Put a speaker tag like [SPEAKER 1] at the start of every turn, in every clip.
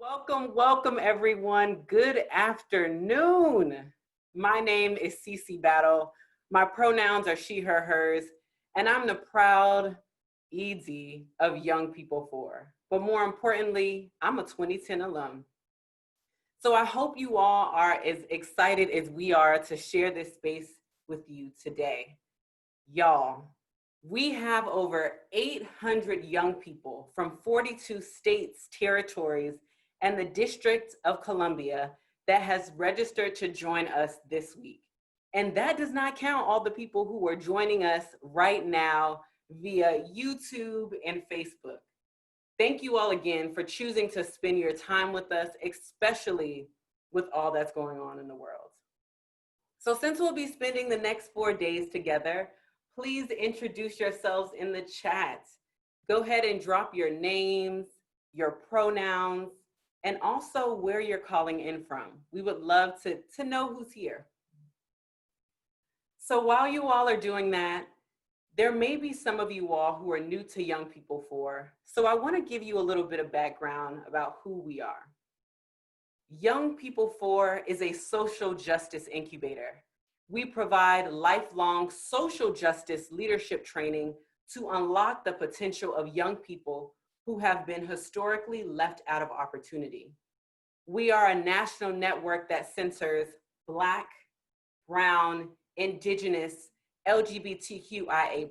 [SPEAKER 1] Welcome, welcome everyone. Good afternoon. My name is Cece Battle. My pronouns are she, her, hers, and I'm the proud ED of Young People 4. But more importantly, I'm a 2010 alum. So I hope you all are as excited as we are to share this space with you today. Y'all, we have over 800 young people from 42 states, territories, and the District of Columbia that has registered to join us this week. And that does not count all the people who are joining us right now via YouTube and Facebook. Thank you all again for choosing to spend your time with us, especially with all that's going on in the world. So since we'll be spending the next 4 days together, please introduce yourselves in the chat. Go ahead and drop your names, your pronouns, and also where you're calling in from. We would love to know who's here. So while you all are doing that, there may be some of you all who are new to Young People 4. So I want to give you a little bit of background about who we are. Young People 4 is a social justice incubator. We provide lifelong social justice leadership training to unlock the potential of young people who have been historically left out of opportunity. We are a national network that centers Black, Brown, Indigenous, LGBTQIA+,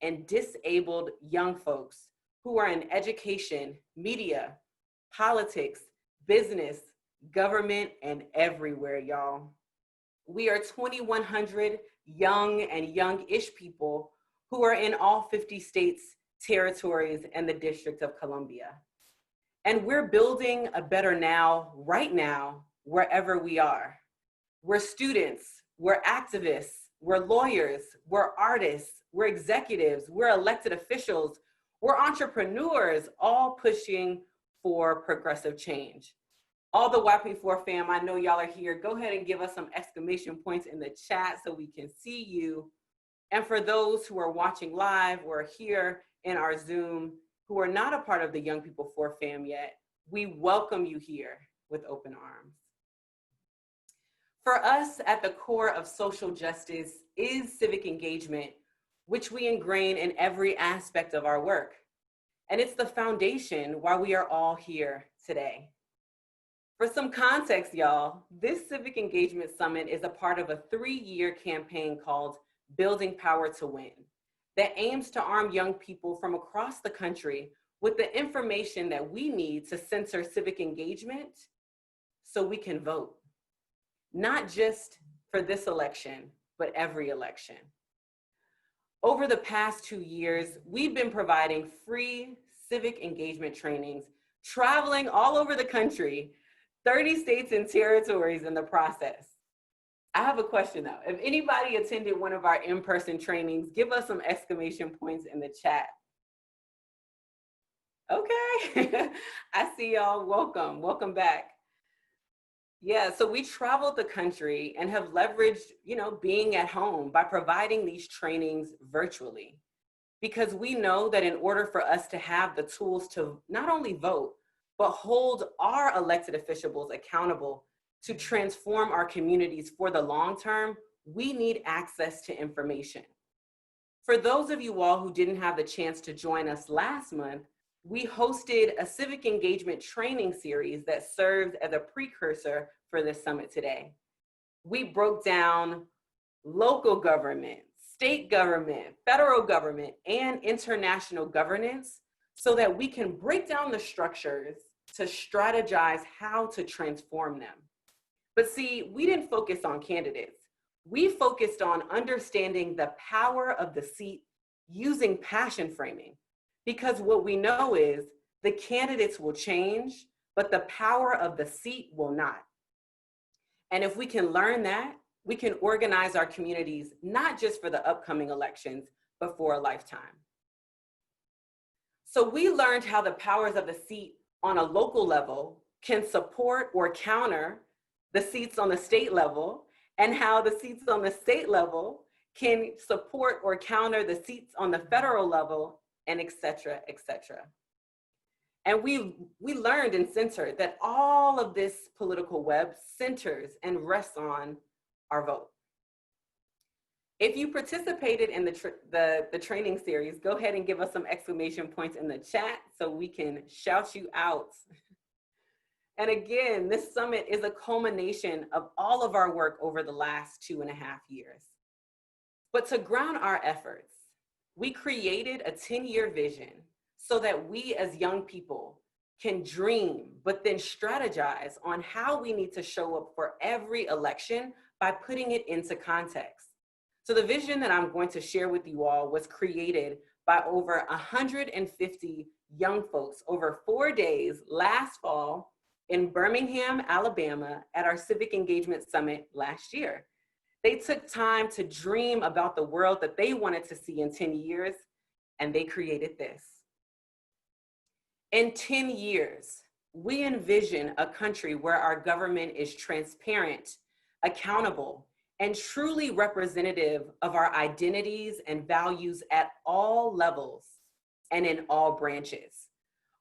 [SPEAKER 1] and disabled young folks who are in education, media, politics, business, government, and everywhere, y'all. We are 2,100 young and young-ish people who are in all 50 states, territories, and the District of Columbia. And we're building a better now, right now, wherever we are. We're students, we're activists, we're lawyers, we're artists, we're executives, we're elected officials, we're entrepreneurs, all pushing for progressive change. All the YP4 fam, I know y'all are here. Go ahead and give us some exclamation points in the chat so we can see you. And for those who are watching live or here in our Zoom, who are not a part of the Young People 4 fam yet, we welcome you here with open arms. For us, at the core of social justice is civic engagement, which we ingrain in every aspect of our work. And it's the foundation why we are all here today. For some context, y'all, this Civic Engagement Summit is a part of a 3-year campaign called Building Power to Win that aims to arm young people from across the country with the information that we need to center civic engagement so we can vote. Not just for this election, but every election. Over the past 2 years, we've been providing free civic engagement trainings, traveling all over the country, 30 states and territories in the process. I have a question though. If anybody attended one of our in-person trainings, give us some exclamation points in the chat. Okay, I see y'all, welcome back. Yeah, so we traveled the country and have leveraged, being at home by providing these trainings virtually. Because we know that in order for us to have the tools to not only vote, but hold our elected officials accountable to transform our communities for the long term, we need access to information. For those of you all who didn't have the chance to join us last month, we hosted a civic engagement training series that served as a precursor for this summit today. We broke down local government, state government, federal government, and international governance so that we can break down the structures to strategize how to transform them. But see, we didn't focus on candidates. We focused on understanding the power of the seat using passion framing. Because what we know is the candidates will change, but the power of the seat will not. And if we can learn that, we can organize our communities, not just for the upcoming elections, but for a lifetime. So we learned how the powers of the seat on a local level can support or counter the seats on the state level, and how the seats on the state level can support or counter the seats on the federal level, and et cetera, et cetera. And we learned and centered that all of this political web centers and rests on our vote. If you participated in the training series, go ahead and give us some exclamation points in the chat so we can shout you out. And again, this summit is a culmination of all of our work over the last 2.5 years. But to ground our efforts, we created a 10-year vision so that we as young people can dream, but then strategize on how we need to show up for every election by putting it into context. So the vision that I'm going to share with you all was created by over 150 young folks over 4 days last fall in Birmingham, Alabama, at our Civic Engagement Summit last year. They took time to dream about the world that they wanted to see in 10 years, and they created this. In 10 years, we envision a country where our government is transparent, accountable, and truly representative of our identities and values at all levels and in all branches.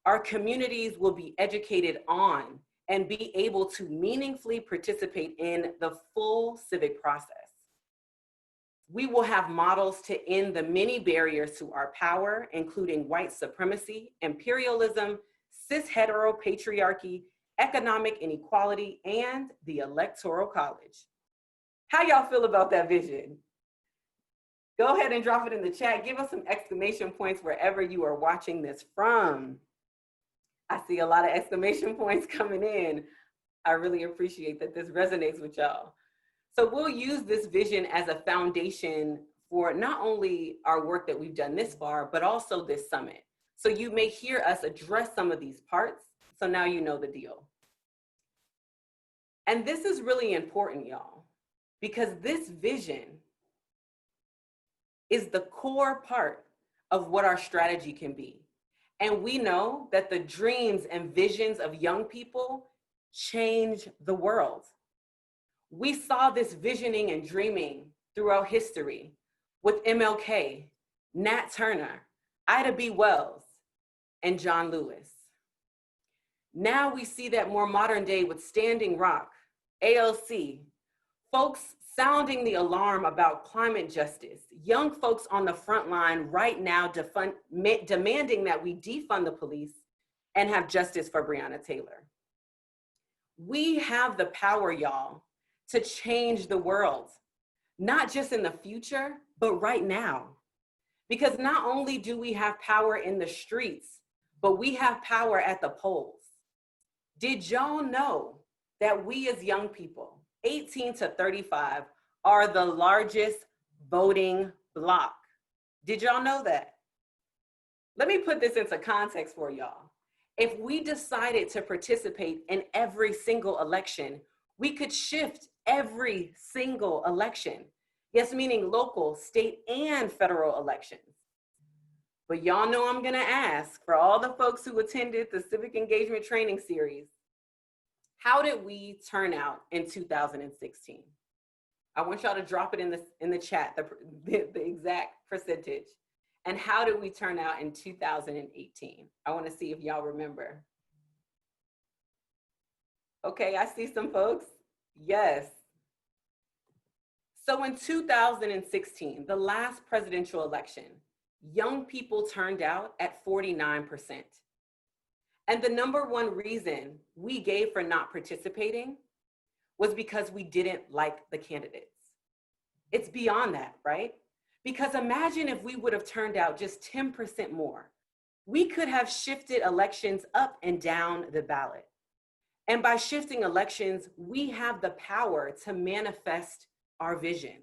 [SPEAKER 1] Our communities will be educated on and be able to meaningfully participate in the full civic process. We will have models to end the many barriers to our power, including white supremacy, imperialism, cis-hetero patriarchy, economic inequality, and the Electoral College. How y'all feel about that vision? Go ahead and drop it in the chat. Give us some exclamation points wherever you are watching this from. I see a lot of exclamation points coming in. I really appreciate that this resonates with y'all. So we'll use this vision as a foundation for not only our work that we've done this far, but also this summit. So you may hear us address some of these parts. So now you know the deal. And this is really important, y'all, because this vision is the core part of what our strategy can be. And we know that the dreams and visions of young people change the world. We saw this visioning and dreaming throughout history with MLK, Nat Turner, Ida B. Wells, and John Lewis. Now we see that more modern day with Standing Rock, ALC, folks sounding the alarm about climate justice, young folks on the front line right now demanding that we defund the police and have justice for Breonna Taylor. We have the power, y'all, to change the world, not just in the future, but right now. Because not only do we have power in the streets, but we have power at the polls. Did y'all know that we as young people, 18 to 35, are the largest voting bloc? Did y'all know that? Let me put this into context for y'all. If we decided to participate in every single election, we could shift every single election. Yes, meaning local, state, and federal elections. But y'all know I'm gonna ask, for all the folks who attended the Civic Engagement Training Series, how did we turn out in 2016? I want y'all to drop it in the chat, the exact percentage. And how did we turn out in 2018? I wanna see if y'all remember. Okay, I see some folks. Yes. So in 2016, the last presidential election, young people turned out at 49%. And the number one reason we gave for not participating was because we didn't like the candidates. It's beyond that, right? Because imagine if we would have turned out just 10% more. We could have shifted elections up and down the ballot. And by shifting elections, we have the power to manifest our vision.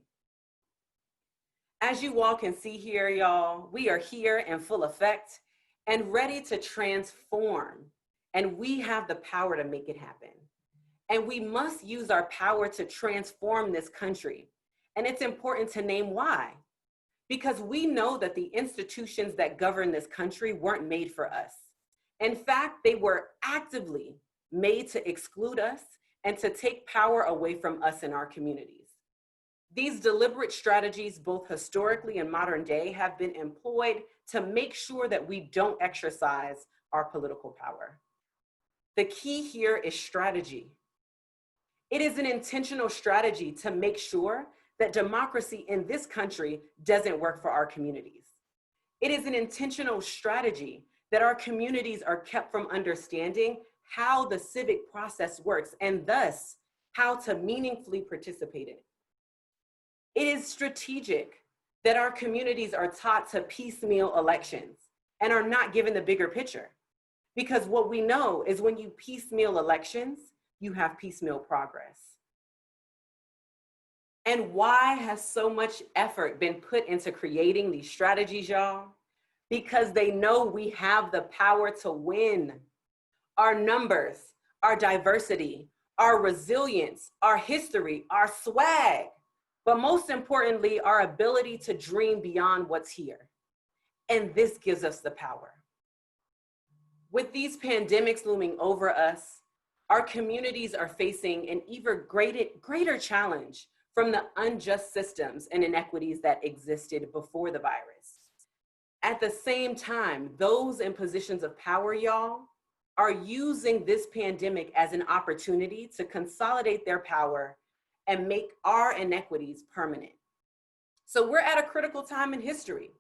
[SPEAKER 1] As you all can see here, y'all, we are here in full effect and ready to transform. And we have the power to make it happen. And we must use our power to transform this country. And it's important to name why. Because we know that the institutions that govern this country weren't made for us. In fact, they were actively made to exclude us and to take power away from us in our communities. These deliberate strategies, both historically and modern day, have been employed to make sure that we don't exercise our political power. The key here is strategy. It is an intentional strategy to make sure that democracy in this country doesn't work for our communities. It is an intentional strategy that our communities are kept from understanding how the civic process works and thus how to meaningfully participate in it. It is strategic that our communities are taught to piecemeal elections and are not given the bigger picture. Because what we know is when you piecemeal elections, you have piecemeal progress. And why has so much effort been put into creating these strategies, y'all? Because they know we have the power to win. Our numbers, our diversity, our resilience, our history, our swag, but most importantly, our ability to dream beyond what's here. And this gives us the power. With these pandemics looming over us, our communities are facing an even greater challenge from the unjust systems and inequities that existed before the virus. At the same time, those in positions of power, y'all, are using this pandemic as an opportunity to consolidate their power and make our inequities permanent. So we're at a critical time in history,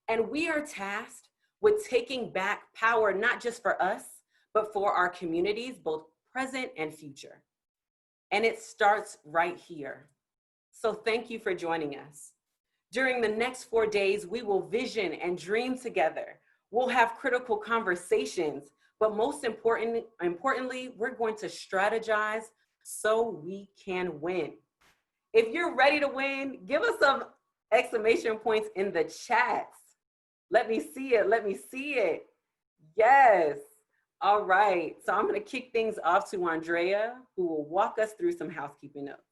[SPEAKER 1] and we are tasked with taking back power, not just for us, but for our communities, both present and future. And it starts right here. So thank you for joining us. During the next 4 days, we will vision and dream together. We'll have critical conversations, but most importantly, we're going to strategize so we can win. If you're ready to win, give us some exclamation points in the chats. Let me see it, let me see it. Yes. All right, so I'm gonna kick things off to Andrea, who will walk us through some housekeeping notes.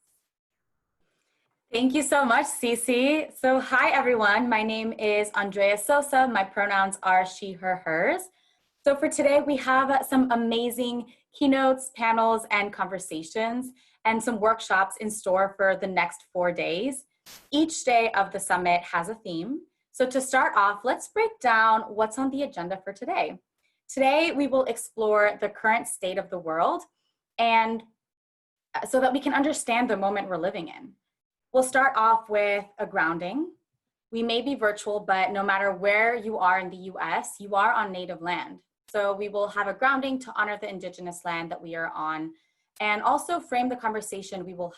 [SPEAKER 2] Thank you so much, Cece. So hi, everyone. My name is Andrea Sosa. My pronouns are she, her, hers. So for today, we have some amazing keynotes, panels, and conversations, and some workshops in store for the next 4 days. Each day of the summit has a theme. So to start off, let's break down what's on the agenda for today. Today, we will explore the current state of the world, and so that we can understand the moment we're living in. We'll start off with a grounding. We may be virtual, but no matter where you are in the US, you are on native land. So we will have a grounding to honor the indigenous land that we are on, and also frame the conversation we will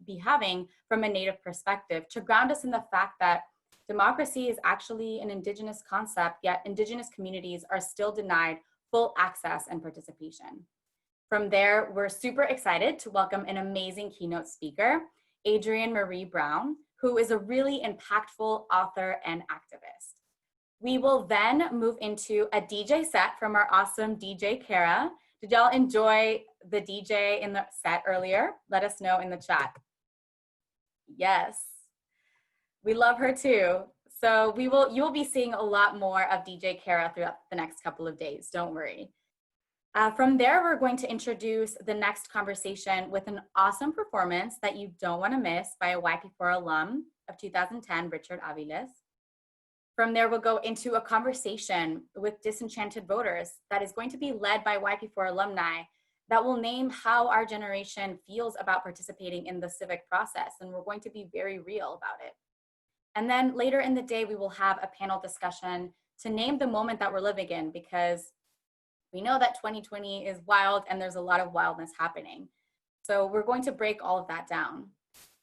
[SPEAKER 2] be having from a native perspective to ground us in the fact that democracy is actually an indigenous concept, yet indigenous communities are still denied full access and participation. From there, we're super excited to welcome an amazing keynote speaker, Andrienne Maree Brown, who is a really impactful author and activist. We will then move into a DJ set from our awesome DJ Kara. Did y'all enjoy the DJ in the set earlier? Let us know in the chat. Yes, we love her too. So you'll be seeing a lot more of DJ Kara throughout the next couple of days, don't worry. From there, we're going to introduce the next conversation with an awesome performance that you don't want to miss by a YP4 alum of 2010, Richard Aviles. From there, we'll go into a conversation with Disenchanted voters that is going to be led by YP4 alumni that will name how our generation feels about participating in the civic process, and we're going to be very real about it. And then later in the day, we will have a panel discussion to name the moment that we're living in, because we know that 2020 is wild and there's a lot of wildness happening. So we're going to break all of that down.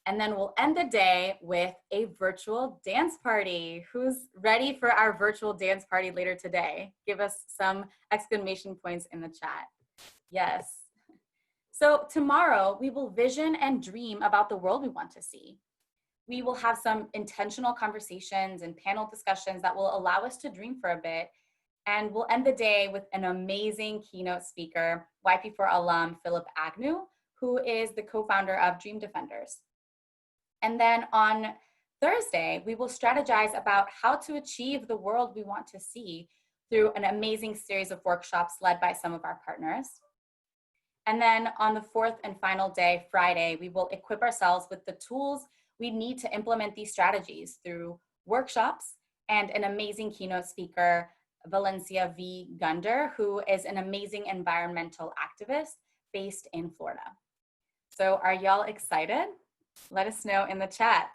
[SPEAKER 2] And then we'll end the day with a virtual dance party. Who's ready for our virtual dance party later today? Give us some exclamation points in the chat. Yes. So tomorrow we will vision and dream about the world we want to see. We will have some intentional conversations and panel discussions that will allow us to dream for a bit. And we'll end the day with an amazing keynote speaker, YP4 alum Philip Agnew, who is the co-founder of Dream Defenders. And then on Thursday, we will strategize about how to achieve the world we want to see through an amazing series of workshops led by some of our partners. And then on the fourth and final day, Friday, we will equip ourselves with the tools we need to implement these strategies through workshops and an amazing keynote speaker Valencia V. Gunder, who is an amazing environmental activist based in Florida. So are y'all excited? Let us know in the chat.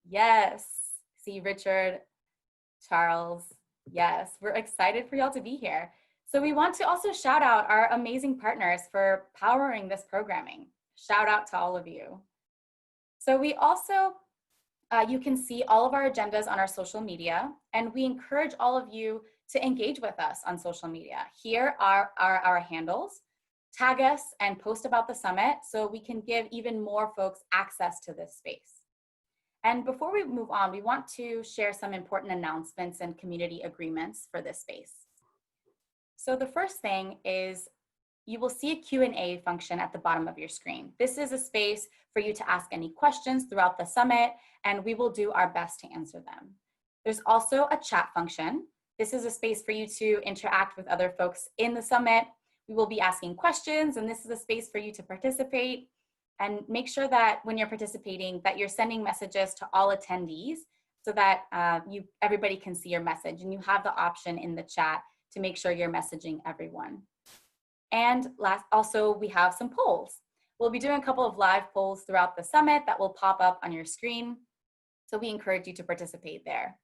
[SPEAKER 2] Yes, see Richard, Charles, yes, we're excited for y'all to be here. So we want to also shout out our amazing partners for powering this programming. Shout out to all of you. So we also, you can see all of our agendas on our social media, and we encourage all of you to engage with us on social media. Here are our handles. Tag us and post about the summit so we can give even more folks access to this space. And before we move on, we want to share some important announcements and community agreements for this space. So the first thing is you will see a Q&A function at the bottom of your screen. This is a space for you to ask any questions throughout the summit, and we will do our best to answer them. There's also a chat function. This is a space for you to interact with other folks in the summit. We will be asking questions, and this is a space for you to participate. And make sure that when you're participating, that you're sending messages to all attendees so that everybody can see your message. And you have the option in the chat to make sure you're messaging everyone. And also, we have some polls. We'll be doing a couple of live polls throughout the summit that will pop up on your screen. So we encourage you to participate there.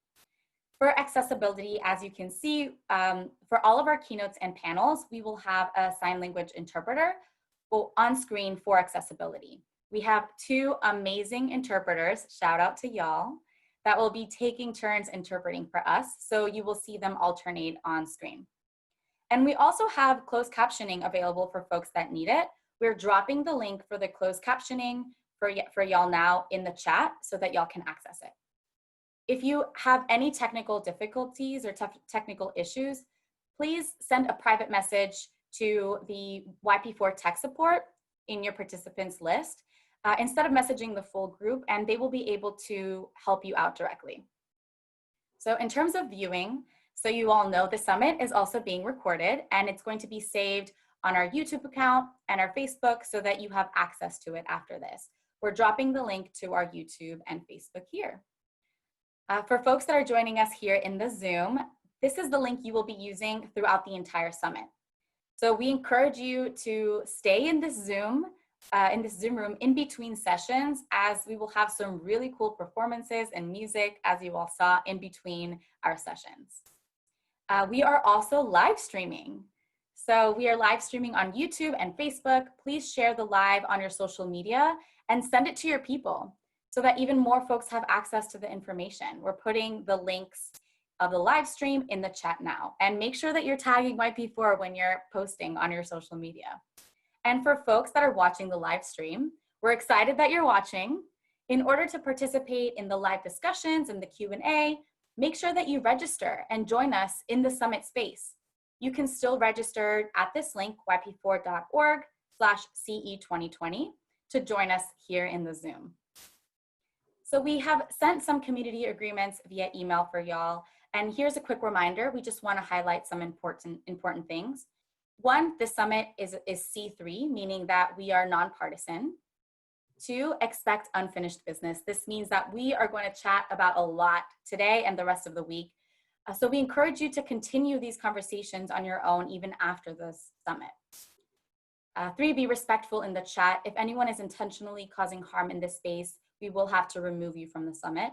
[SPEAKER 2] For accessibility, as you can see, for all of our keynotes and panels, we will have a sign language interpreter on screen for accessibility. We have two amazing interpreters, shout out to y'all, that will be taking turns interpreting for us. So you will see them alternate on screen. And we also have closed captioning available for folks that need it. We're dropping the link for the closed captioning for y'all now in the chat so that y'all can access it. If you have any technical difficulties or technical issues, please send a private message to the YP4 tech support in your participants list instead of messaging the full group, and they will be able to help you out directly. So in terms of viewing, so you all know the summit is also being recorded, and it's going to be saved on our YouTube account and our Facebook so that you have access to it after this. We're dropping the link to our YouTube and Facebook here. For folks that are joining us here in the Zoom, this is the link you will be using throughout the entire summit. So we encourage you to stay in this Zoom room in between sessions, as we will have some really cool performances and music, as you all saw, in between our sessions. We are also live streaming. So we are live streaming on YouTube and Facebook. Please share the live on your social media and send it to your people so that even more folks have access to the information. We're putting the links of the live stream in the chat now, and make sure that you're tagging YP4 when you're posting on your social media. And for folks that are watching the live stream, we're excited that you're watching. In order to participate in the live discussions and the Q&A, make sure that you register and join us in the summit space. You can still register at this link, yp4.org/CE2020, to join us here in the Zoom. So we have sent some community agreements via email for y'all. And here's a quick reminder. We just want to highlight some important things. One, the summit is C3, meaning that we are nonpartisan. Two, expect unfinished business. This means that we are going to chat about a lot today and the rest of the week. So we encourage you to continue these conversations on your own even after this summit. Three, be respectful in the chat. If anyone is intentionally causing harm in this space, we will have to remove you from the summit.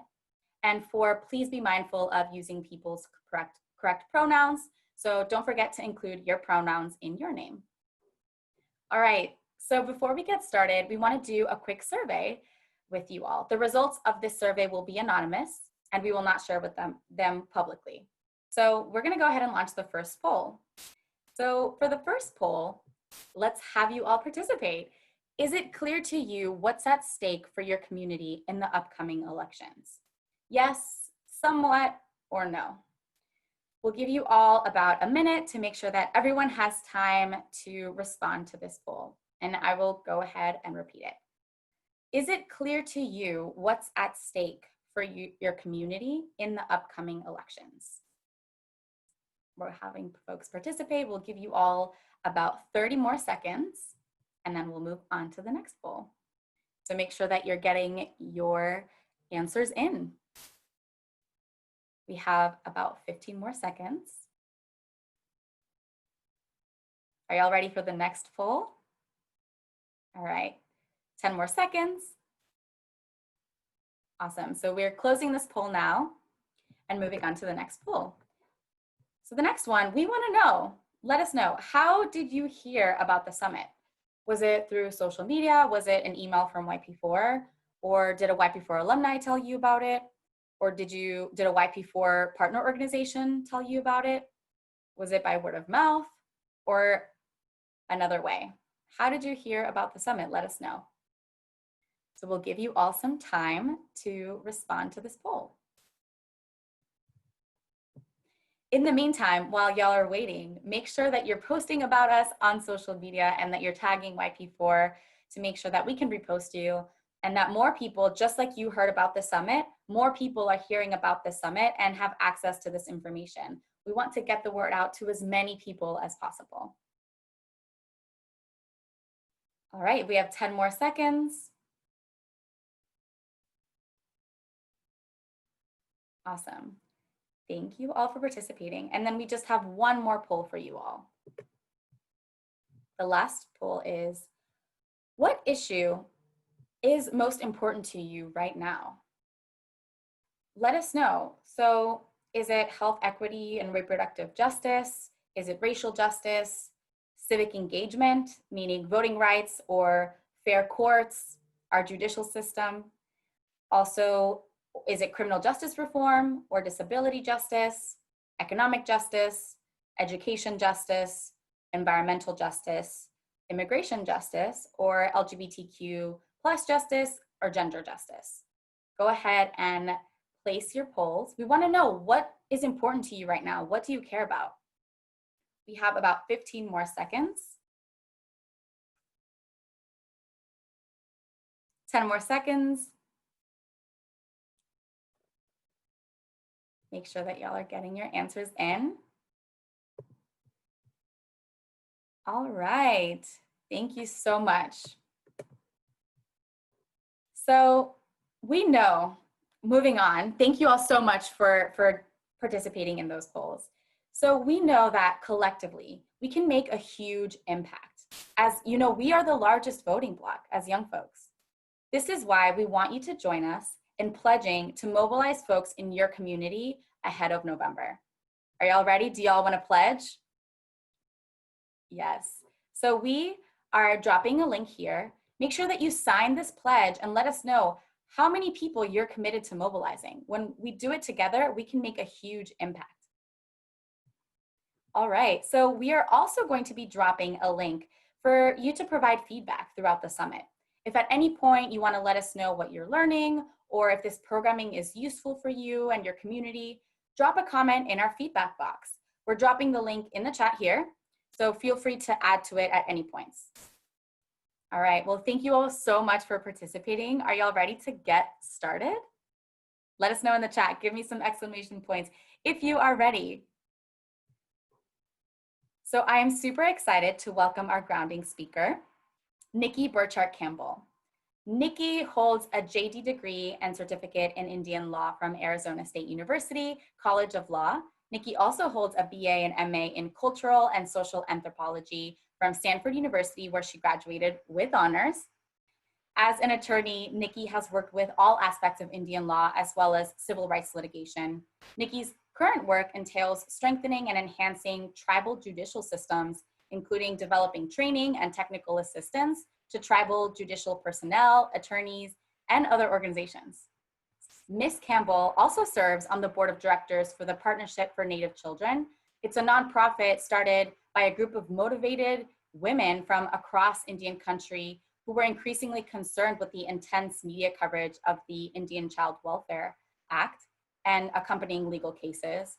[SPEAKER 2] And four, please be mindful of using people's correct pronouns. So don't forget to include your pronouns in your name. All right, so before we get started, we want to do a quick survey with you all. The results of this survey will be anonymous, and we will not share with them publicly. So we're going to go ahead and launch the first poll. So for the first poll, let's have you all participate. Is it clear to you what's at stake for your community in the upcoming elections? Yes, somewhat, or no? We'll give you all about a minute to make sure that everyone has time to respond to this poll, and I will go ahead and repeat it. Is it clear to you what's at stake for your community in the upcoming elections? We're having folks participate. We'll give you all about 30 more seconds, and then we'll move on to the next poll. So make sure that you're getting your answers in. We have about 15 more seconds. Are y'all ready for the next poll? All right, 10 more seconds. Awesome, so we're closing this poll now and moving on to the next poll. So the next one, we wanna know, let us know, how did you hear about the summit? Was it through social media? Was it an email from YP4? Or did a YP4 alumni tell you about it? Or did a YP4 partner organization tell you about it? Was it by word of mouth or another way? How did you hear about the summit? Let us know. So we'll give you all some time to respond to this poll. In the meantime, while y'all are waiting, make sure that you're posting about us on social media and that you're tagging YP4 to make sure that we can repost you and that more people, just like you heard about the summit, more people are hearing about the summit and have access to this information. We want to get the word out to as many people as possible. All right, we have 10 more seconds. Awesome. Thank you all for participating. And then we just have one more poll for you all. The last poll is, what issue is most important to you right now? Let us know. So is it health equity and reproductive justice? Is it racial justice? Civic engagement, meaning voting rights or fair courts, our judicial system? Also, is it criminal justice reform or disability justice, economic justice, education justice, environmental justice, immigration justice, or LGBTQ plus justice or gender justice? Go ahead and place your polls. We want to know what is important to you right now. What do you care about? We have about 15 more seconds. 10 more seconds. Make sure that y'all are getting your answers in. All right, thank you so much. So we know, moving on, thank you all so much for participating in those polls. So we know that collectively, we can make a huge impact. As you know, we are the largest voting bloc as young folks. This is why we want you to join us in pledging to mobilize folks in your community ahead of November. Are y'all ready? Do y'all want to pledge? Yes. So we are dropping a link here. Make sure that you sign this pledge and let us know how many people you're committed to mobilizing. When we do it together, we can make a huge impact. All right, so we are also going to be dropping a link for you to provide feedback throughout the summit. If at any point you want to let us know what you're learning, or if this programming is useful for you and your community, drop a comment in our feedback box. We're dropping the link in the chat here, so feel free to add to it at any points. All right, well, thank you all so much for participating. Are y'all ready to get started? Let us know in the chat. Give me some exclamation points if you are ready. So I am super excited to welcome our grounding speaker, Nikki Borchardt Campbell. Nikki holds a JD degree and certificate in Indian law from Arizona State University College of Law. Nikki also holds a BA and MA in cultural and social anthropology from Stanford University, where she graduated with honors. As an attorney, Nikki has worked with all aspects of Indian law as well as civil rights litigation. Nikki's current work entails strengthening and enhancing tribal judicial systems, including developing training and technical assistance to tribal judicial personnel, attorneys, and other organizations. Ms. Campbell also serves on the board of directors for the Partnership for Native Children. It's a nonprofit started by a group of motivated women from across Indian country who were increasingly concerned with the intense media coverage of the Indian Child Welfare Act and accompanying legal cases.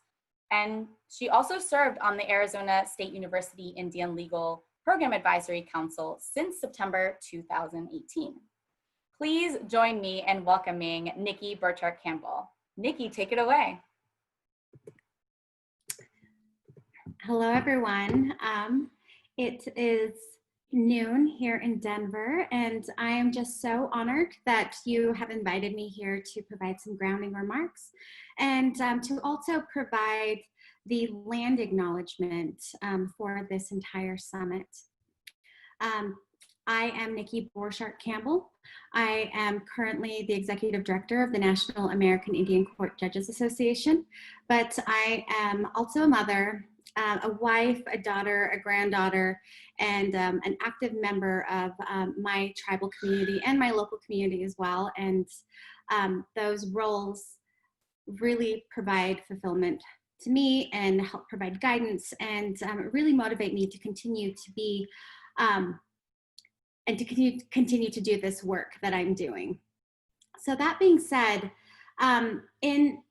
[SPEAKER 2] And she also served on the Arizona State University Indian Legal Program Advisory Council since September 2018. Please join me in welcoming Nikki Borchardt Campbell. Nikki, take it away.
[SPEAKER 3] Hello, everyone. It is noon here in Denver, and I am just so honored that you have invited me here to provide some grounding remarks and to also provide the land acknowledgement for this entire summit. I am Nikki Borchardt Campbell. I am currently the Executive Director of the National American Indian Court Judges Association, but I am also a mother, a wife, a daughter, a granddaughter, and an active member of my tribal community and my local community as well. And those roles really provide fulfillment to me and help provide guidance and really motivate me to continue to be and to continue to do this work that I'm doing. So that being said, in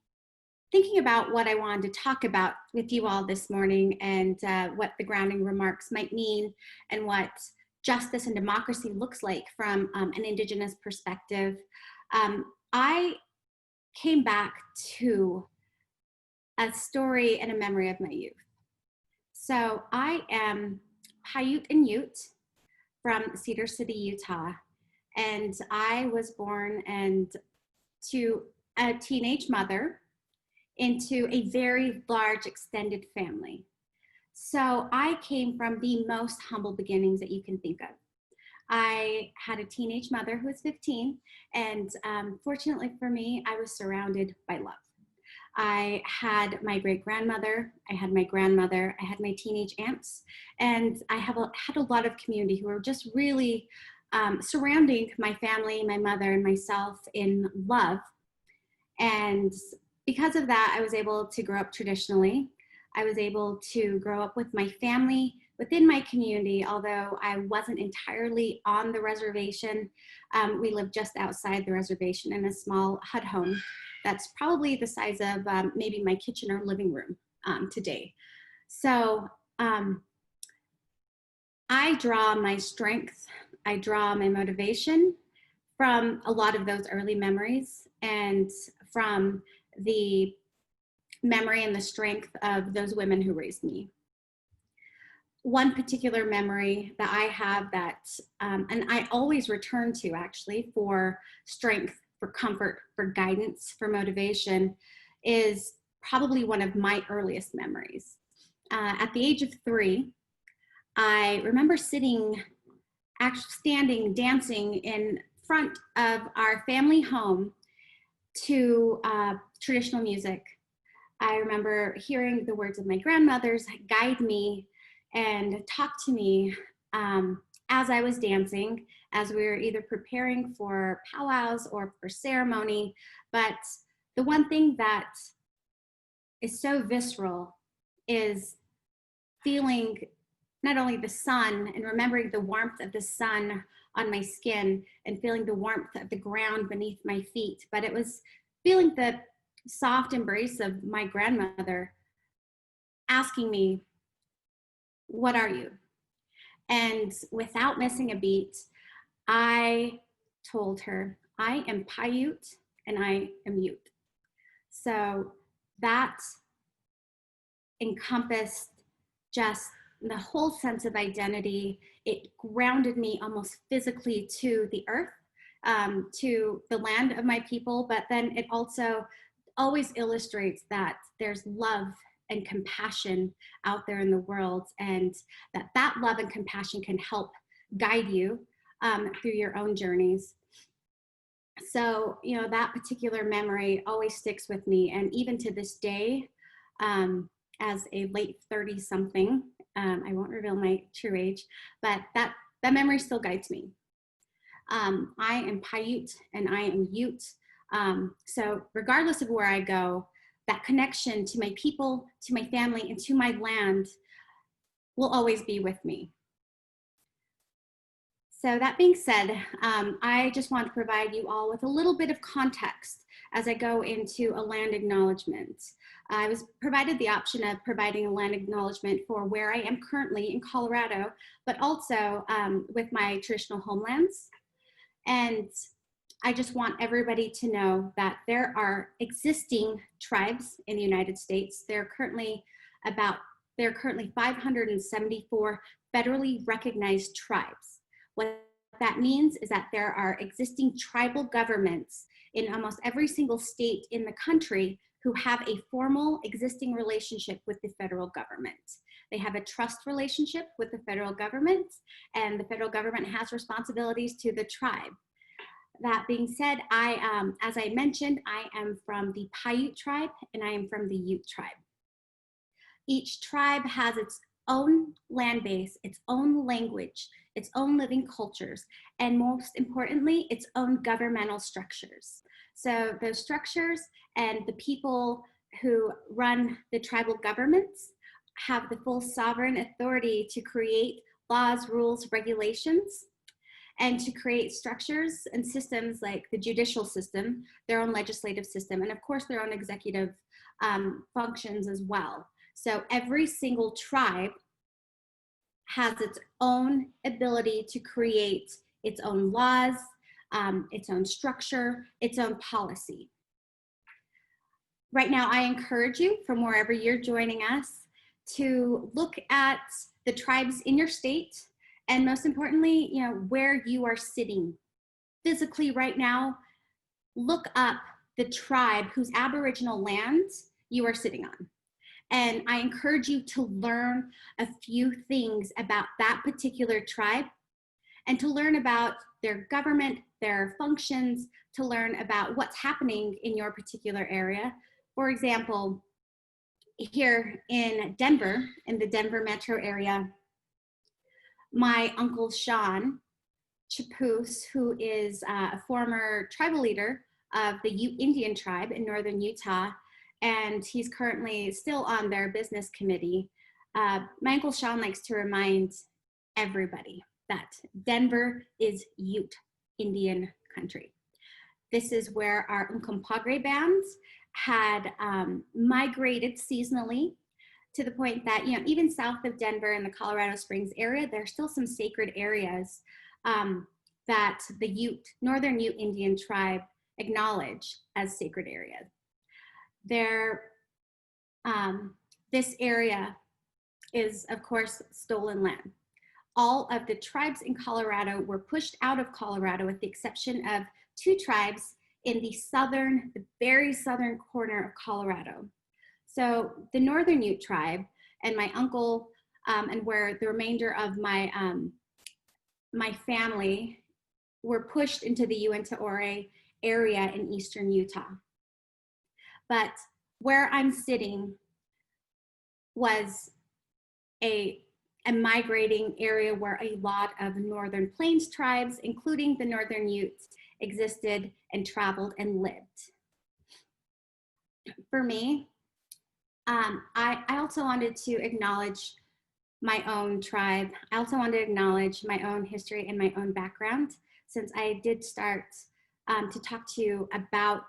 [SPEAKER 3] thinking about what I wanted to talk about with you all this morning and what the grounding remarks might mean and what justice and democracy looks like from an Indigenous perspective, I came back to a story and a memory of my youth. So I am Paiute and Ute from Cedar City, Utah, and I was born to a teenage mother into a very large extended family. So I came from the most humble beginnings that you can think of. I had a teenage mother who was 15, and fortunately for me, I was surrounded by love. I had my great-grandmother, I had my grandmother, I had my teenage aunts, and I had a lot of community who were just really surrounding my family, my mother, and myself in love. And because of that, I was able to grow up traditionally. I was able to grow up with my family within my community, although I wasn't entirely on the reservation. We lived just outside the reservation in a small hut home that's probably the size of maybe my kitchen or living room today. So I draw my strength, I draw my motivation from a lot of those early memories and from the memory and the strength of those women who raised me. One particular memory that I have that, and I always return to actually for strength, for comfort, for guidance, for motivation, is probably one of my earliest memories. At the age of 3, I remember standing, dancing in front of our family home to traditional music. I remember hearing the words of my grandmothers guide me and talk to me as I was dancing, as we were either preparing for powwows or for ceremony. But the one thing that is so visceral is feeling not only the sun and remembering the warmth of the sun on my skin and feeling the warmth of the ground beneath my feet, but it was feeling the soft embrace of my grandmother asking me, "What are you?" And without missing a beat, I told her, "I am Paiute and I am Ute." So that encompassed just the whole sense of identity. It grounded me almost physically to the earth, to the land of my people, but then it also always illustrates that there's love and compassion out there in the world, and that love and compassion can help guide you through your own journeys. So, you know, that particular memory always sticks with me. And even to this day, as a late 30-something, I won't reveal my true age, but that memory still guides me. I am Paiute and I am Ute. So regardless of where I go, that connection to my people, to my family, and to my land will always be with me. So that being said, I just want to provide you all with a little bit of context as I go into a land acknowledgement. I was provided the option of providing a land acknowledgement for where I am currently in Colorado, but also with my traditional homelands. And I just want everybody to know that there are existing tribes in the United States. There are currently 574 federally recognized tribes. What that means is that there are existing tribal governments in almost every single state in the country who have a formal existing relationship with the federal government. They have a trust relationship with the federal government, and the federal government has responsibilities to the tribe. That being said, as I mentioned, I am from the Paiute tribe and I am from the Ute tribe. Each tribe has its own land base, its own language, its own living cultures, and most importantly, its own governmental structures. So those structures and the people who run the tribal governments have the full sovereign authority to create laws, rules, regulations, and to create structures and systems like the judicial system, their own legislative system, and of course their own executive functions as well. So every single tribe has its own ability to create its own laws, its own structure, its own policy. Right now, I encourage you from wherever you're joining us to look at the tribes in your state, and most importantly, where you are sitting physically right now. Look up the tribe whose Aboriginal land you are sitting on. And I encourage you to learn a few things about that particular tribe and to learn about their government, their functions, to learn about what's happening in your particular area. For example, here in Denver, in the Denver metro area, my uncle Sean Chapoose, who is a former tribal leader of the Ute Indian tribe in northern Utah, and he's currently still on their business committee. My uncle Sean likes to remind everybody that Denver is Ute Indian country. This is where our Uncompahgre bands had migrated seasonally, to the point that, even south of Denver in the Colorado Springs area, there's still some sacred areas that the Northern Ute Indian tribe acknowledge as sacred areas. This area is, of course, stolen land. All of the tribes in Colorado were pushed out of Colorado with the exception of 2 tribes in the very southern corner of Colorado. So the Northern Ute tribe and my uncle, and where the remainder of my family were pushed into the Uinta Ore area in eastern Utah. But where I'm sitting was a migrating area where a lot of Northern Plains tribes, including the Northern Utes, existed and traveled and lived. For me, I also wanted to acknowledge my own tribe. I also wanted to acknowledge my own history and my own background, since I did start to talk to you about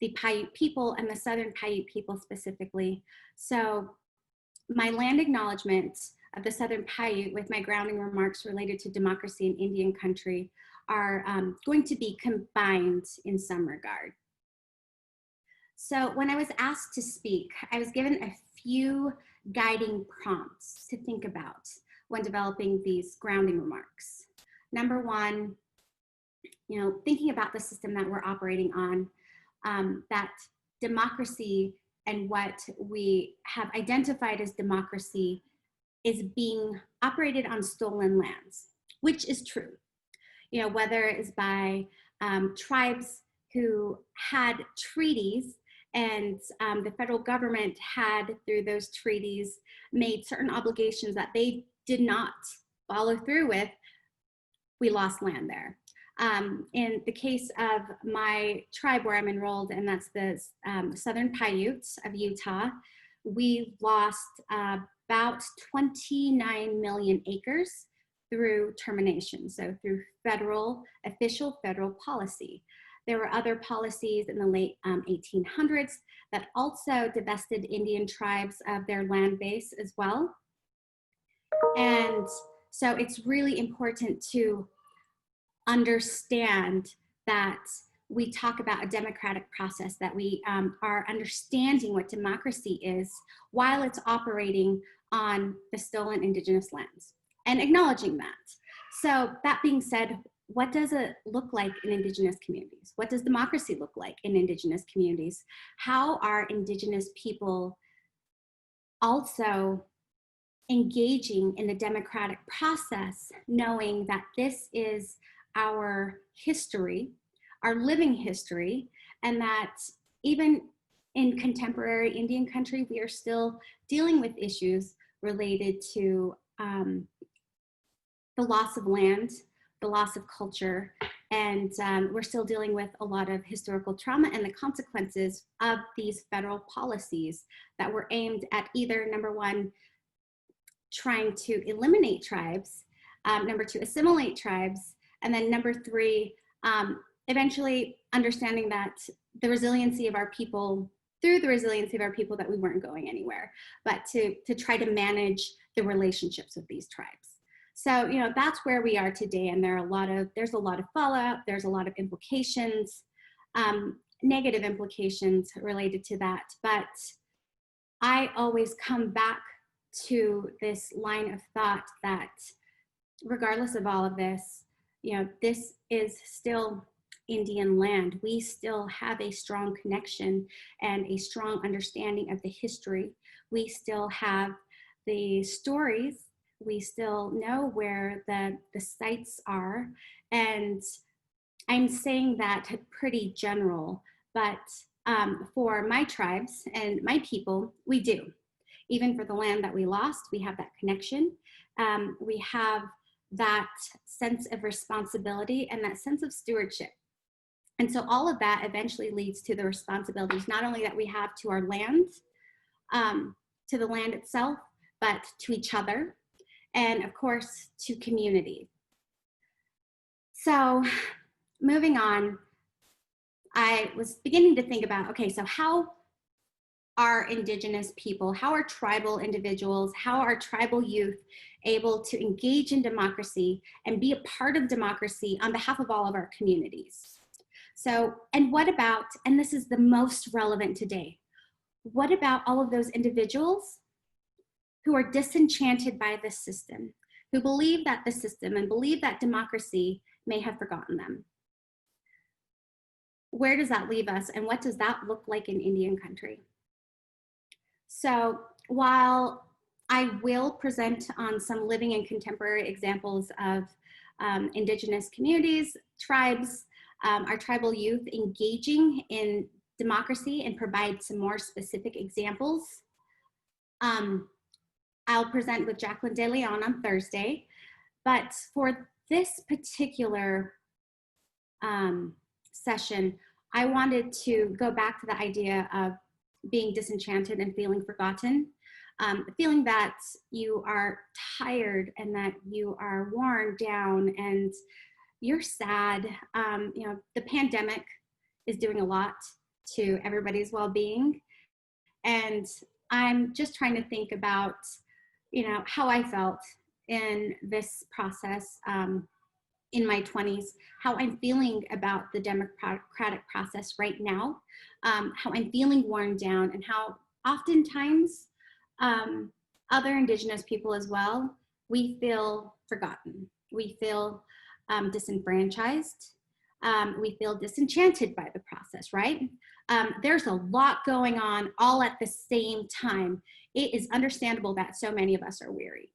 [SPEAKER 3] the Paiute people and the Southern Paiute people specifically. So my land acknowledgement of the Southern Paiute with my grounding remarks related to democracy in Indian country are going to be combined in some regard. So when I was asked to speak, I was given a few guiding prompts to think about when developing these grounding remarks. Number one, thinking about the system that we're operating on, that democracy and what we have identified as democracy is being operated on stolen lands, which is true. Whether it's by tribes who had treaties, and the federal government had, through those treaties, made certain obligations that they did not follow through with, we lost land there. In the case of my tribe where I'm enrolled, and that's the Southern Paiutes of Utah, we lost about 29 million acres through termination, so through official federal policy. There were other policies in the late 1800s that also divested Indian tribes of their land base as well. And so it's really important to understand that we talk about a democratic process, that we are understanding what democracy is while it's operating on the stolen indigenous lands, and acknowledging that. So that being said, what does it look like in Indigenous communities? What does democracy look like in Indigenous communities? How are Indigenous people also engaging in the democratic process, knowing that this is our history, our living history, and that even in contemporary Indian country, we are still dealing with issues related to the loss of land, the loss of culture, and we're still dealing with a lot of historical trauma and the consequences of these federal policies that were aimed at either, number one, trying to eliminate tribes, number two, assimilate tribes, and then number three, eventually understanding that the resiliency of our people, through the resiliency of our people, that we weren't going anywhere, but to try to manage the relationships with these tribes. So, you know, that's where we are today, and there's a lot of fallout, there's a lot of implications, negative implications related to that, but I always come back to this line of thought that regardless of all of this, you know, this is still Indian land. We still have a strong connection and a strong understanding of the history. We still have the stories. We still know where the sites are. And I'm saying that pretty general, but for my tribes and my people, we do. Even for the land that we lost, we have that connection. We have that sense of responsibility and that sense of stewardship. And so all of that eventually leads to the responsibilities, not only that we have to our land, to the land itself, but to each other, and of course, to community. So moving on, I was beginning to think about, okay, so how are Indigenous people, how are tribal individuals, how are tribal youth able to engage in democracy and be a part of democracy on behalf of all of our communities? So, and what about, and this is the most relevant today, what about all of those individuals who are disenchanted by this system, who believe that the system and believe that democracy may have forgotten them? Where does that leave us, and what does that look like in Indian country? So while I will present on some living and contemporary examples of Indigenous communities, tribes, our tribal youth engaging in democracy, and provide some more specific examples, I'll present with Jacqueline De Leon on Thursday. But for this particular session, I wanted to go back to the idea of being disenchanted and feeling forgotten, feeling that you are tired and that you are worn down and you're sad. You know, the pandemic is doing a lot to everybody's well-being. And I'm just trying to think about, you know, how I felt in this process in my 20s, how I'm feeling about the democratic process right now, how I'm feeling worn down, and how oftentimes other Indigenous people as well, we feel forgotten. We feel disenfranchised. We feel disenchanted by the process, right? There's a lot going on all at the same time. It is understandable that so many of us are weary.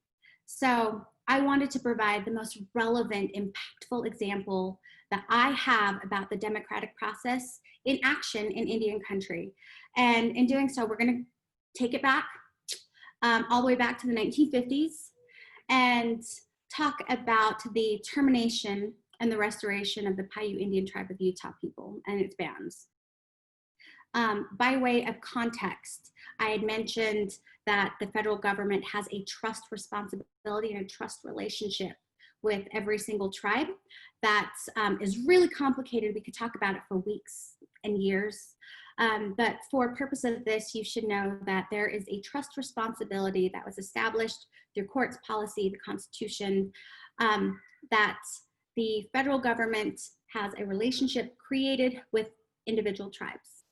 [SPEAKER 3] So I wanted to provide the most relevant, impactful example that I have about the democratic process in action in Indian country. And in doing so, we're going to take it back all the way back to the 1950s and talk about the termination and the restoration of the Paiute Indian Tribe of Utah people and its bands. By way of context, I had mentioned that the federal government has a trust responsibility and a trust relationship with every single tribe that is really complicated. We could talk about it for weeks and years. But for purpose of this, you should know that there is a trust responsibility that was established through courts policy, the Constitution, that the federal government has a relationship created with individual tribes.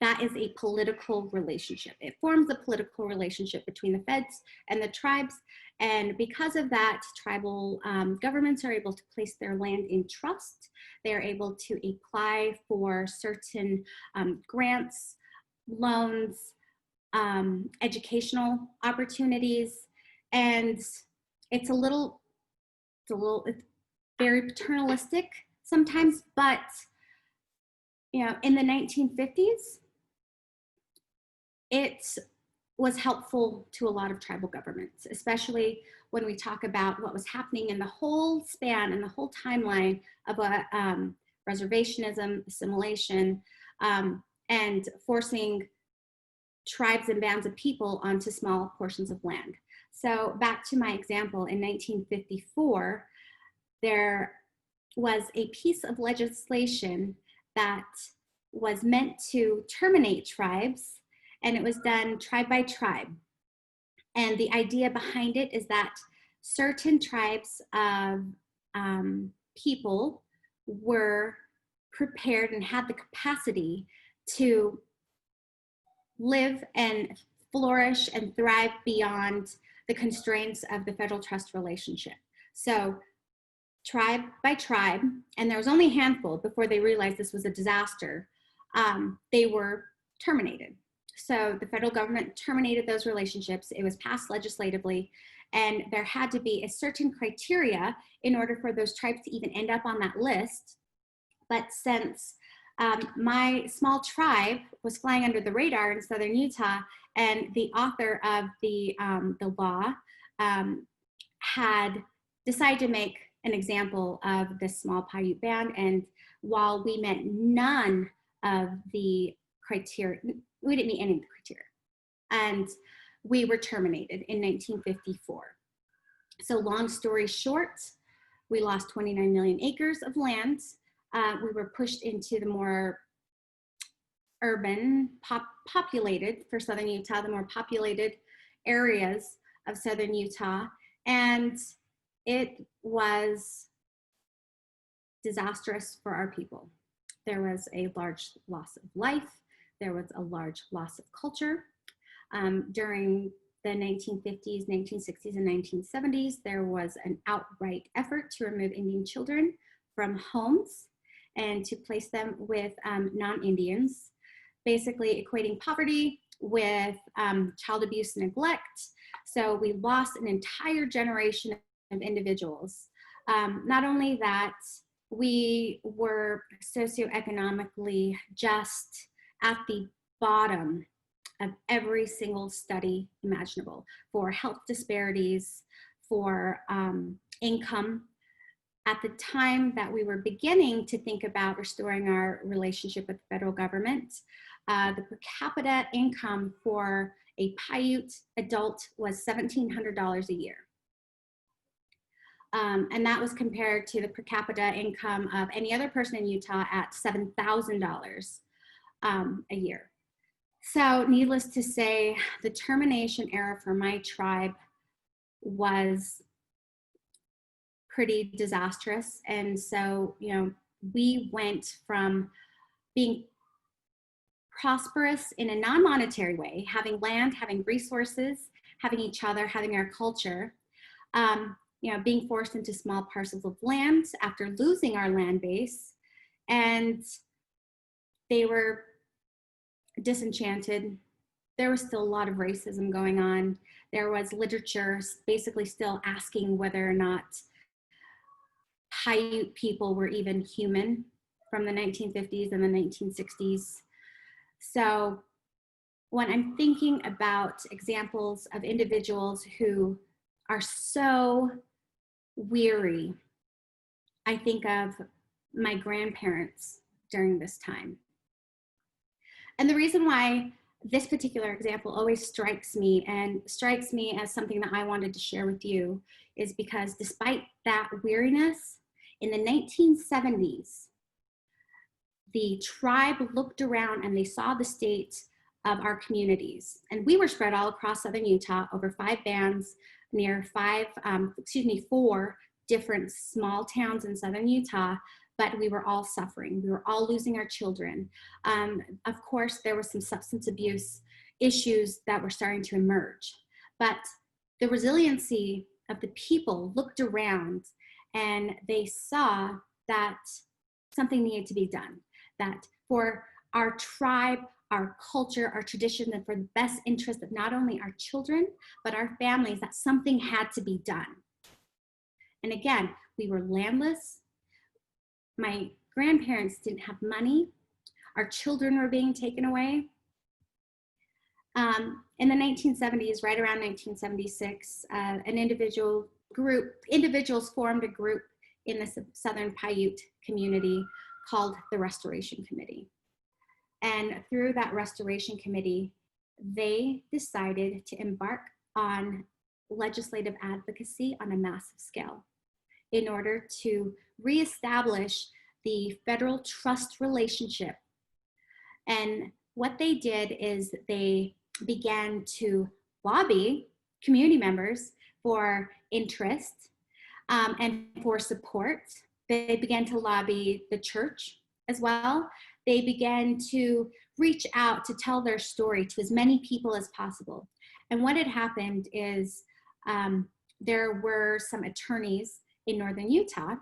[SPEAKER 3] That is a political relationship. It forms a political relationship between the feds and the tribes, And because of that, tribal governments are able to place their land in trust. They're able to apply for certain grants, loans, educational opportunities. And it's very paternalistic sometimes, but in the 1950s, it was helpful to a lot of tribal governments, especially when we talk about what was happening in the whole span and the whole timeline of reservationism, assimilation, and forcing tribes and bands of people onto small portions of land. So back to my example, in 1954, there was a piece of legislation that was meant to terminate tribes, and it was done tribe by tribe. And the idea behind it is that certain tribes of people were prepared and had the capacity to live and flourish and thrive beyond the constraints of the federal trust relationship. So tribe by tribe, and there was only a handful before they realized this was a disaster, they were terminated. So the federal government terminated those relationships. It was passed legislatively, and there had to be a certain criteria in order for those tribes to even end up on that list. But since my small tribe was flying under the radar in southern Utah, and the author of the law had decided to make an example of this small Paiute band, and while we met none of the criteria, we didn't meet any of the criteria, and we were terminated in 1954. So long story short, we lost 29 million acres of land. We were pushed into the more urban, populated for southern Utah, the more populated areas of southern Utah, and it was disastrous for our people. There was a large loss of life. There was a large loss of culture. During the 1950s, 1960s, and 1970s, there was an outright effort to remove Indian children from homes and to place them with non-Indians, basically equating poverty with child abuse and neglect. So we lost an entire generation of individuals. Not only that, we were socioeconomically just at the bottom of every single study imaginable for health disparities, for income. At the time that we were beginning to think about restoring our relationship with the federal government, the per capita income for a Paiute adult was $1,700 a year. And that was compared to the per capita income of any other person in Utah at $7,000 a year. So needless to say, the termination era for my tribe was pretty disastrous. And so, we went from being prosperous in a non-monetary way, having land, having resources, having each other, having our culture, being forced into small parcels of land after losing our land base. And they were disenchanted. There was still a lot of racism going on. There was literature basically still asking whether or not Paiute people were even human from the 1950s and the 1960s. So when I'm thinking about examples of individuals who are so weary, I think of my grandparents during this time. And the reason why this particular example always strikes me as something that I wanted to share with you is because despite that weariness, in the 1970s, the tribe looked around and they saw the state of our communities. And we were spread all across southern Utah over 5 bands near 4 different small towns in southern Utah, but we were all suffering. We were all losing our children. Of course, there was some substance abuse issues that were starting to emerge, but the resiliency of the people looked around and they saw that something needed to be done, that for our tribe, our culture, our tradition, and for the best interest of not only our children, but our families, that something had to be done. And again, we were landless. My grandparents didn't have money. Our children were being taken away. In the 1970s, right around 1976, individuals formed a group in the Southern Paiute community called the Restoration Committee. And through that Restoration Committee, they decided to embark on legislative advocacy on a massive scale in order to reestablish the federal trust relationship. And what they did is they began to lobby community members for interest and for support. They began to lobby the church as well. They began to reach out to tell their story to as many people as possible. And what had happened is there were some attorneys in northern Utah,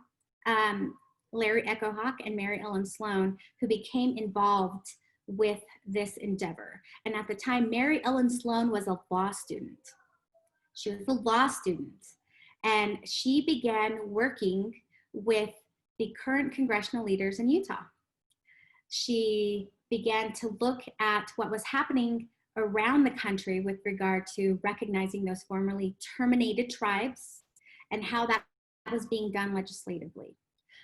[SPEAKER 3] Larry Echohawk and Mary Ellen Sloan, who became involved with this endeavor. And at the time, Mary Ellen Sloan was a law student. She was a law student. And she began working with the current congressional leaders in Utah. She began to look at what was happening around the country with regard to recognizing those formerly terminated tribes and how that was being done legislatively.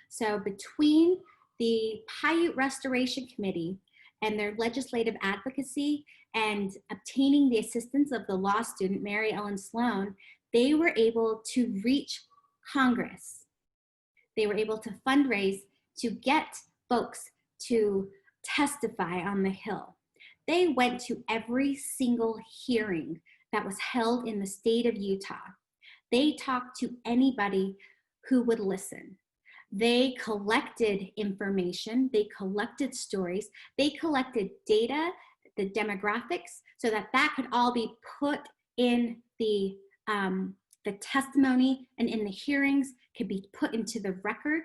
[SPEAKER 3] So between the Paiute Restoration Committee and their legislative advocacy and obtaining the assistance of the law student, Mary Ellen Sloan, they were able to reach Congress. They were able to fundraise to get folks to testify on the Hill. They went to every single hearing that was held in the state of Utah. They talked to anybody who would listen. They collected information, they collected stories, they collected data, the demographics, so that that could all be put in the testimony and in the hearings, could be put into the record.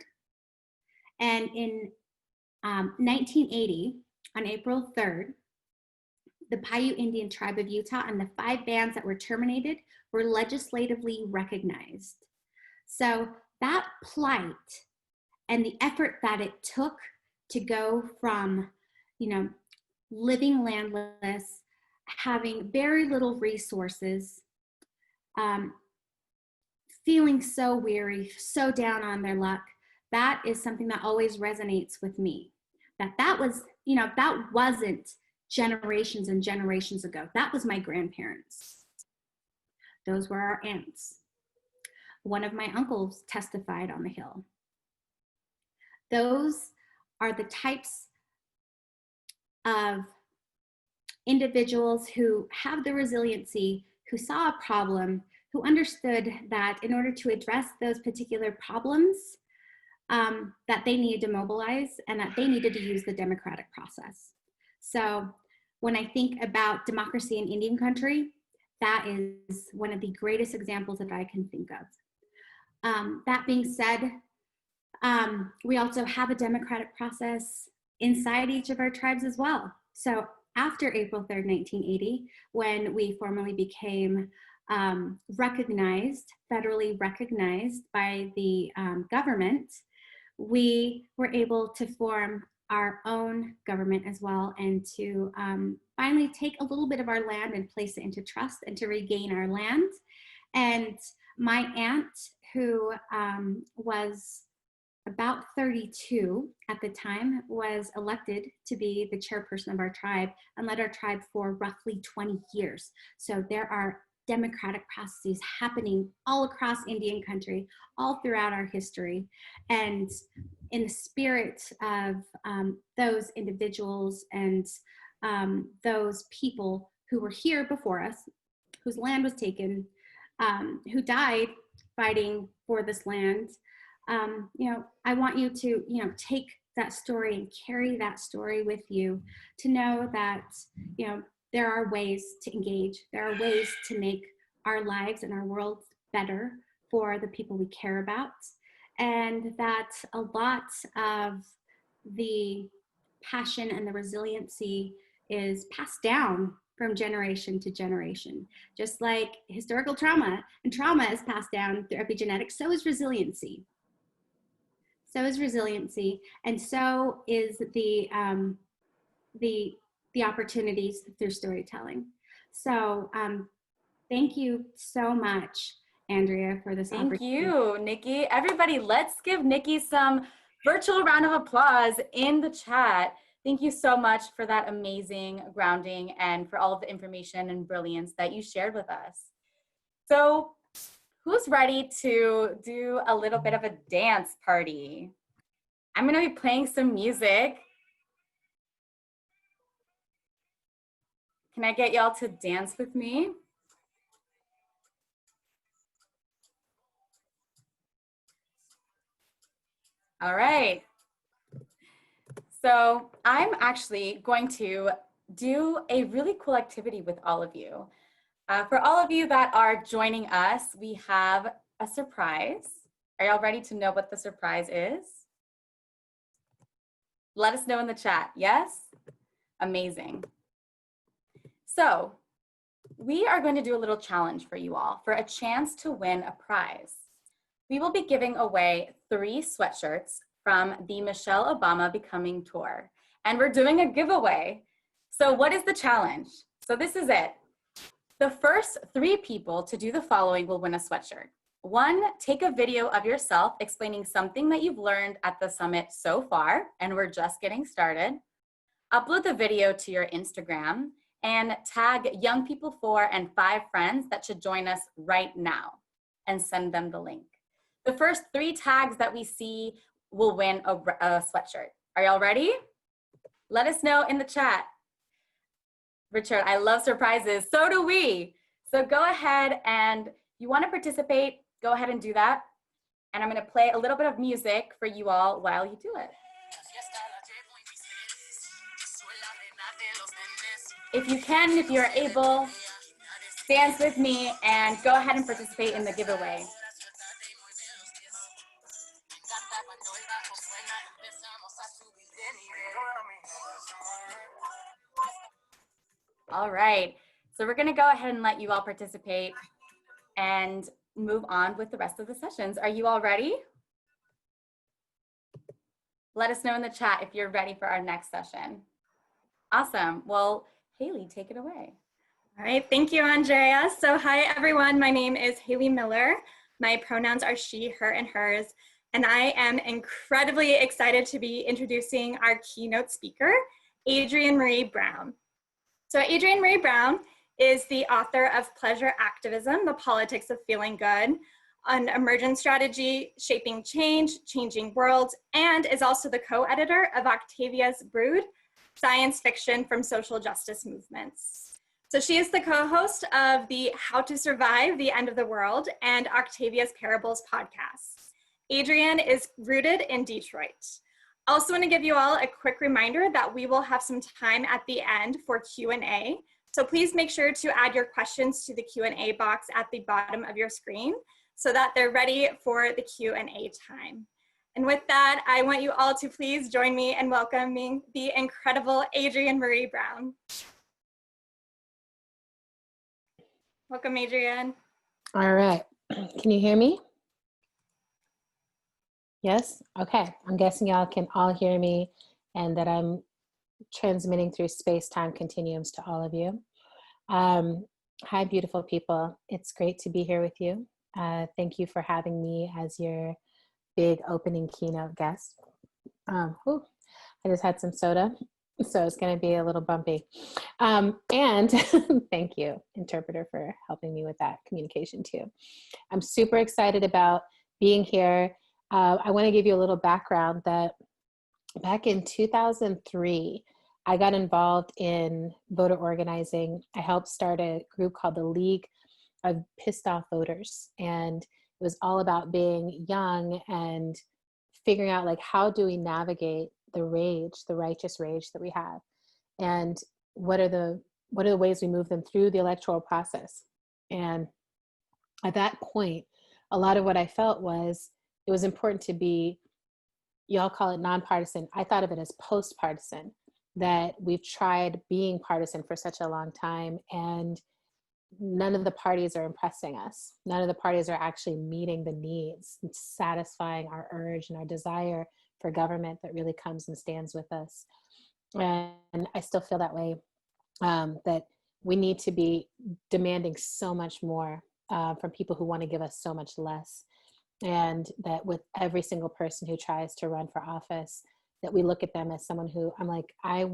[SPEAKER 3] And in 1980, on April 3rd, the Paiute Indian Tribe of Utah and the 5 bands that were terminated were legislatively recognized. So that plight and the effort that it took to go from, living landless, having very little resources, feeling so weary, so down on their luck, that is something that always resonates with me. That was, that wasn't generations and generations ago. That was my grandparents. Those were our aunts. One of my uncles testified on the Hill. Those are the types of individuals who have the resiliency, who saw a problem, who understood that in order to address those particular problems, that they needed to mobilize and that they needed to use the democratic process. So when I think about democracy in Indian country, that is one of the greatest examples that I can think of. That being said, we also have a democratic process inside each of our tribes as well. So after April 3rd, 1980, when we formally became federally recognized by the government, we were able to form our own government as well, and to finally take a little bit of our land and place it into trust and to regain our land. And my aunt, who was about 32 at the time, was elected to be the chairperson of our tribe and led our tribe for roughly 20 years. So there are democratic processes happening all across Indian country, all throughout our history. And in the spirit of those individuals and those people who were here before us, whose land was taken, who died fighting for this land, I want you to, take that story and carry that story with you, to know that, there are ways to engage. There are ways to make our lives and our worlds better for the people we care about, and that a lot of the passion and the resiliency is passed down from generation to generation. Just like historical trauma and trauma is passed down through epigenetics, so is resiliency. So is resiliency, and so is the opportunities through storytelling. So thank you so much, Andrea, for this opportunity.
[SPEAKER 2] Thank you, Nikki. Everybody, let's give Nikki some virtual round of applause in the chat. Thank you so much for that amazing grounding and for all of the information and brilliance that you shared with us. So who's ready to do a little bit of a dance party? I'm going to be playing some music. Can I get y'all to dance with me? All right. So I'm actually going to do a really cool activity with all of you. For all of you that are joining us, we have a surprise. Are y'all ready to know what the surprise is? Let us know in the chat. Yes? Amazing. So we are going to do a little challenge for you all for a chance to win a prize. We will be giving away 3 sweatshirts from the Michelle Obama Becoming Tour, and we're doing a giveaway. So what is the challenge? So this is it. The first 3 people to do the following will win a sweatshirt. 1, take a video of yourself explaining something that you've learned at the summit so far, and we're just getting started. Upload the video to your Instagram and tag Young People 4 and 5 friends that should join us right now and send them the link. The first 3 tags that we see will win a sweatshirt. Are y'all ready? Let us know in the chat. Richard, I love surprises. So do we. So go ahead, and if you want to participate, go ahead and do that. And I'm going to play a little bit of music for you all while you do it. If you can, if you're able, dance with me and go ahead and participate in the giveaway. All right, so we're gonna go ahead and let you all participate and move on with the rest of the sessions. Are you all ready? Let us know in the chat if you're ready for our next session. Awesome, well, Haley, take it away.
[SPEAKER 4] All right, thank you, Andrea. So hi, everyone. My name is Haley Miller. My pronouns are she, her, and hers. And I am incredibly excited to be introducing our keynote speaker, Andrienne Maree Brown. So Andrienne Maree Brown is the author of Pleasure Activism, The Politics of Feeling Good, an emergent strategy, shaping change, changing worlds, and is also the co-editor of Octavia's Brood, Science Fiction from Social Justice Movements. So she is the co-host of the How to Survive the End of the World and Octavia's Parables podcasts. Andrienne is rooted in Detroit. I also want to give you all a quick reminder that we will have some time at the end for Q&A. So please make sure to add your questions to the Q&A box at the bottom of your screen so that they're ready for the Q&A time. And with that, I want you all to please join me in welcoming the incredible Andrienne Maree Brown. Welcome, Andrienne.
[SPEAKER 5] All right, can you hear me? Yes? Okay, I'm guessing y'all can all hear me and that I'm transmitting through space-time continuums to all of you. Hi, beautiful people. It's great to be here with you. Thank you for having me as your big opening keynote guest. I just had some soda, so it's going to be a little bumpy. And thank you, interpreter, for helping me with that communication too. I'm super excited about being here. I want to give you a little background that back in 2003, I got involved in voter organizing. I helped start a group called the League of Pissed Off Voters. And it was all about being young and figuring out, like, how do we navigate the rage, the righteous rage that we have? And what are the ways we move them through the electoral process? And at that point, a lot of what I felt was it was important to be, y'all call it nonpartisan. I thought of it as post-partisan, that we've tried being partisan for such a long time, and none of the parties are impressing us. None of the parties are actually meeting the needs, and satisfying our urge and our desire for government that really comes and stands with us. And I still feel that way, that we need to be demanding so much more from people who want to give us so much less. And that with every single person who tries to run for office, that we look at them as someone who, I'm like, I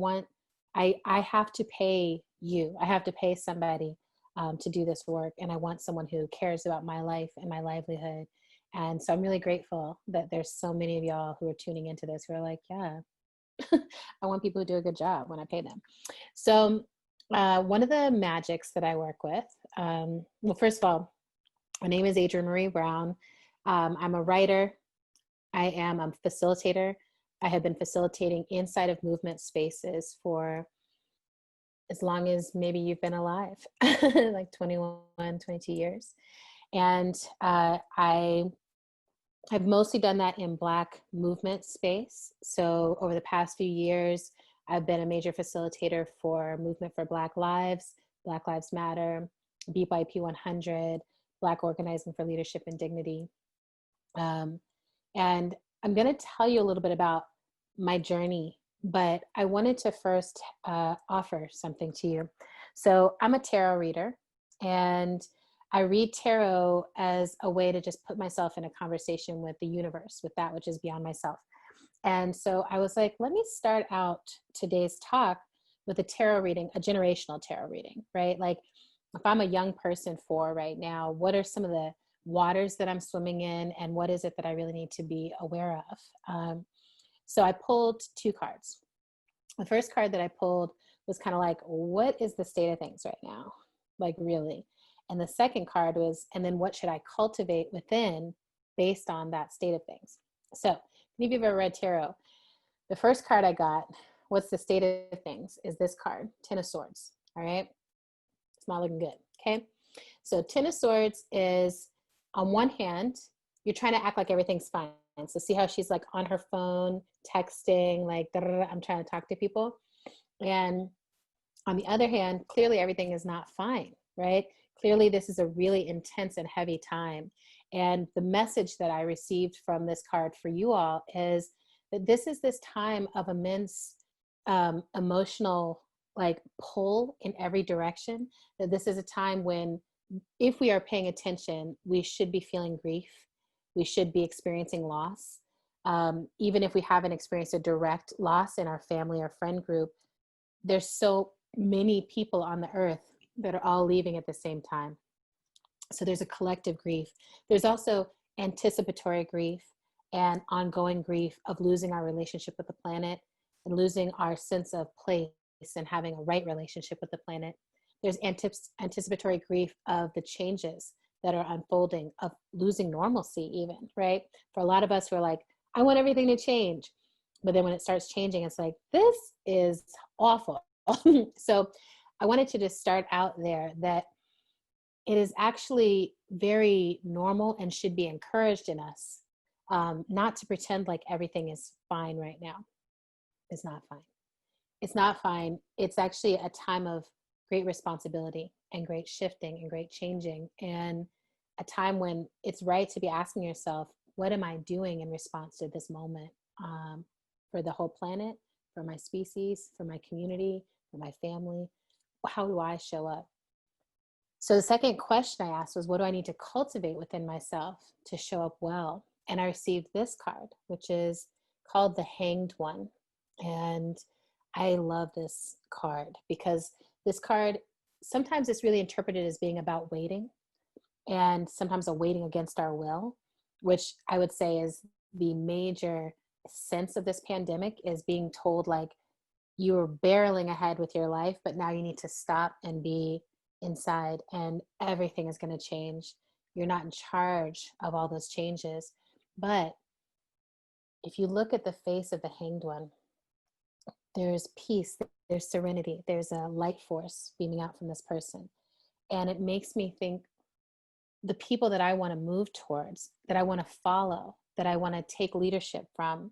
[SPEAKER 5] have to pay you. I have to pay somebody to do this work. And I want someone who cares about my life and my livelihood. And so I'm really grateful that there's so many of y'all who are tuning into this who are like, yeah, I want people who do a good job when I pay them. So one of the magics that I work with, well, first of all, my name is Andrienne Maree Brown. I'm a writer. I'm a facilitator. I have been facilitating inside of movement spaces for as long as maybe you've been alive, like 21, 22 years. And I've mostly done that in Black movement space. So over the past few years, I've been a major facilitator for Movement for Black Lives Matter, YP4 Black Organizing for Leadership and Dignity. And I'm going to tell you a little bit about my journey, but I wanted to first offer something to you. So I'm a tarot reader, and I read tarot as a way to just put myself in a conversation with the universe, with that which is beyond myself. And so I was like, let me start out today's talk with a tarot reading, a generational tarot reading, right? Like if I'm a young person right now, what are some of the waters that I'm swimming in, and what is it that I really need to be aware of? So I pulled two cards. The first card that I pulled was kind of like, what is the state of things right now? Like really? And the second card was, and then what should I cultivate within based on that state of things? So if you've ever read tarot, the first card I got, what's the state of things, is this card, Ten of Swords, all right? It's not looking good, okay? So Ten of Swords is, on one hand, you're trying to act like everything's fine. So see how she's like on her phone, texting, like, I'm trying to talk to people. And on the other hand, clearly everything is not fine, right? Clearly this is a really intense and heavy time. And the message that I received from this card for you all is that this is this time of immense emotional like pull in every direction. That this is a time when, if we are paying attention, we should be feeling grief. We should be experiencing loss. Even if we haven't experienced a direct loss in our family or friend group, there's so many people on the earth that are all leaving at the same time. So there's a collective grief. There's also anticipatory grief and ongoing grief of losing our relationship with the planet and losing our sense of place and having a right relationship with the planet. There's anticipatory grief of the changes that are unfolding, of losing normalcy even, right? For a lot of us who are like, I want everything to change. But then when it starts changing, it's like, this is awful. So I wanted to just start out there that it is actually very normal and should be encouraged in us, not to pretend like everything is fine right now. It's not fine. It's not fine. It's actually a time of great responsibility and great shifting and great changing, and a time when it's right to be asking yourself, what am I doing in response to this moment, for the whole planet, for my species, for my community, for my family? How do I show up? So the second question I asked was, what do I need to cultivate within myself to show up well? And I received this card, which is called the Hanged One. And I love this card because this card, sometimes it's really interpreted as being about waiting, and sometimes a waiting against our will, which I would say is the major sense of this pandemic, is being told like you were barreling ahead with your life, but now you need to stop and be inside and everything is going to change. You're not in charge of all those changes. But if you look at the face of the Hanged One, there's peace, there's serenity, there's a light force beaming out from this person. And it makes me think, the people that I want to move towards, that I want to follow, that I want to take leadership from,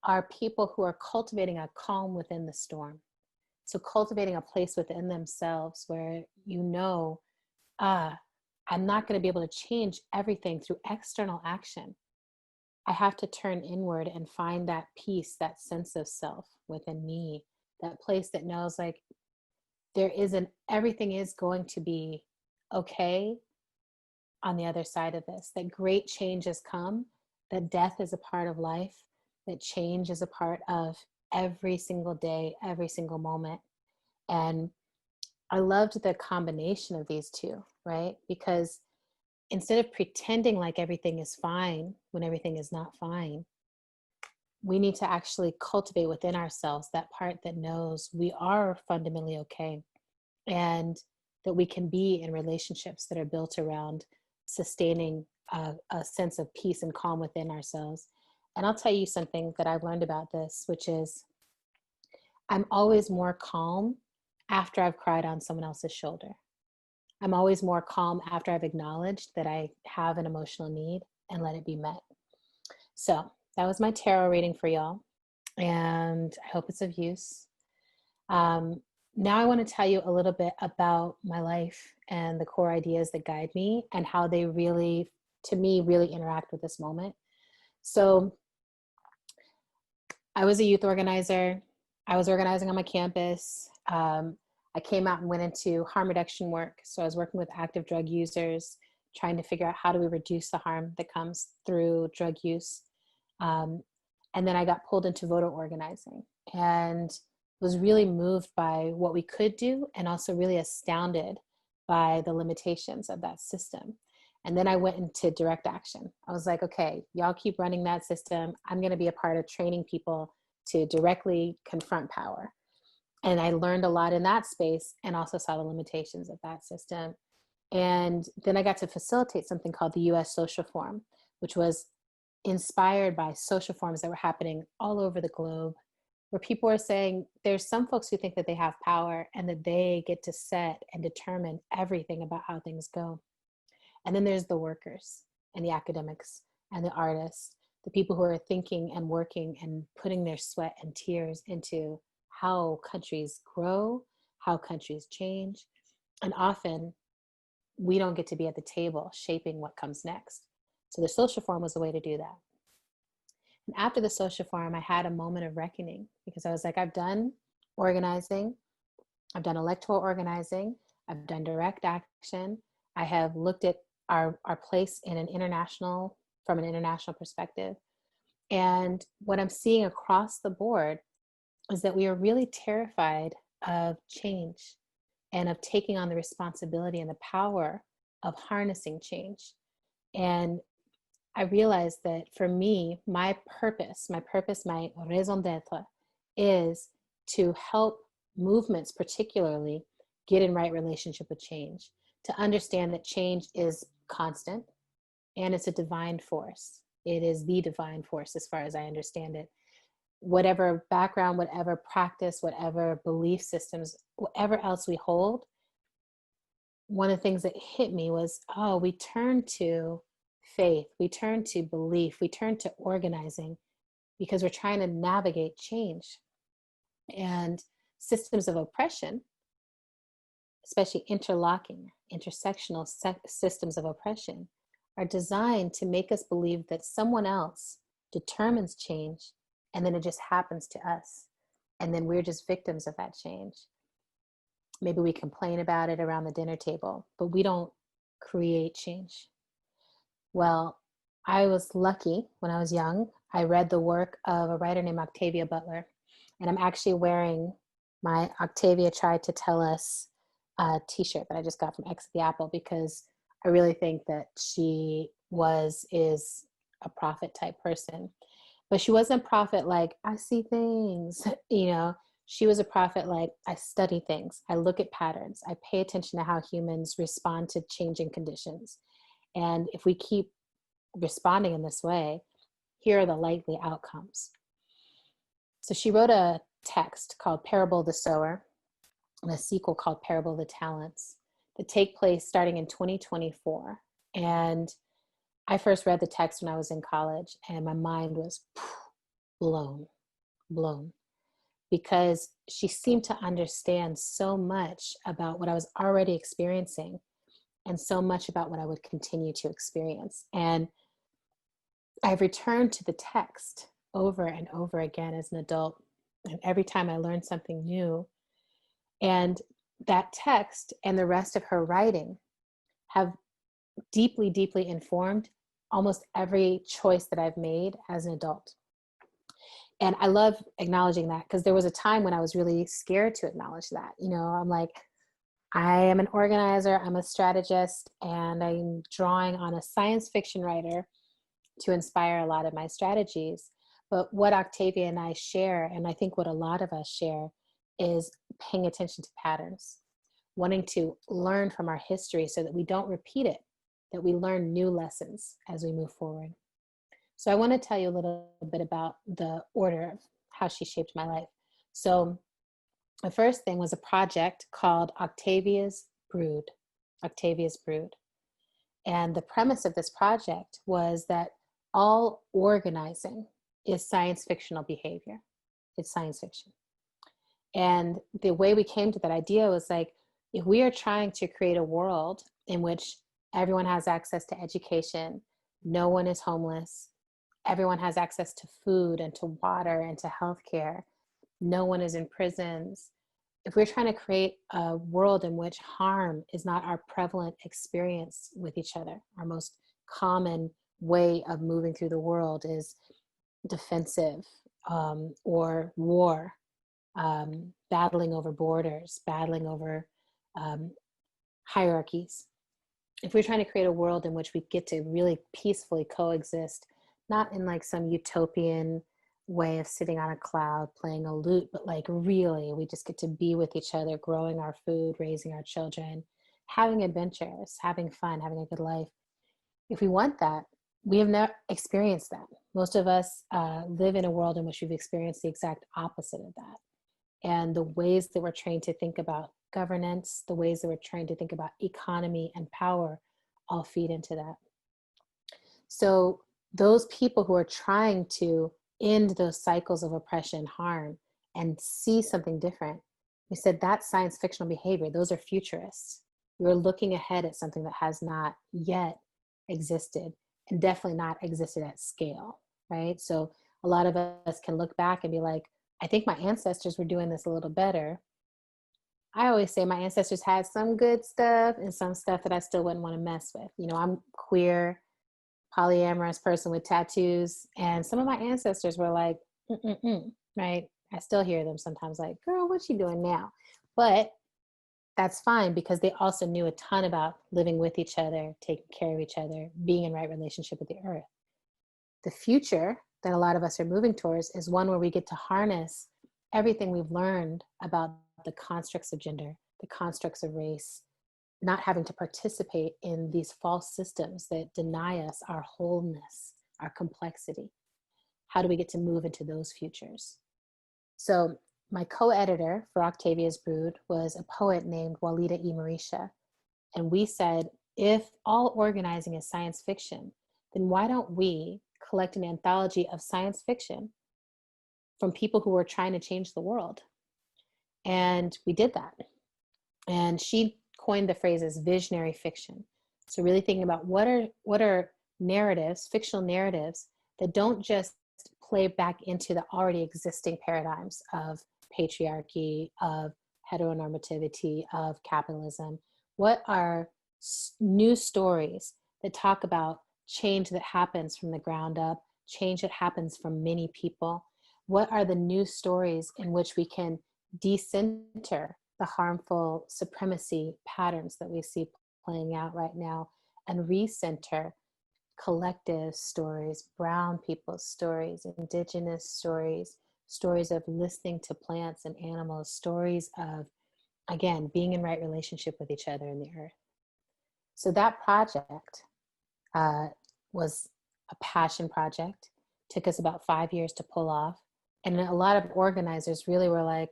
[SPEAKER 5] are people who are cultivating a calm within the storm. So cultivating a place within themselves where I'm not going to be able to change everything through external action. I have to turn inward and find that peace, that sense of self within me, that place that knows like everything is going to be okay on the other side of this, that great change has come, that death is a part of life, that change is a part of every single day, every single moment. And I loved the combination of these two, right? Because instead of pretending like everything is fine when everything is not fine, we need to actually cultivate within ourselves that part that knows we are fundamentally okay, and that we can be in relationships that are built around sustaining a sense of peace and calm within ourselves. And I'll tell you something that I've learned about this, which is I'm always more calm after I've cried on someone else's shoulder. I'm always more calm after I've acknowledged that I have an emotional need and let it be met. So that was my tarot reading for y'all, and I hope it's of use. Now I want to tell you a little bit about my life and the core ideas that guide me and how they really, to me, really interact with this moment. So I was a youth organizer. I was organizing on my campus. I came out and went into harm reduction work. So I was working with active drug users, trying to figure out how do we reduce the harm that comes through drug use. And then I got pulled into voter organizing and was really moved by what we could do, and also really astounded by the limitations of that system. And then I went into direct action. I was like, okay, y'all keep running that system. I'm going to be a part of training people to directly confront power. And I learned a lot in that space and also saw the limitations of that system. And then I got to facilitate something called the US Social Forum, which was inspired by social forums that were happening all over the globe, where people are saying there's some folks who think that they have power and that they get to set and determine everything about how things go. And then there's the workers and the academics and the artists, the people who are thinking and working and putting their sweat and tears into how countries grow, how countries change. And often we don't get to be at the table shaping what comes next. So the social forum was a way to do that. And after the social forum, I had a moment of reckoning, because I was like, I've done organizing, I've done electoral organizing, I've done direct action, I have looked at our place in from an international perspective. And what I'm seeing across the board is that we are really terrified of change and of taking on the responsibility and the power of harnessing change. And I realized that for me, my purpose, my raison d'etre, is to help movements particularly get in right relationship with change, to understand that change is constant and it's a divine force. It is the divine force as far as I understand it. Whatever background, whatever practice, whatever belief systems, whatever else we hold, one of the things that hit me was, we turn to faith, we turn to belief, we turn to organizing because we're trying to navigate change. And systems of oppression, especially interlocking, intersectional systems of oppression, are designed to make us believe that someone else determines change and then it just happens to us. And then we're just victims of that change. Maybe we complain about it around the dinner table, but we don't create change. Well, I was lucky when I was young. I read the work of a writer named Octavia Butler, and I'm actually wearing my Octavia Tried to Tell Us t-shirt that I just got from X at the Apple, because I really think that she is a prophet type person. But she wasn't a prophet like, I see things, She was a prophet like, I study things, I look at patterns, I pay attention to how humans respond to changing conditions. And if we keep responding in this way, here are the likely outcomes. So she wrote a text called Parable of the Sower and a sequel called Parable of the Talents that take place starting in 2024. And I first read the text when I was in college, and my mind was blown, because she seemed to understand so much about what I was already experiencing and so much about what I would continue to experience. And I've returned to the text over and over again as an adult, and every time I learned something new. And that text and the rest of her writing have deeply, deeply informed almost every choice that I've made as an adult. And I love acknowledging that, because there was a time when I was really scared to acknowledge that. You know, I'm like, I am an organizer, I'm a strategist, and I'm drawing on a science fiction writer to inspire a lot of my strategies. But what Octavia and I share, and I think what a lot of us share, is paying attention to patterns, wanting to learn from our history so that we don't repeat it, that we learn new lessons as we move forward. So I want to tell you a little bit about the order of how she shaped my life. So the first thing was a project called Octavia's Brood. Octavia's Brood. And the premise of this project was that all organizing is science fictional behavior. It's science fiction. And the way we came to that idea was like, if we are trying to create a world in which everyone has access to education, no one is homeless, everyone has access to food and to water and to healthcare, no one is in prisons. If we're trying to create a world in which harm is not our prevalent experience with each other, our most common way of moving through the world is defensive or war, battling over borders, battling over hierarchies. If we're trying to create a world in which we get to really peacefully coexist, not in like some utopian way of sitting on a cloud playing a lute, but like really we just get to be with each other, growing our food, raising our children, having adventures, having fun, having a good life. If we want that, we have never experienced that. Most of us live in a world in which we've experienced the exact opposite of that. And the ways that we're trained to think about governance, the ways that we're trained to think about economy and power all feed into that. So those people who are trying to end those cycles of oppression and harm and see something different, we said that's science fictional behavior. Those are futurists. We're looking ahead at something that has not yet existed, and definitely not existed at scale, right? So a lot of us can look back and be like, I think my ancestors were doing this a little better. I always say my ancestors had some good stuff and some stuff that I still wouldn't want to mess with. You know, I'm queer, polyamorous person with tattoos, and some of my ancestors were like, right? I still hear them sometimes like, girl, what's she doing now? But that's fine, because they also knew a ton about living with each other, taking care of each other, being in right relationship with the earth. The future that a lot of us are moving towards is one where we get to harness everything we've learned about the constructs of gender, the constructs of race, not having to participate in these false systems that deny us our wholeness, our complexity. How do we get to move into those futures? So my co-editor for Octavia's Brood was a poet named Walida E. Marisha. And we said, if all organizing is science fiction, then why don't we collect an anthology of science fiction from people who are trying to change the world? And we did that. And she coined the phrase as visionary fiction. So really thinking about what are narratives, fictional narratives, that don't just play back into the already existing paradigms of patriarchy, of heteronormativity, of capitalism. What are new stories that talk about change that happens from the ground up, change that happens from many people? What are the new stories in which we can decenter the harmful supremacy patterns that we see playing out right now, and recenter collective stories, brown people's stories, indigenous stories, stories of listening to plants and animals, stories of, again, being in right relationship with each other and the earth. So that project was a passion project. Took us about 5 years to pull off. And a lot of organizers really were like,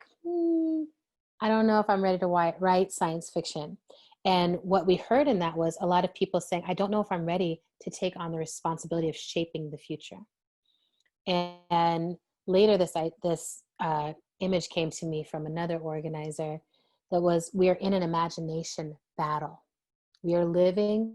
[SPEAKER 5] I don't know if I'm ready to write science fiction. And what we heard in that was a lot of people saying, I don't know if I'm ready to take on the responsibility of shaping the future. And later this image came to me from another organizer that was, we are in an imagination battle. We are living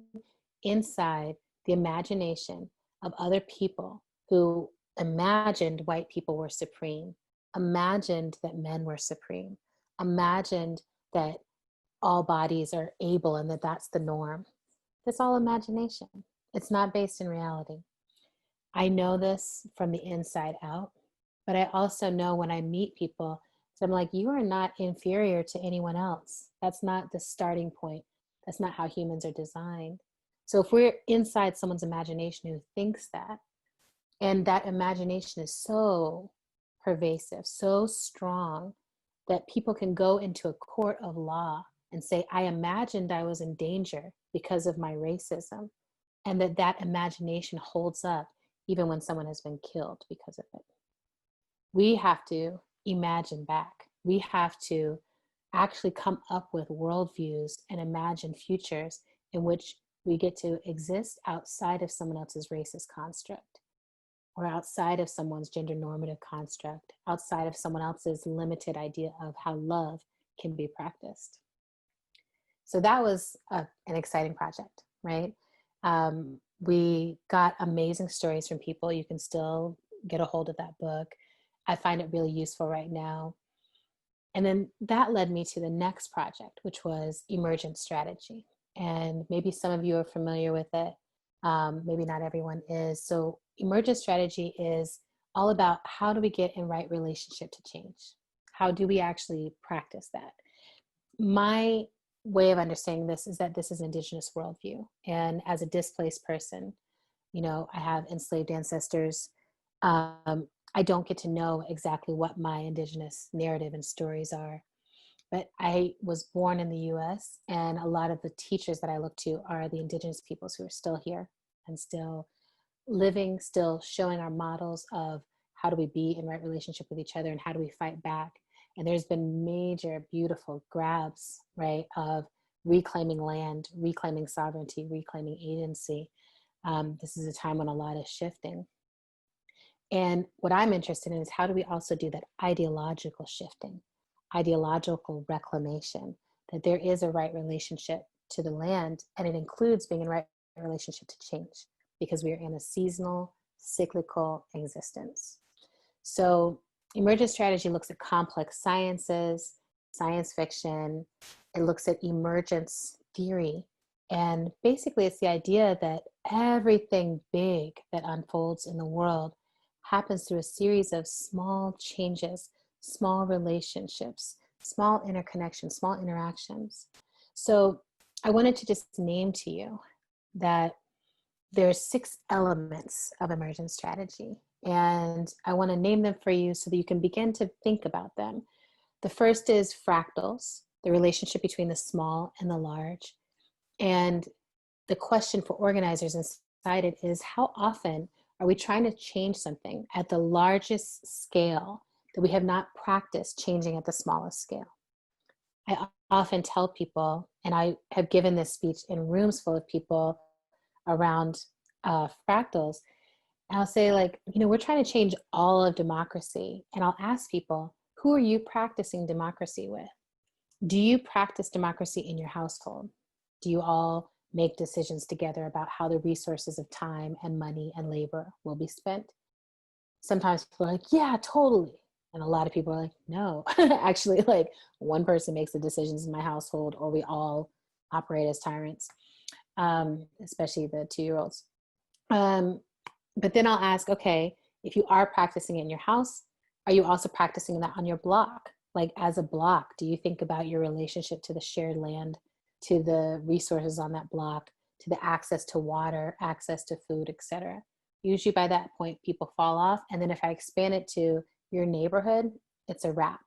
[SPEAKER 5] inside the imagination of other people who imagined white people were supreme, imagined that men were supreme, imagined that all bodies are able and that that's the norm. It's all imagination. It's not based in reality. I know this from the inside out, but I also know when I meet people, so I'm like, you are not inferior to anyone else. That's not the starting point. That's not how humans are designed. So if we're inside someone's imagination who thinks that, and that imagination is so pervasive, so strong, that people can go into a court of law and say, I imagined I was in danger because of my racism, and that imagination holds up even when someone has been killed because of it. We have to imagine back. We have to actually come up with worldviews and imagine futures in which we get to exist outside of someone else's racist construct, or outside of someone's gender normative construct, outside of someone else's limited idea of how love can be practiced. So that was an exciting project, right? We got amazing stories from people. You can still get a hold of that book. I find it really useful right now. And then that led me to the next project, which was emergent strategy. And maybe some of you are familiar with it. Maybe not everyone is. So emergent strategy is all about how do we get in right relationship to change? How do we actually practice that? My way of understanding this is that this is Indigenous worldview. And as a displaced person, you know, I have enslaved ancestors. I don't get to know exactly what my Indigenous narrative and stories are. But I was born in the US, and a lot of the teachers that I look to are the Indigenous peoples who are still here and still living, still showing our models of how do we be in right relationship with each other and how do we fight back. And there's been major, beautiful grabs, right, of reclaiming land, reclaiming sovereignty, reclaiming agency. This is a time when a lot is shifting. And what I'm interested in is how do we also do that ideological shifting, ideological reclamation, that there is a right relationship to the land, and it includes being in right relationship to change, because we are in a seasonal, cyclical existence. So emergent strategy looks at complex sciences, science fiction. It looks at emergence theory. And basically it's the idea that everything big that unfolds in the world happens through a series of small changes, small relationships, small interconnections, small interactions. So I wanted to just name to you that there's 6 elements of emergent strategy. And I want to name them for you so that you can begin to think about them. The first is fractals, the relationship between the small and the large. And the question for organizers inside it is, how often are we trying to change something at the largest scale that we have not practiced changing at the smallest scale? I often tell people, and I have given this speech in rooms full of people around fractals, and I'll say, like, you know, we're trying to change all of democracy. And I'll ask people, who are you practicing democracy with? Do you practice democracy in your household? Do you all make decisions together about how the resources of time and money and labor will be spent? Sometimes people are like, yeah, totally. And a lot of people are like, no, actually, like, one person makes the decisions in my household, or we all operate as tyrants, especially the 2-year-olds. But then I'll ask, okay, if you are practicing it in your house, are you also practicing that on your block? Like, as a block, do you think about your relationship to the shared land, to the resources on that block, to the access to water, access to food, etc.? Usually by that point, people fall off. And then if I expand it to your neighborhood, it's a wrap.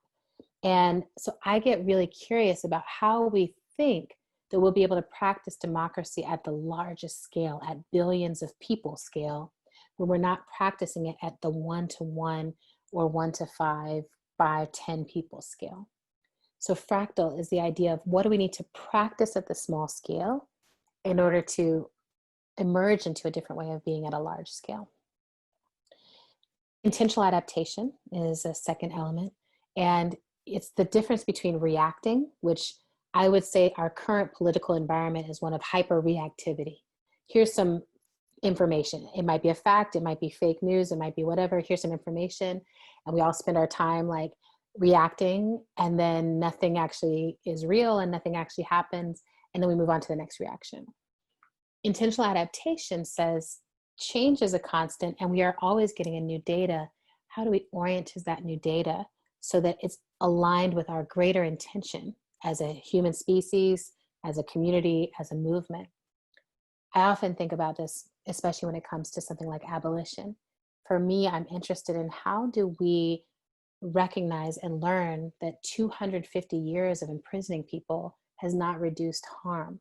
[SPEAKER 5] And so I get really curious about how we think that we'll be able to practice democracy at the largest scale, at billions of people scale, when we're not practicing it at the 1-to-1 or 1-to-5 by 10 people scale. So fractal is the idea of what do we need to practice at the small scale in order to emerge into a different way of being at a large scale. Intentional adaptation is a second element, and it's the difference between reacting, which I would say our current political environment is one of hyper reactivity. Here's some information. It might be a fact, it might be fake news, it might be whatever. Here's some information, and we all spend our time like reacting, and then nothing actually is real and nothing actually happens, and then we move on to the next reaction. Intentional adaptation says change is a constant and we are always getting a new data. How do we orient to that new data so that it's aligned with our greater intention as a human species, as a community, as a movement? I often think about this, especially when it comes to something like abolition. For me, I'm interested in how do we recognize and learn that 250 years of imprisoning people has not reduced harm?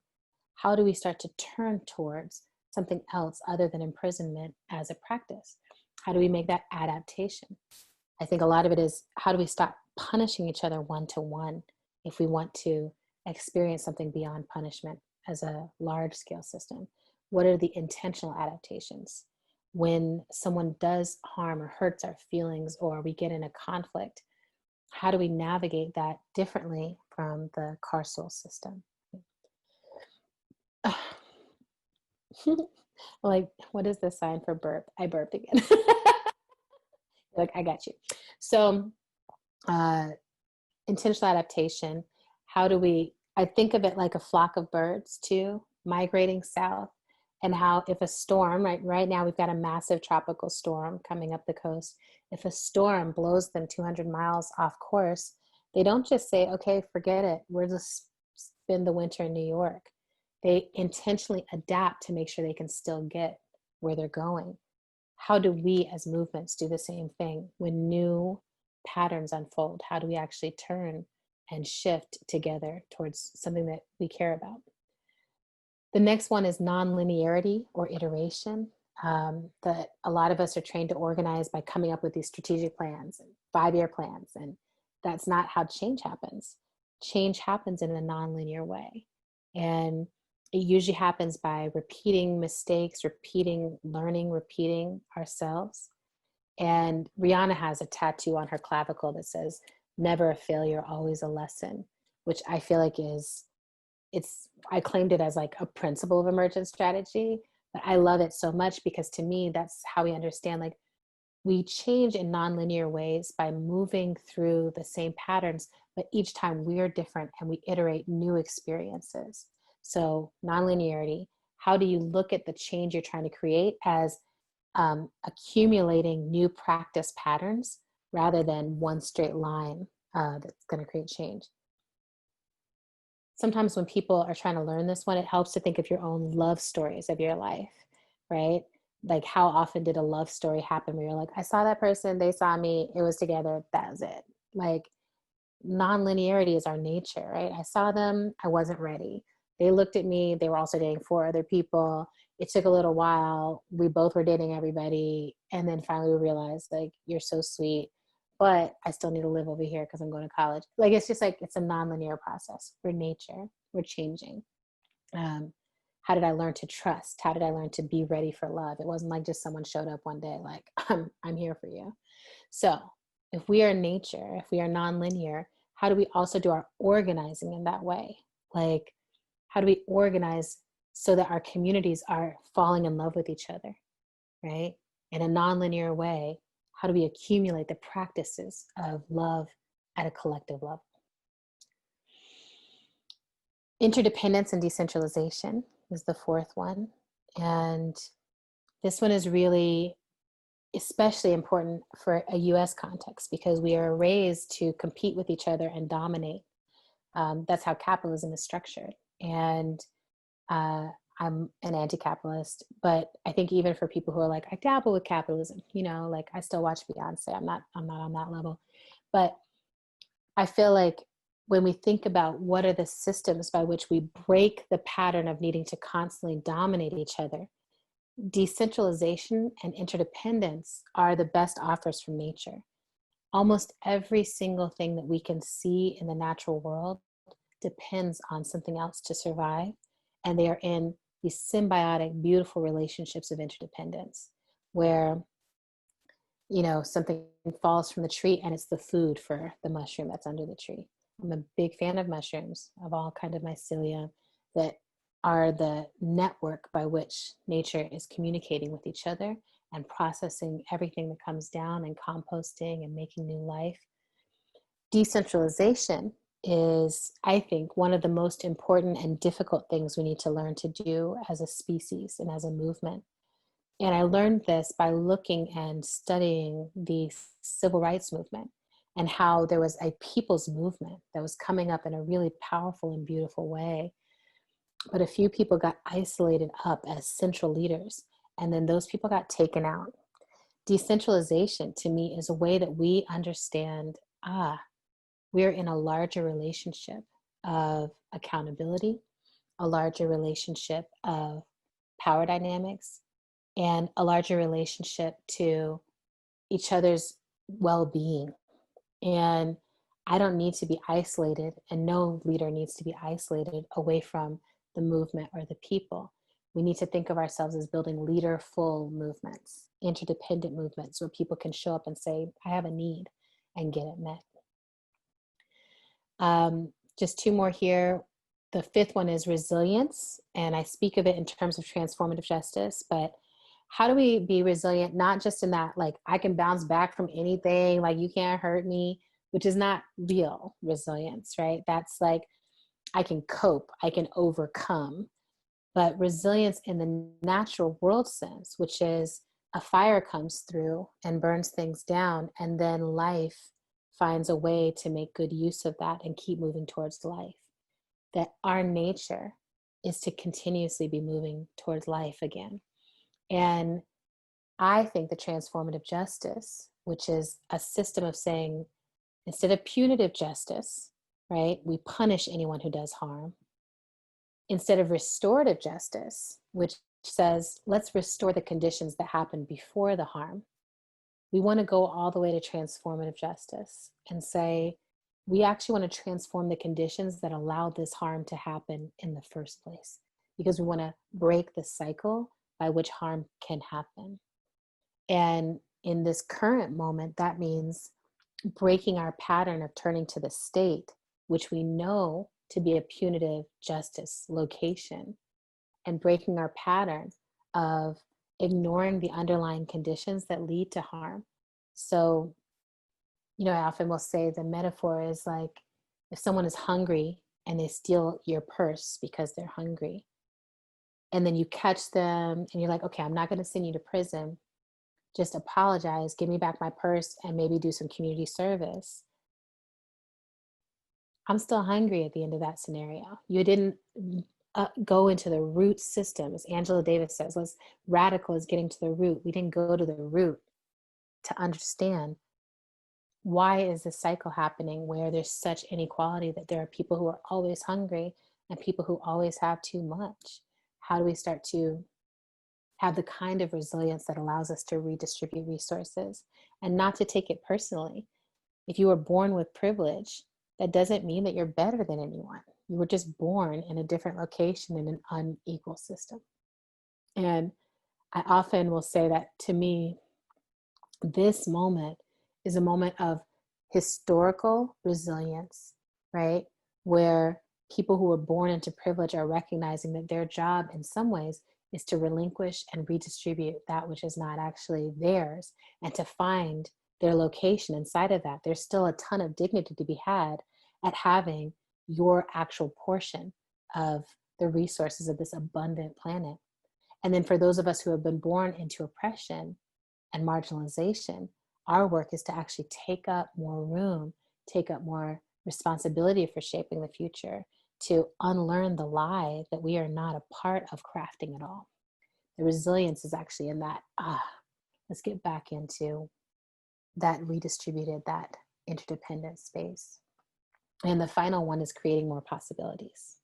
[SPEAKER 5] How do we start to turn towards something else other than imprisonment as a practice? How do we make that adaptation? I think a lot of it is how do we stop punishing each other one-to-one if we want to experience something beyond punishment as a large-scale system? What are the intentional adaptations? When someone does harm or hurts our feelings or we get in a conflict, how do we navigate that differently from the carceral system? Like, what is the sign for burp? I burped again. Like, I got you. So intentional adaptation, how do we, I think of it like a flock of birds too, migrating south, and how if a storm, right now we've got a massive tropical storm coming up the coast. If a storm blows them 200 miles off course, they don't just say, okay, forget it, we'll just spend the winter in New York. They intentionally adapt to make sure they can still get where they're going. How do we as movements do the same thing when new patterns unfold? How do we actually turn and shift together towards something that we care about? The next one is non-linearity or iteration. That a lot of us are trained to organize by coming up with these strategic plans and 5-year plans, and that's not how change happens. Change happens in a non-linear way, and it usually happens by repeating mistakes, repeating learning, repeating ourselves. And Rihanna has a tattoo on her clavicle that says, "Never a failure, always a lesson," which I feel like I claimed it as like a principle of emergent strategy, but I love it so much because to me, that's how we understand, like, we change in nonlinear ways by moving through the same patterns, but each time we're different and we iterate new experiences. So nonlinearity, how do you look at the change you're trying to create as accumulating new practice patterns rather than one straight line that's going to create change? Sometimes when people are trying to learn this one, it helps to think of your own love stories of your life, right? Like, how often did a love story happen where you're like, I saw that person, they saw me, it was together, that was it. Like, non-linearity is our nature, right? I saw them, I wasn't ready. They looked at me, they were also dating 4 other people. It took a little while. We both were dating everybody. And then finally we realized, like, you're so sweet, but I still need to live over here because I'm going to college. Like, it's just like, it's a non-linear process. We're nature, we're changing. How did I learn to trust? How did I learn to be ready for love? It wasn't like just someone showed up one day, like, I'm here for you. So if we are nature, if we are nonlinear, how do we also do our organizing in that way? Like, how do we organize so that our communities are falling in love with each other, right? In a nonlinear way, how do we accumulate the practices of love at a collective level? Interdependence and decentralization is the 4th one. And this one is really especially important for a US context because we are raised to compete with each other and dominate. That's how capitalism is structured. And I'm an anti-capitalist, but I think even for people who are like, I dabble with capitalism, you know, like I still watch Beyonce, I'm not on that level. But I feel like when we think about what are the systems by which we break the pattern of needing to constantly dominate each other, decentralization and interdependence are the best offers from nature. almost every single thing that we can see in the natural world depends on something else to survive. And they are in these symbiotic, beautiful relationships of interdependence where, you know, something falls from the tree and it's the food for the mushroom that's under the tree. I'm a big fan of mushrooms, of all kind of mycelia that are the network by which nature is communicating with each other and processing everything that comes down and composting and making new life. Decentralization is, I think, one of the most important and difficult things we need to learn to do as a species and as a movement. And I learned this by looking and studying the civil rights movement and how there was a people's movement that was coming up in a really powerful and beautiful way. But a few people got isolated up as central leaders, and then those people got taken out. Decentralization to me is a way that we understand, we're in a larger relationship of accountability, a larger relationship of power dynamics, and a larger relationship to each other's well-being. And I don't need to be isolated, and no leader needs to be isolated away from the movement or the people. We need to think of ourselves as building leaderful movements, interdependent movements where people can show up and say, I have a need, and get it met. Just two more here. The fifth one is resilience, and I speak of it in terms of transformative justice, but how do we be resilient, not just in that, like, I can bounce back from anything, like, you can't hurt me, which is not real resilience, right? That's like, I can cope, I can overcome. But resilience in the natural world sense, which is a fire comes through and burns things down, and then life finds a way to make good use of that and keep moving towards life. That our nature is to continuously be moving towards life again. And I think the transformative justice, which is a system of saying, instead of punitive justice, right, we punish anyone who does harm. Instead of restorative justice, which says, let's restore the conditions that happened before the harm. We want to go all the way to transformative justice and say, we actually want to transform the conditions that allowed this harm to happen in the first place, because we want to break the cycle by which harm can happen. And in this current moment, that means breaking our pattern of turning to the state, which we know to be a punitive justice location, and breaking our pattern of ignoring the underlying conditions that lead to harm. So, you know, I often will say the metaphor is like, if someone is hungry and they steal your purse because they're hungry, and then you catch them and you're like, okay, I'm not going to send you to prison. Just apologize, give me back my purse, and maybe do some community service. I'm still hungry at the end of that scenario. You didn't go into the root system. As Angela Davis says, what's radical is getting to the root. We didn't go to the root to understand, why is this cycle happening where there's such inequality that there are people who are always hungry and people who always have too much? How do we start to have the kind of resilience that allows us to redistribute resources and not to take it personally? If you were born with privilege, that doesn't mean that you're better than anyone. You were just born in a different location in an unequal system. And I often will say that, to me, this moment is a moment of historical resilience, right? Where people who were born into privilege are recognizing that their job in some ways is to relinquish and redistribute that which is not actually theirs, and to find their location inside of that. There's still a ton of dignity to be had at having your actual portion of the resources of this abundant planet. And then for those of us who have been born into oppression and marginalization, our work is to actually take up more room, take up more responsibility for shaping the future, to unlearn the lie that we are not a part of crafting it all. The resilience is actually in that, let's get back into that redistributed, that interdependent space. And the final one is creating more possibilities.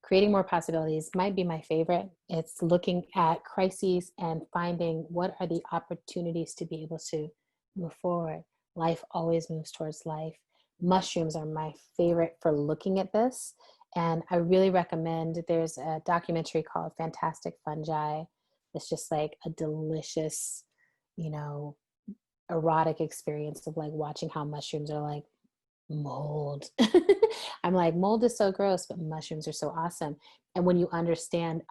[SPEAKER 5] Creating more possibilities might be my favorite. It's looking at crises and finding what are the opportunities to be able to move forward. Life always moves towards life. Mushrooms are my favorite for looking at this. And I really recommend, there's a documentary called Fantastic Fungi. It's just like a delicious, you know, erotic experience of like watching how mushrooms are like mold. I'm like, mold is so gross, but mushrooms are so awesome. And when you understand,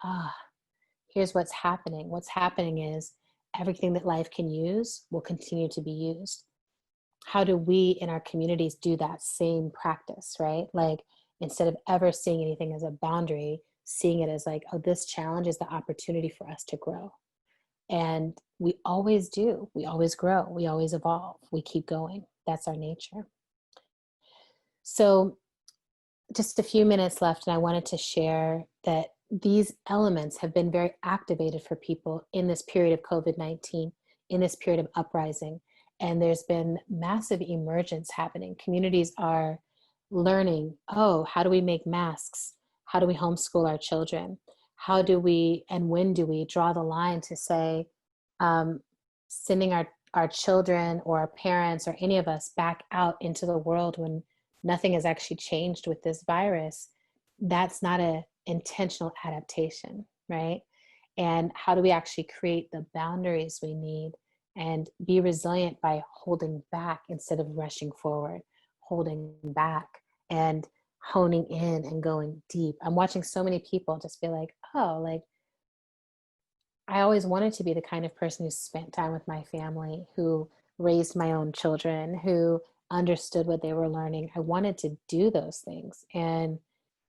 [SPEAKER 5] here's what's happening. What's happening is everything that life can use will continue to be used. How do we in our communities do that same practice, right? Like, instead of ever seeing anything as a boundary, seeing it as like, oh, this challenge is the opportunity for us to grow. And we always do. We always grow. We always evolve. We keep going. That's our nature. So just a few minutes left, and I wanted to share that these elements have been very activated for people in this period of COVID-19, in this period of uprising. And there's been massive emergence happening. Communities are learning, oh, how do we make masks? How do we homeschool our children? How do we, and when do we draw the line to say, sending our children or our parents or any of us back out into the world when nothing has actually changed with this virus? That's not an intentional adaptation, right? And how do we actually create the boundaries we need and be resilient by holding back instead of rushing forward, holding back and honing in and going deep? I'm watching so many people just be like, oh, like, I always wanted to be the kind of person who spent time with my family, who raised my own children, who understood what they were learning. I wanted to do those things. And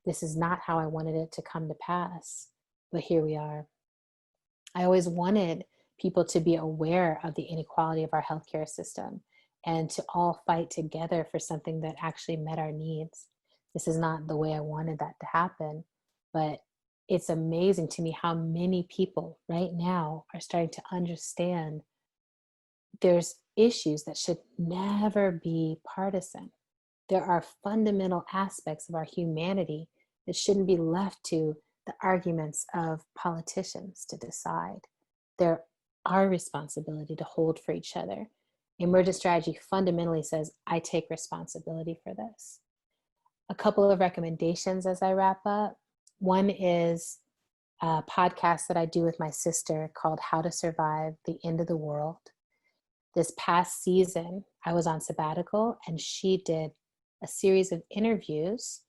[SPEAKER 5] this is not how I wanted it to come to pass. But here we are. I always wanted people to be aware of the inequality of our healthcare system and to all fight together for something that actually met our needs. This is not the way I wanted that to happen, but it's amazing to me how many people right now are starting to understand there's issues that should never be partisan. There are fundamental aspects of our humanity that shouldn't be left to the arguments of politicians to decide. They're our responsibility to hold for each other. Emergent strategy fundamentally says, I take responsibility for this. A couple of recommendations as I wrap up. One is a podcast that I do with my sister called How to Survive the End of the World. This past season, I was on sabbatical, and she did a series of interviews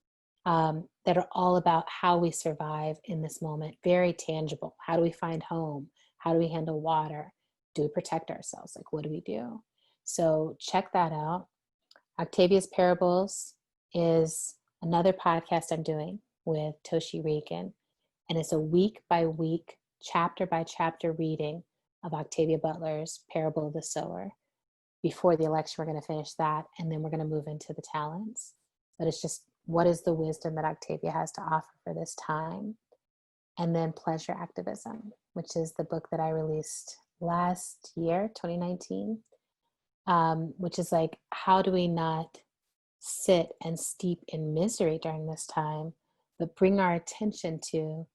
[SPEAKER 5] that are all about how we survive in this moment. Very tangible. How do we find home? How do we handle water? Do we protect ourselves? Like, what do we do? So check that out. Octavia's Parables is another podcast I'm doing with Toshi Regan. And it's a week by week, chapter by chapter reading of Octavia Butler's Parable of the Sower. Before the election, we're going to finish that, and then we're going to move into the talents. But it's just, what is the wisdom that Octavia has to offer for this time? And then Pleasure Activism, which is the book that I released last year, 2019, which is like, how do we not sit and steep in misery during this time, but bring our attention to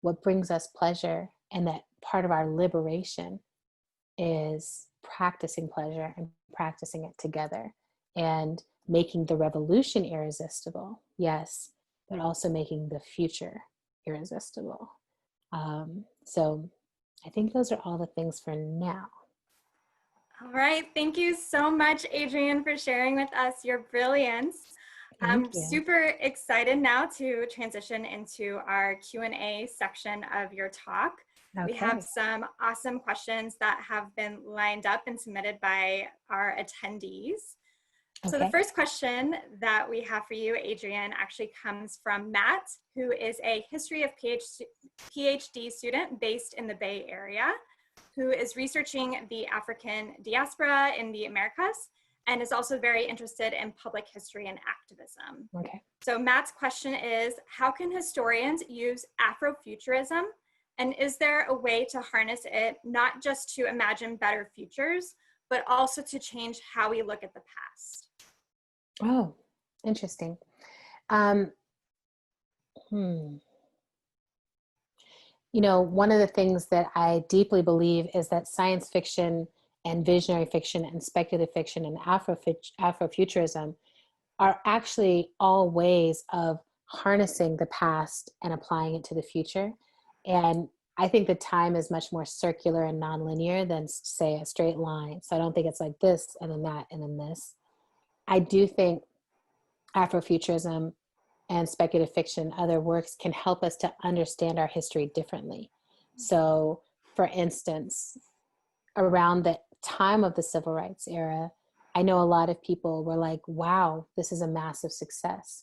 [SPEAKER 5] what brings us pleasure, and that part of our liberation is practicing pleasure and practicing it together and making the revolution irresistible, yes, but also making the future irresistible. So I think those are all the things for now.
[SPEAKER 4] All right, thank you so much, Andrienne, for sharing with us your brilliance. I'm super excited now to transition into our Q&A section of your talk. Okay. We have some awesome questions that have been lined up and submitted by our attendees. Okay. So the first question that we have for you, Andrienne, actually comes from Matt, who is a history of PhD student based in the Bay Area, who is researching the African diaspora in the Americas and is also very interested in public history and activism. Okay. So Matt's question is, how can historians use Afrofuturism? And is there a way to harness it, not just to imagine better futures, but also to change how we look at the past?
[SPEAKER 5] Oh, interesting. You know, one of the things that I deeply believe is that science fiction and visionary fiction and speculative fiction and Afrofuturism are actually all ways of harnessing the past and applying it to the future. And I think the time is much more circular and nonlinear than, say, a straight line. So I don't think it's like this and then that and then this. I do think Afrofuturism and speculative fiction, other works, can help us to understand our history differently. So, for instance, around the time of the civil rights era, I know a lot of people were like, wow, this is a massive success.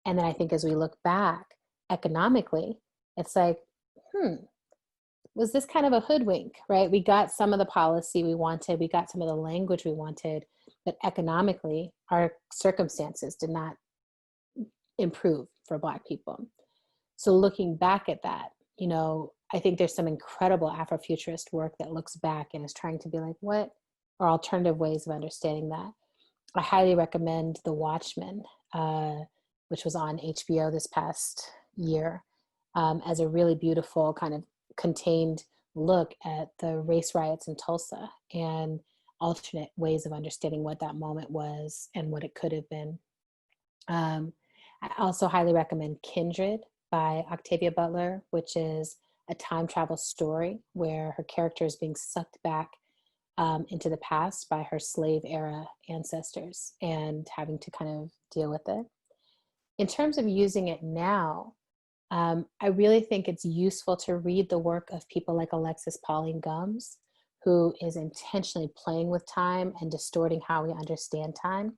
[SPEAKER 5] And then I think as we look back economically, it's like, was this kind of a hoodwink, right? We got some of the policy we wanted, we got some of the language we wanted, but economically, our circumstances did not improve for Black people. So looking back at that, you know, I think there's some incredible Afrofuturist work that looks back and is trying to be like, what are alternative ways of understanding that? I highly recommend The Watchmen, which was on HBO this past year, as a really beautiful kind of contained look at the race riots in Tulsa and alternate ways of understanding what that moment was and what it could have been. I also highly recommend Kindred by Octavia Butler, which is a time travel story where her character is being sucked back into the past by her slave era ancestors and having to kind of deal with it. In terms of using it now, I really think it's useful to read the work of people like Alexis Pauline Gumbs, who is intentionally playing with time and distorting how we understand time,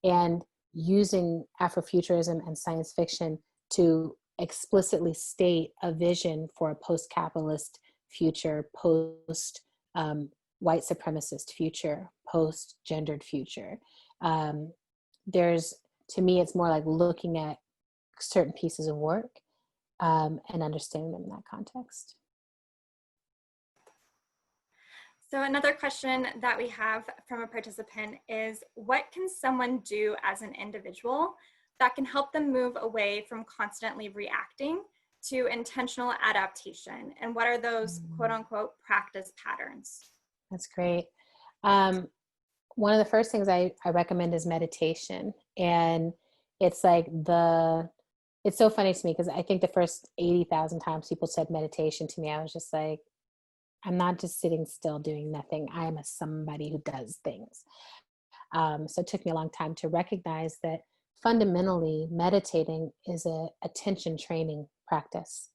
[SPEAKER 5] and using Afrofuturism and science fiction to explicitly state a vision for a post-capitalist future, post-white supremacist future, post-gendered future. To me, it's more like looking at certain pieces of work and understanding them in that context.
[SPEAKER 4] So another question that we have from a participant is, what can someone do as an individual that can help them move away from constantly reacting to intentional adaptation? And what are those quote unquote practice patterns?
[SPEAKER 5] That's great. One of the first things I recommend is meditation. And it's like it's so funny to me because I think the first 80,000 times people said meditation to me, I was just like, I'm not just sitting still doing nothing. I am somebody who does things. So it took me a long time to recognize that fundamentally meditating is a attention training practice.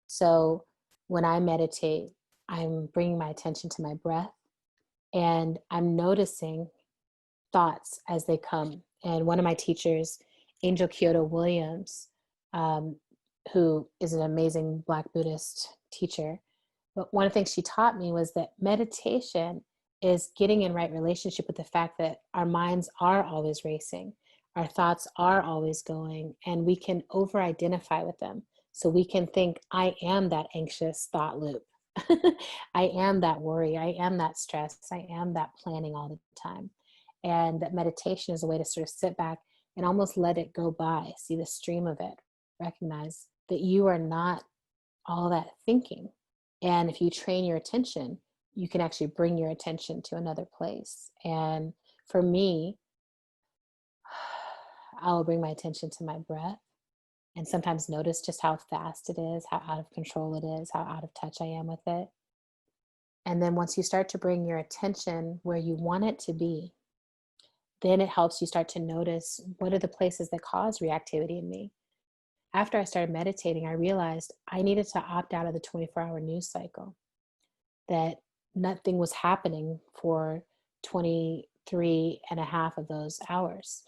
[SPEAKER 5] So when I meditate, I'm bringing my attention to my breath and I'm noticing thoughts as they come. And one of my teachers, Angel Kyoto Williams, who is an amazing Black Buddhist teacher, but one of the things she taught me was that meditation is getting in right relationship with the fact that our minds are always racing, our thoughts are always going, and we can over-identify with them. So we can think, I am that anxious thought loop. I am that worry. I am that stress. I am that planning all the time. And that meditation is a way to sort of sit back and almost let it go by, see the stream of it, recognize that you are not all that thinking. And if you train your attention, you can actually bring your attention to another place. And for me, I'll bring my attention to my breath and sometimes notice just how fast it is, how out of control it is, how out of touch I am with it. And then once you start to bring your attention where you want it to be, then it helps you start to notice what are the places that cause reactivity in me. After I started meditating, I realized I needed to opt out of the 24-hour news cycle, that nothing was happening for 23 and a half of those hours.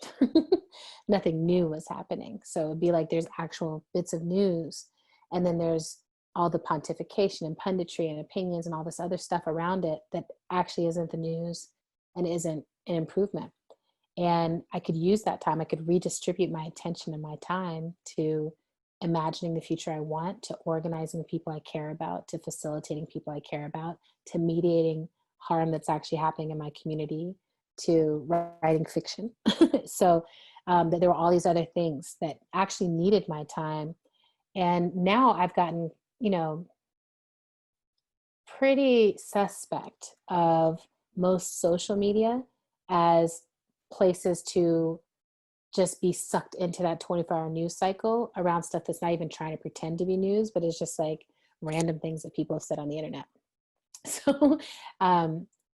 [SPEAKER 5] Nothing new was happening. So it'd be like there's actual bits of news, and then there's all the pontification and punditry and opinions and all this other stuff around it that actually isn't the news and isn't an improvement. And I could use that time, I could redistribute my attention and my time to imagining the future I want, to organizing the people I care about, to facilitating people I care about, to mediating harm that's actually happening in my community, to writing fiction. So that there were all these other things that actually needed my time. And now I've gotten, pretty suspect of most social media as places to just be sucked into that 24-hour news cycle around stuff that's not even trying to pretend to be news, but it's just like random things that people have said on the internet. So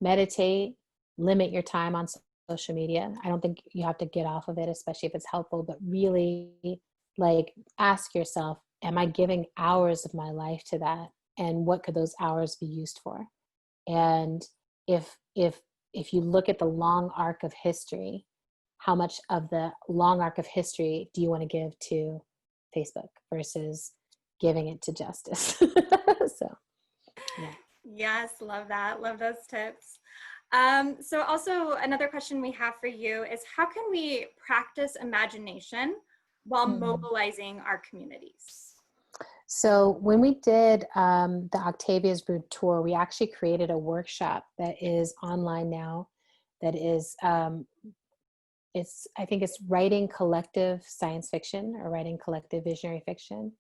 [SPEAKER 5] meditate, limit your time on social media. I don't think you have to get off of it, especially if it's helpful, but really like ask yourself, am I giving hours of my life to that? And what could those hours be used for? And if you look at the long arc of history, how much of the long arc of history do you want to give to Facebook versus giving it to justice? So, yeah.
[SPEAKER 4] Yes, love that. Love those tips. So also another question we have for you is, how can we practice imagination while mobilizing our communities?
[SPEAKER 5] So when we did the Octavia's Brew tour, we actually created a workshop that is online now. That is, I think it's writing collective science fiction or writing collective visionary fiction.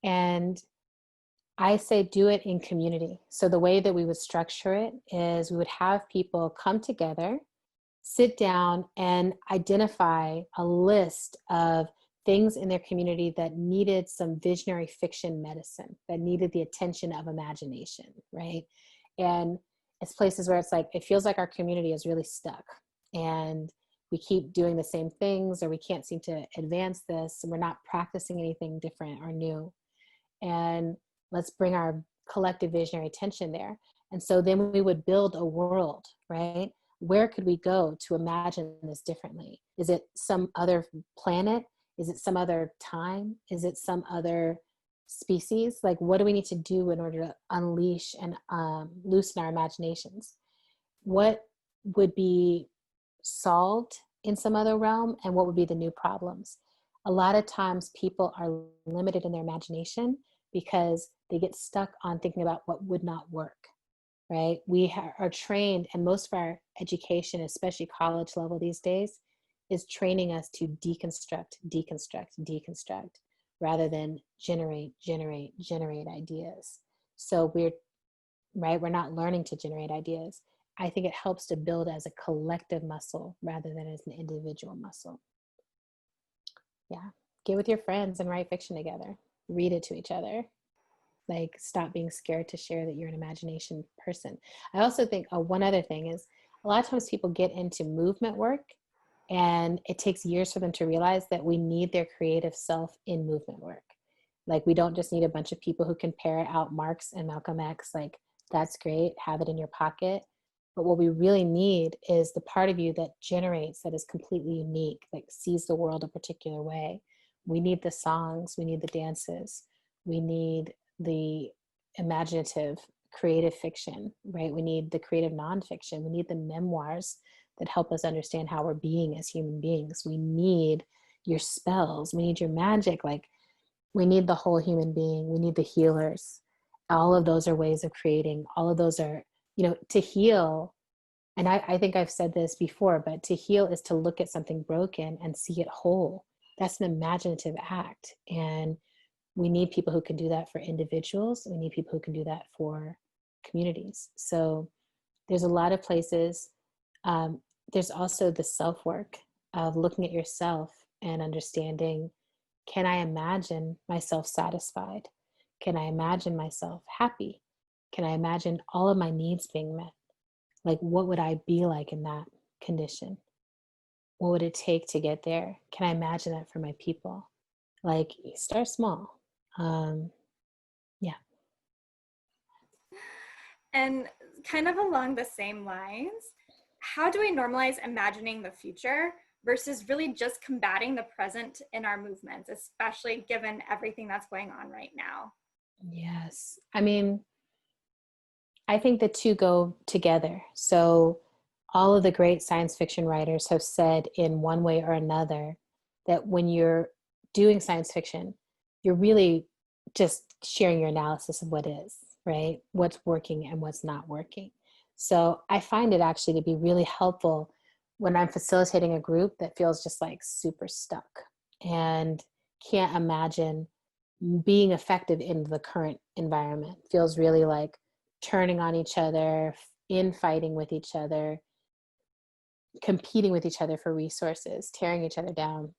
[SPEAKER 5] And I say do it in community. So the way that we would structure it is we would have people come together, sit down and identify a list of things in their community that needed some visionary fiction medicine, that needed the attention of imagination, right? And it's places where it's like, it feels like our community is really stuck and we keep doing the same things, or we can't seem to advance this, and we're not practicing anything different or new. And let's bring our collective visionary attention there. And so then we would build a world, right? Where could we go to imagine this differently? Is it some other planet? Is it some other time? Is it some other species? Like, what do we need to do in order to unleash and loosen our imaginations? What would be solved in some other realm, and what would be the new problems? A lot of times people are limited in their imagination because they get stuck on thinking about what would not work, right? We are trained, and most of our education, especially college level these days, is training us to deconstruct, rather than generate ideas. So we're not learning to generate ideas. I think it helps to build as a collective muscle rather than as an individual muscle. Yeah, get with your friends and write fiction together. Read it to each other. Like, stop being scared to share that you're an imagination person. I also think one other thing is, a lot of times people get into movement work and it takes years for them to realize that we need their creative self in movement work. Like, we don't just need a bunch of people who can parrot out Marx and Malcolm X. Like, that's great, have it in your pocket. But what we really need is the part of you that generates, that is completely unique, like sees the world a particular way. We need the songs, we need the dances, we need the imaginative creative fiction, right? We need the creative nonfiction, we need the memoirs that help us understand how we're being as human beings. We need your spells, we need your magic, like we need the whole human being, we need the healers. All of those are ways of creating, all of those are, to heal. And I think I've said this before, but to heal is to look at something broken and see it whole. That's an imaginative act. And we need people who can do that for individuals. We need people who can do that for communities. So there's a lot of places. There's also the self-work of looking at yourself and understanding, can I imagine myself satisfied? Can I imagine myself happy? Can I imagine all of my needs being met? Like, what would I be like in that condition? What would it take to get there? Can I imagine that for my people? Like, start small. Yeah.
[SPEAKER 4] And kind of along the same lines, how do we normalize imagining the future versus really just combating the present in our movements, especially given everything that's going on right now?
[SPEAKER 5] Yes. I mean, I think the two go together. So all of the great science fiction writers have said in one way or another that when you're doing science fiction, you're really just sharing your analysis of what is, right? What's working and what's not working. So I find it actually to be really helpful when I'm facilitating a group that feels just like super stuck and can't imagine being effective in the current environment. Feels really like turning on each other, infighting with each other, competing with each other for resources, tearing each other down.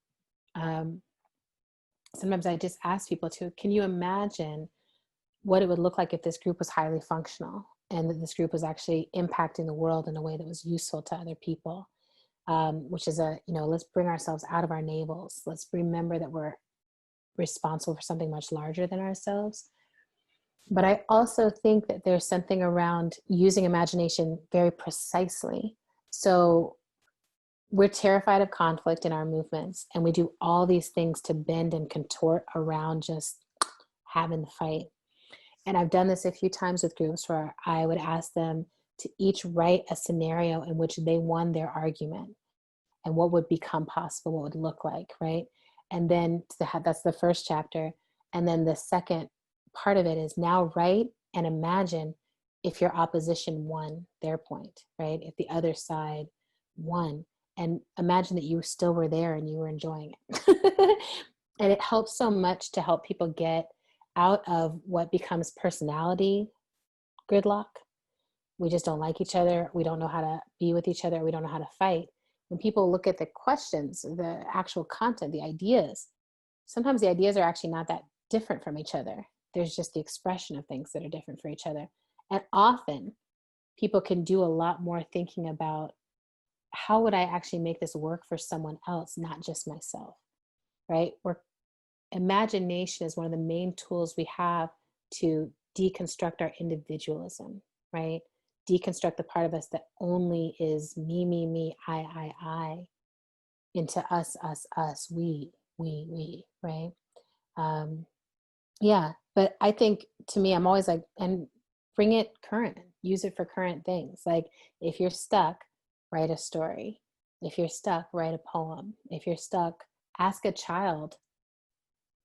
[SPEAKER 5] Sometimes I just ask people can you imagine what it would look like if this group was highly functional and that this group was actually impacting the world in a way that was useful to other people? Which is let's bring ourselves out of our navels. Let's remember that we're responsible for something much larger than ourselves. But I also think that there's something around using imagination very precisely. So we're terrified of conflict in our movements, and we do all these things to bend and contort around just having the fight. And I've done this a few times with groups where I would ask them to each write a scenario in which they won their argument and what would become possible, what would look like, right? And then that's the first chapter. And then the second part of it is now write and imagine if your opposition won their point, right? If the other side won, and imagine that you still were there and you were enjoying it. And it helps so much to help people get out of what becomes personality gridlock. We just don't like each other. We don't know how to be with each other. We don't know how to fight. When people look at the questions, the actual content, the ideas, sometimes the ideas are actually not that different from each other. There's just the expression of things that are different for each other. And often people can do a lot more thinking about how would I actually make this work for someone else, not just myself, right? Imagination is one of the main tools we have to deconstruct our individualism, right? Deconstruct the part of us that only is me, I, into us, we, right? Yeah, but I think to me, I'm always like, and bring it current, use it for current things. Like if you're stuck, write a story. If you're stuck, write a poem. If you're stuck, ask a child.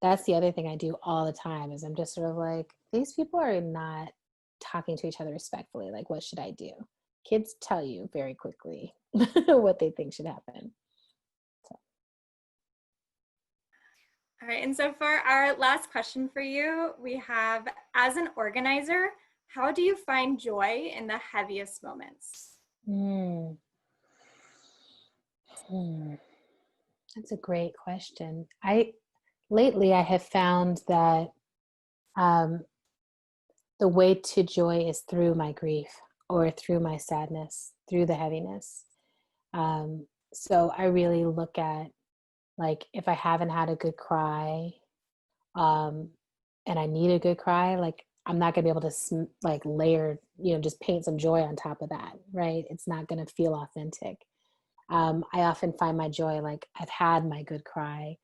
[SPEAKER 5] That's the other thing I do all the time is I'm just sort of like, these people are not talking to each other respectfully. Like, what should I do? Kids tell you very quickly what they think should happen. So.
[SPEAKER 4] All right, and so for our last question for you, we have, as an organizer, how do you find joy in the heaviest moments?
[SPEAKER 5] That's a great question. Lately I have found that the way to joy is through my grief or through my sadness, through the heaviness. So I really look at, like, if I haven't had a good cry, and I need a good cry, like, I'm not gonna be able to like layer, just paint some joy on top of that, right? It's not gonna feel authentic. I often find my joy, like, I've had my good cry.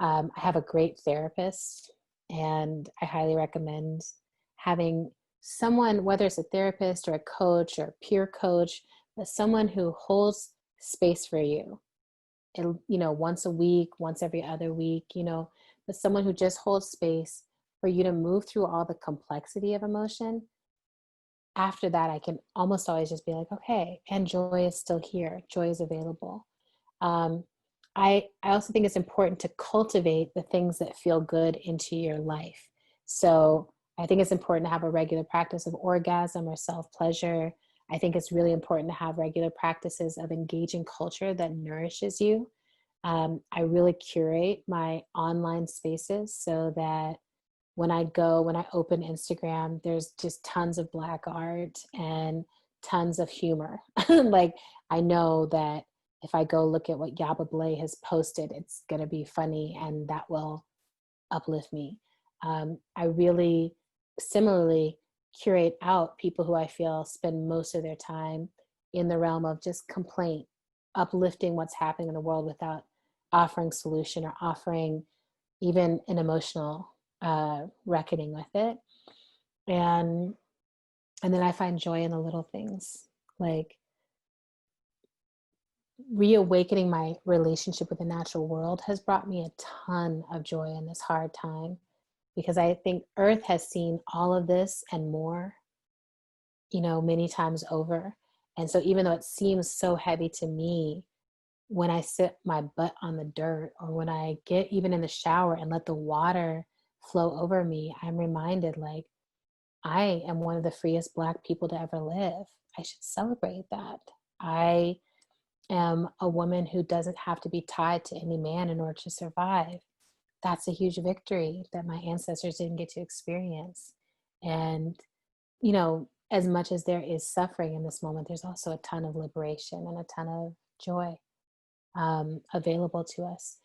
[SPEAKER 5] I have a great therapist, and I highly recommend having someone, whether it's a therapist or a coach or a peer coach, but someone who holds space for you. And, once a week, once every other week, but someone who just holds space for you to move through all the complexity of emotion. After that, I can almost always just be like, okay, and joy is still here. Joy is available. I also think it's important to cultivate the things that feel good into your life. So I think it's important to have a regular practice of orgasm or self-pleasure. I think it's really important to have regular practices of engaging culture that nourishes you. I really curate my online spaces so that when I open Instagram, there's just tons of Black art and tons of humor. Like, I know that if I go look at what Yaba Blay has posted, it's going to be funny and that will uplift me. I really similarly curate out people who I feel spend most of their time in the realm of just complaint, uplifting what's happening in the world without offering solution or offering even an emotional reckoning with it. And then I find joy in the little things, like reawakening my relationship with the natural world has brought me a ton of joy in this hard time, because I think Earth has seen all of this and more, many times over. And so even though it seems so heavy to me, when I sit my butt on the dirt, or when I get even in the shower and let the water flow over me, I'm reminded, like, I am one of the freest Black people to ever live. I should celebrate that. I am a woman who doesn't have to be tied to any man in order to survive. That's a huge victory that my ancestors didn't get to experience. And, you know, as much as there is suffering in this moment, there's also a ton of liberation and a ton of joy available to us.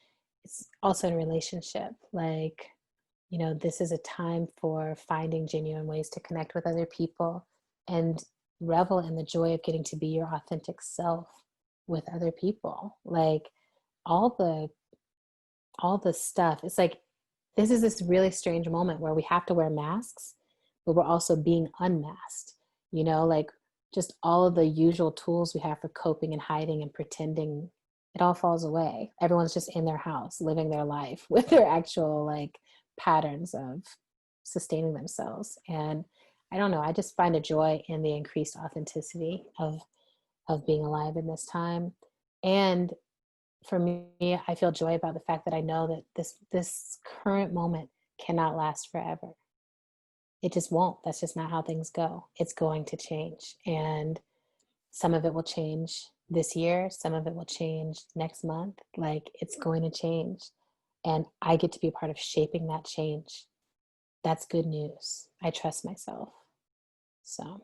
[SPEAKER 5] It's also in a relationship. Like, you know, this is a time for finding genuine ways to connect with other people and revel in the joy of getting to be your authentic self with other people. Like all the stuff, it's like, this is this really strange moment where we have to wear masks, but we're also being unmasked, you know, like just all of the usual tools we have for coping and hiding and pretending, it all falls away. Everyone's just in their house, living their life with their actual like patterns of sustaining themselves. And I don't know, I just find a joy in the increased authenticity of being alive in this time. And for me, I feel joy about the fact that I know that this current moment cannot last forever. It just won't. That's just not how things go. It's going to change. And some of it will change this year. Some of it will change next month. Like it's going to change. And I get to be a part of shaping that change. That's good news. I trust myself. So.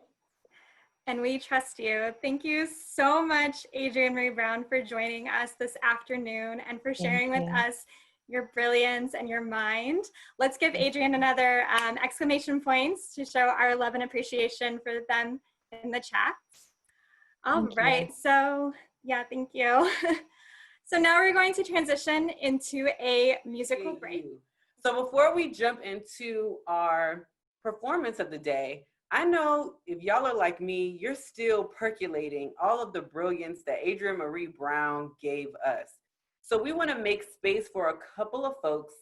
[SPEAKER 4] And we trust you. Thank you so much, Andrienne Maree Brown, for joining us this afternoon and for sharing with us your brilliance and your mind. Let's give Andrienne another exclamation points to show our love and appreciation for them in the chat. All right, so yeah, thank you. So now we're going to transition into a musical break.
[SPEAKER 1] So before we jump into our performance of the day, I know if y'all are like me, you're still percolating all of the brilliance that Andrienne Maree Brown gave us. So we want to make space for a couple of folks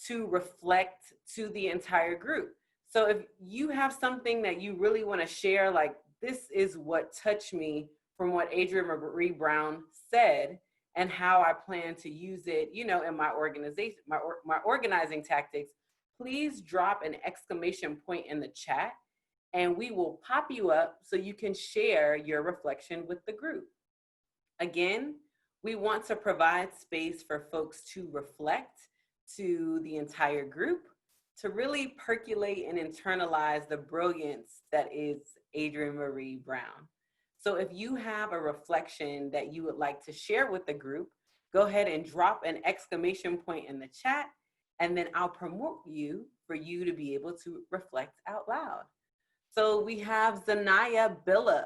[SPEAKER 1] to reflect to the entire group. So if you have something that you really want to share, like this is what touched me from what Andrienne Maree Brown said and how I plan to use it, you know, in my organization, my organizing tactics, please drop an exclamation point in the chat and we will pop you up so you can share your reflection with the group. Again, we want to provide space for folks to reflect to the entire group, to really percolate and internalize the brilliance that is Andrienne Maree Brown. So if you have a reflection that you would like to share with the group, go ahead and drop an exclamation point in the chat, and then I'll promote you for you to be able to reflect out loud. So we have Zanaya Billups.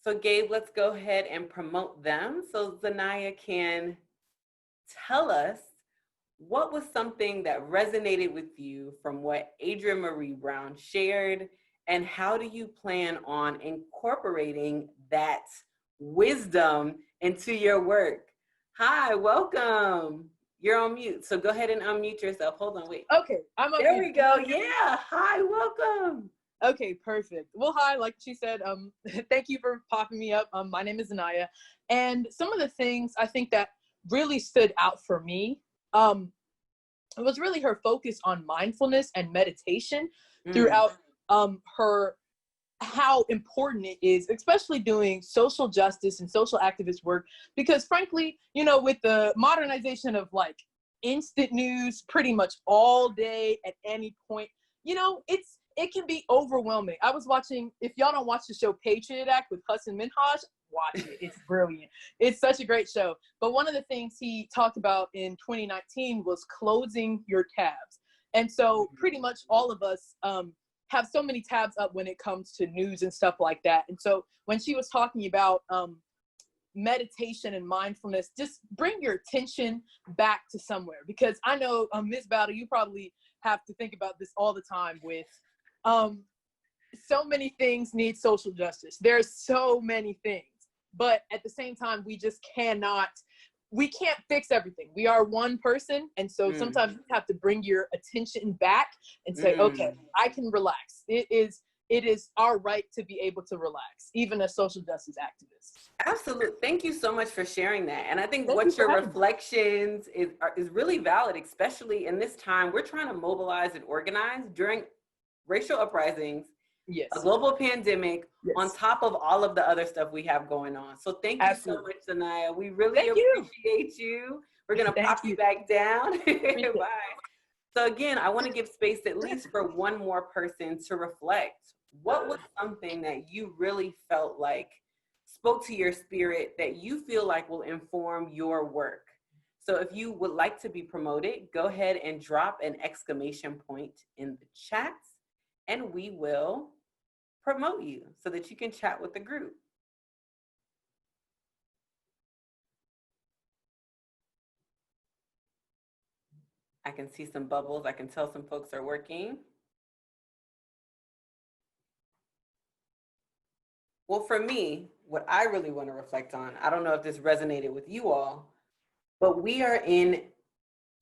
[SPEAKER 1] So Gabe, let's go ahead and promote them so Zanaya can tell us what was something that resonated with you from what Andrienne Maree Brown shared, and how do you plan on incorporating that wisdom into your work? Hi, welcome. You're on mute, so go ahead and unmute yourself. Hold on, wait.
[SPEAKER 6] Okay, I'm
[SPEAKER 1] There we go. Yeah, hi, welcome.
[SPEAKER 6] Okay, perfect. Well, hi, like she said, thank you for popping me up. My name is Anaya, and some of the things I think that really stood out for me, it was really her focus on mindfulness and meditation throughout how important it is, especially doing social justice and social activist work, because frankly, you know, with the modernization of like instant news pretty much all day at any point, you know, it can be overwhelming. I was watching, if y'all don't watch the show Patriot Act with Hassan Minhaj, watch it. It's brilliant. It's such a great show. But one of the things he talked about in 2019 was closing your tabs. And so pretty much all of us have so many tabs up when it comes to news and stuff like that. And so when she was talking about meditation and mindfulness, just bring your attention back to somewhere. Because I know, Ms. Battle, you probably have to think about this all the time with so many things need social justice. There's so many things. But at the same time, we can't fix everything. We are one person. And so sometimes you have to bring your attention back and say, okay, I can relax. It is our right to be able to relax, even as social justice activists.
[SPEAKER 1] Absolutely. Thank you so much for sharing that. And I think what your reflections is really valid, especially in this time. We're trying to mobilize and organize during racial uprisings
[SPEAKER 6] Yes.
[SPEAKER 1] A global pandemic on
[SPEAKER 6] Yes.
[SPEAKER 1] top of all of the other stuff we have going on. So thank you so much, Sanaya. We really
[SPEAKER 6] Thank you.
[SPEAKER 1] appreciate you. We're going to
[SPEAKER 6] Thank
[SPEAKER 1] pop you
[SPEAKER 6] you.
[SPEAKER 1] back down.
[SPEAKER 6] Appreciate it.
[SPEAKER 1] Bye. So again, I want to give space at least for one more person to reflect. What was something that you really felt like spoke to your spirit that you feel like will inform your work? So if you would like to be promoted, go ahead and drop an exclamation point in the chat and we will promote you so that you can chat with the group. I can see some bubbles. I can tell some folks are working. Well, for me, what I really want to reflect on, I don't know if this resonated with you all, but we are in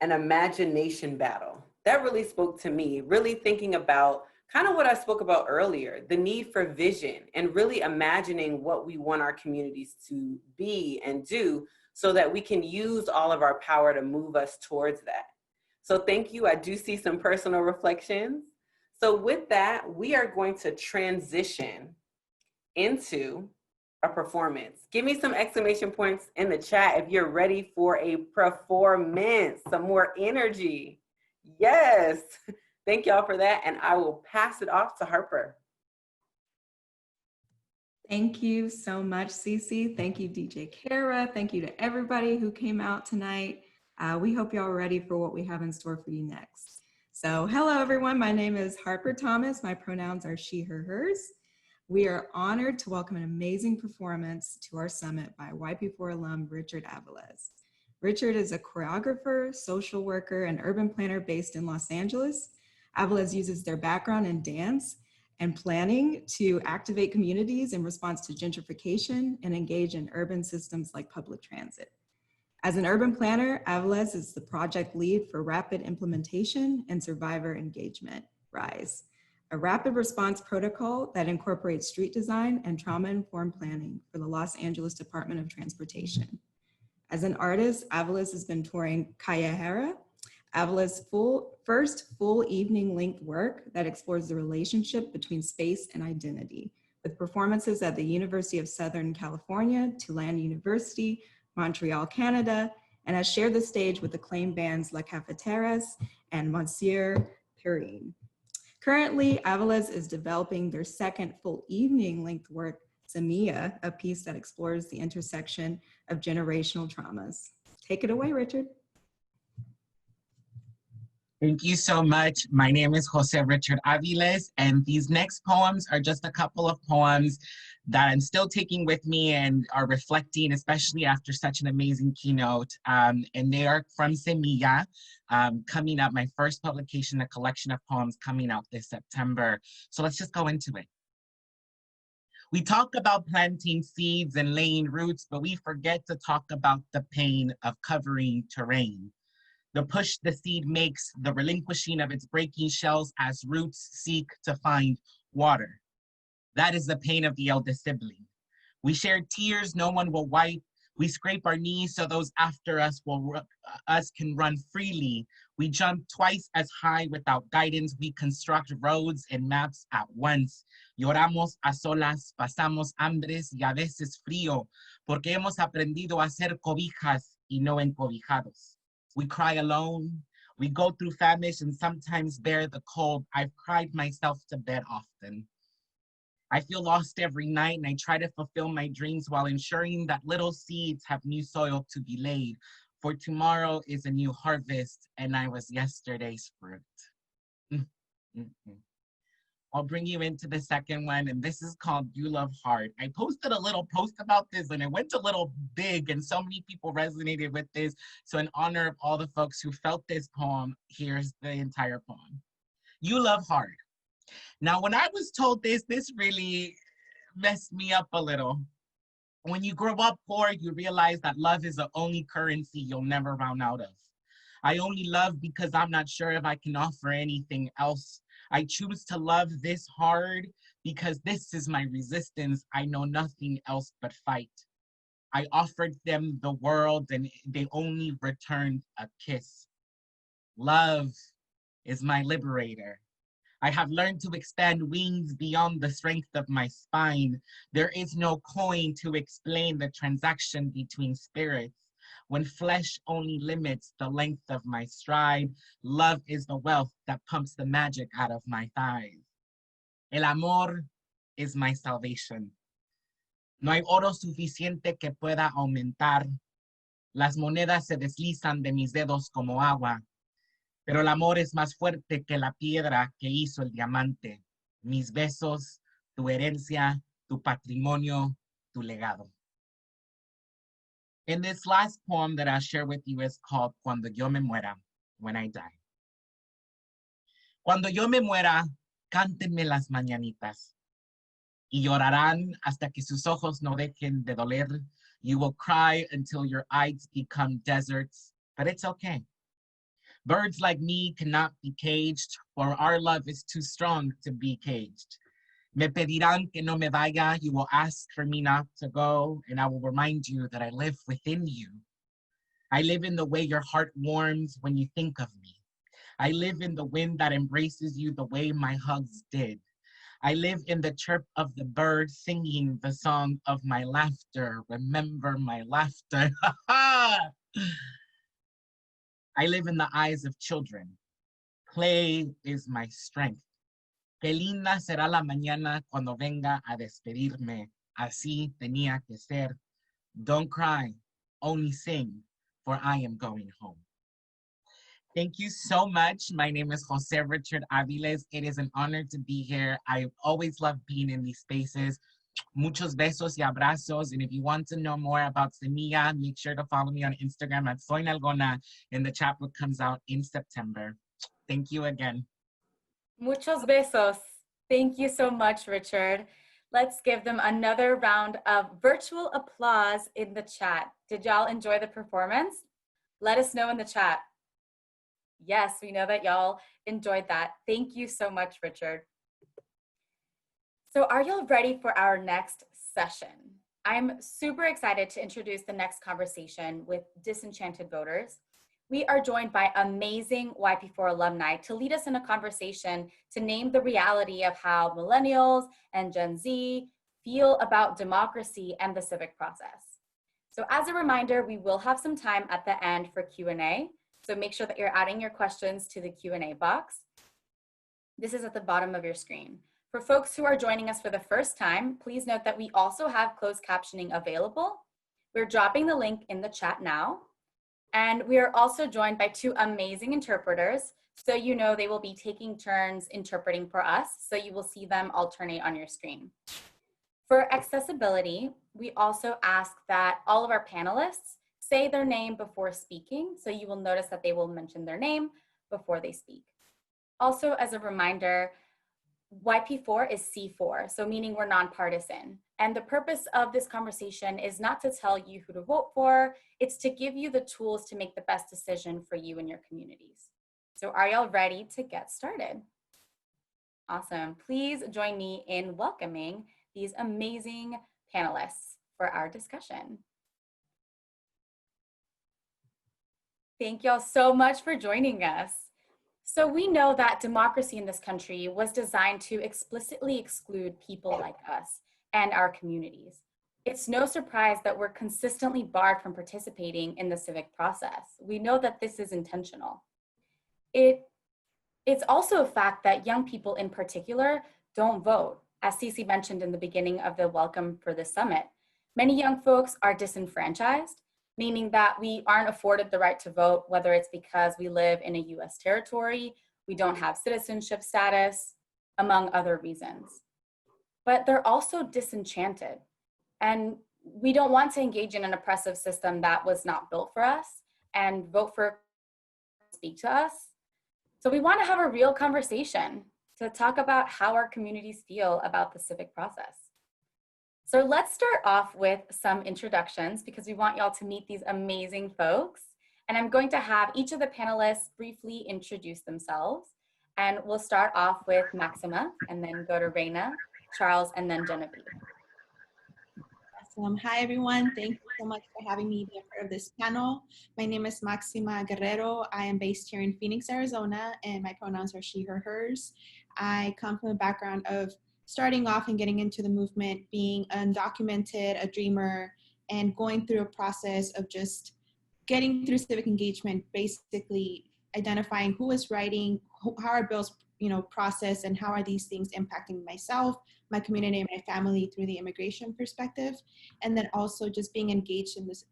[SPEAKER 1] an imagination battle. That really spoke to me, really thinking about kind of what I spoke about earlier, the need for vision and really imagining what we want our communities to be and do so that we can use all of our power to move us towards that. So thank you. I do see some personal reflections. So with that, we are going to transition into a performance. Give me some exclamation points in the chat if you're ready for a performance, some more energy. Yes. Thank y'all for that. And I will pass it off to Harper.
[SPEAKER 7] Thank you so much, Cece. Thank you, DJ Kara. Thank you to everybody who came out tonight. We hope y'all are ready for what we have in store for you next. So hello, everyone. My name is Harper Thomas. My pronouns are she, her, hers. We are honored to welcome an amazing performance to our summit by YP4 alum Richard Aviles. Richard is a choreographer, social worker, and urban planner based in Los Angeles. Aviles uses their background in dance and planning to activate communities in response to gentrification and engage in urban systems like public transit. As an urban planner, Aviles is the project lead for Rapid Implementation and Survivor Engagement, RISE, a rapid response protocol that incorporates street design and trauma-informed planning for the Los Angeles Department of Transportation. As an artist, Aviles has been touring Callejera, Aviles' first full evening linked work that explores the relationship between space and identity, with performances at the University of Southern California, Tulane University, Montreal, Canada, and has shared the stage with acclaimed bands La Cafeteras and Monsieur Perrine. Currently, Aviles is developing their second full evening length work, Semilla, a piece that explores the intersection of generational traumas. Take it away, Richard.
[SPEAKER 8] Thank you so much. My name is Jose Richard Aviles, and these next poems are just a couple of poems that I'm still taking with me and are reflecting, especially after such an amazing keynote. And they are from Semilla, coming up, my first publication, a collection of poems coming out this September. So let's just go into it. We talk about planting seeds and laying roots, but we forget to talk about the pain of covering terrain. The push the seed makes, the relinquishing of its breaking shells as roots seek to find water. That is the pain of the eldest sibling. We share tears no one will wipe. We scrape our knees so those after us can run freely. We jump twice as high without guidance. We construct roads and maps at once. Lloramos a solas, pasamos hambres y a veces frío, porque hemos aprendido a ser cobijas y no encobijados. We cry alone, we go through famish and sometimes bear the cold. I've cried myself to bed often. I feel lost every night and I try to fulfill my dreams while ensuring that little seeds have new soil to be laid. For tomorrow is a new harvest and I was yesterday's fruit. I'll bring you into the second one, and this is called You Love Hard. I posted a little post about this and it went a little big and so many people resonated with this. So in honor of all the folks who felt this poem, here's the entire poem. You love hard. Now, when I was told this really messed me up a little. When you grow up poor, you realize that love is the only currency you'll never run out of. I only love because I'm not sure if I can offer anything else. I choose to love this hard because this is my resistance. I know nothing else but fight. I offered them the world and they only returned a kiss. Love is my liberator. I have learned to expand wings beyond the strength of my spine. There is no coin to explain the transaction between spirits. When flesh only limits the length of my stride, love is the wealth that pumps the magic out of my thighs. El amor is my salvation. No hay oro suficiente que pueda aumentar. Las monedas se deslizan de mis dedos como agua. Pero el amor es más fuerte que la piedra que hizo el diamante. Mis besos, tu herencia, tu patrimonio, tu legado. And this last poem that I'll share with you is called Cuando yo me muera, when I die. Cuando yo me muera, cántenme las mañanitas. Y llorarán hasta que sus ojos no dejen de doler. You will cry until your eyes become deserts, but it's okay. Birds like me cannot be caged, for our love is too strong to be caged. Me pedirán que no me vaya, you will ask for me not to go, and I will remind you that I live within you. I live in the way your heart warms when you think of me. I live in the wind that embraces you the way my hugs did. I live in the chirp of the bird singing the song of my laughter. Remember my laughter. I live in the eyes of children. Play is my strength. Qué linda será la mañana cuando venga a despedirme. Así tenía que ser. Don't cry, only sing, for I am going home. Thank you so much. My name is Jose Richard Aviles. It is an honor to be here. I always love being in these spaces. Muchos besos y abrazos. And if you want to know more about Semilla, make sure to follow me on Instagram at Soy Nalgona, and the chapbook comes out in September. Thank you again.
[SPEAKER 2] Muchos besos. Thank you so much, Richard. Let's give them another round of virtual applause in the chat. Did y'all enjoy the performance? Let us know in the chat. Yes, we know that y'all enjoyed that. Thank you so much, Richard. So are y'all ready for our next session? I'm super excited to introduce the next conversation with Disenchanted voters. We are joined by amazing YP4 alumni to lead us in a conversation to name the reality of how millennials and Gen Z feel about democracy and the civic process. So as a reminder, we will have some time at the end for Q&A. So make sure that you're adding your questions to the Q&A box. This is at the bottom of your screen. For folks who are joining us for the first time, please note that we also have closed captioning available. We're dropping the link in the chat now. And we are also joined by two amazing interpreters. So you know they will be taking turns interpreting for us. So you will see them alternate on your screen. For accessibility, we also ask that all of our panelists say their name before speaking. So you will notice that they will mention their name before they speak. Also, as a reminder, YP4 is C4, so meaning we're nonpartisan. And the purpose of this conversation is not to tell you who to vote for, it's to give you the tools to make the best decision for you and your communities. So are y'all ready to get started? Awesome. Please join me in welcoming these amazing panelists for our discussion. Thank y'all so much for joining us. So we know that democracy in this country was designed to explicitly exclude people like us and our communities. It's no surprise that we're consistently barred from participating in the civic process. We know that this is intentional. It's also a fact that young people in particular don't vote. As Cece mentioned in the beginning of the welcome for the summit, many young folks are disenfranchised, meaning that we aren't afforded the right to vote, whether it's because we live in a US territory, we don't have citizenship status, among other reasons. But they're also disenchanted. And we don't want to engage in an oppressive system that was not built for us and vote for, speak to us. So we want to have a real conversation to talk about how our communities feel about the civic process. So let's start off with some introductions because we want y'all to meet these amazing folks. And I'm going to have each of the panelists briefly introduce themselves. And we'll start off with Maxima and then go to Rana, Charles, and then Genevieve.
[SPEAKER 9] Awesome. Hi, everyone. Thank you so much for having me be a part of this panel. My name is Maxima Guerrero. I am based here in Phoenix, Arizona, and my pronouns are she, her, hers. I come from a background of starting off and getting into the movement, being undocumented, a dreamer, and going through a process of just getting through civic engagement, basically identifying who is writing, how are bills, processed, and how are these things impacting myself, my community, and my family through the immigration perspective. And then also just being engaged in this,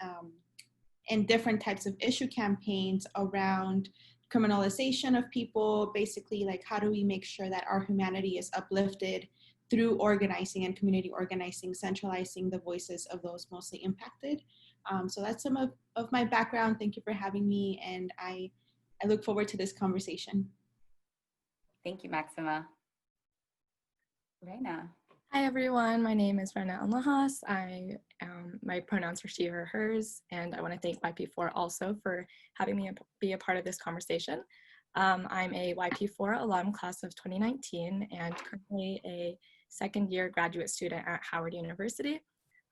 [SPEAKER 9] in different types of issue campaigns around criminalization of people, basically like how do we make sure that our humanity is uplifted through organizing and community organizing, centralizing the voices of those mostly impacted. So that's some of my background. Thank you for having me, and I look forward to this conversation.
[SPEAKER 2] Thank you, Maxima. Rana.
[SPEAKER 10] Hi everyone, my name is Rana Al-Nahhas. My pronouns are she, her, hers, and I want to thank YP4 also for having me be a part of this conversation. I'm a YP4 alum class of 2019 and currently a second year graduate student at Howard University.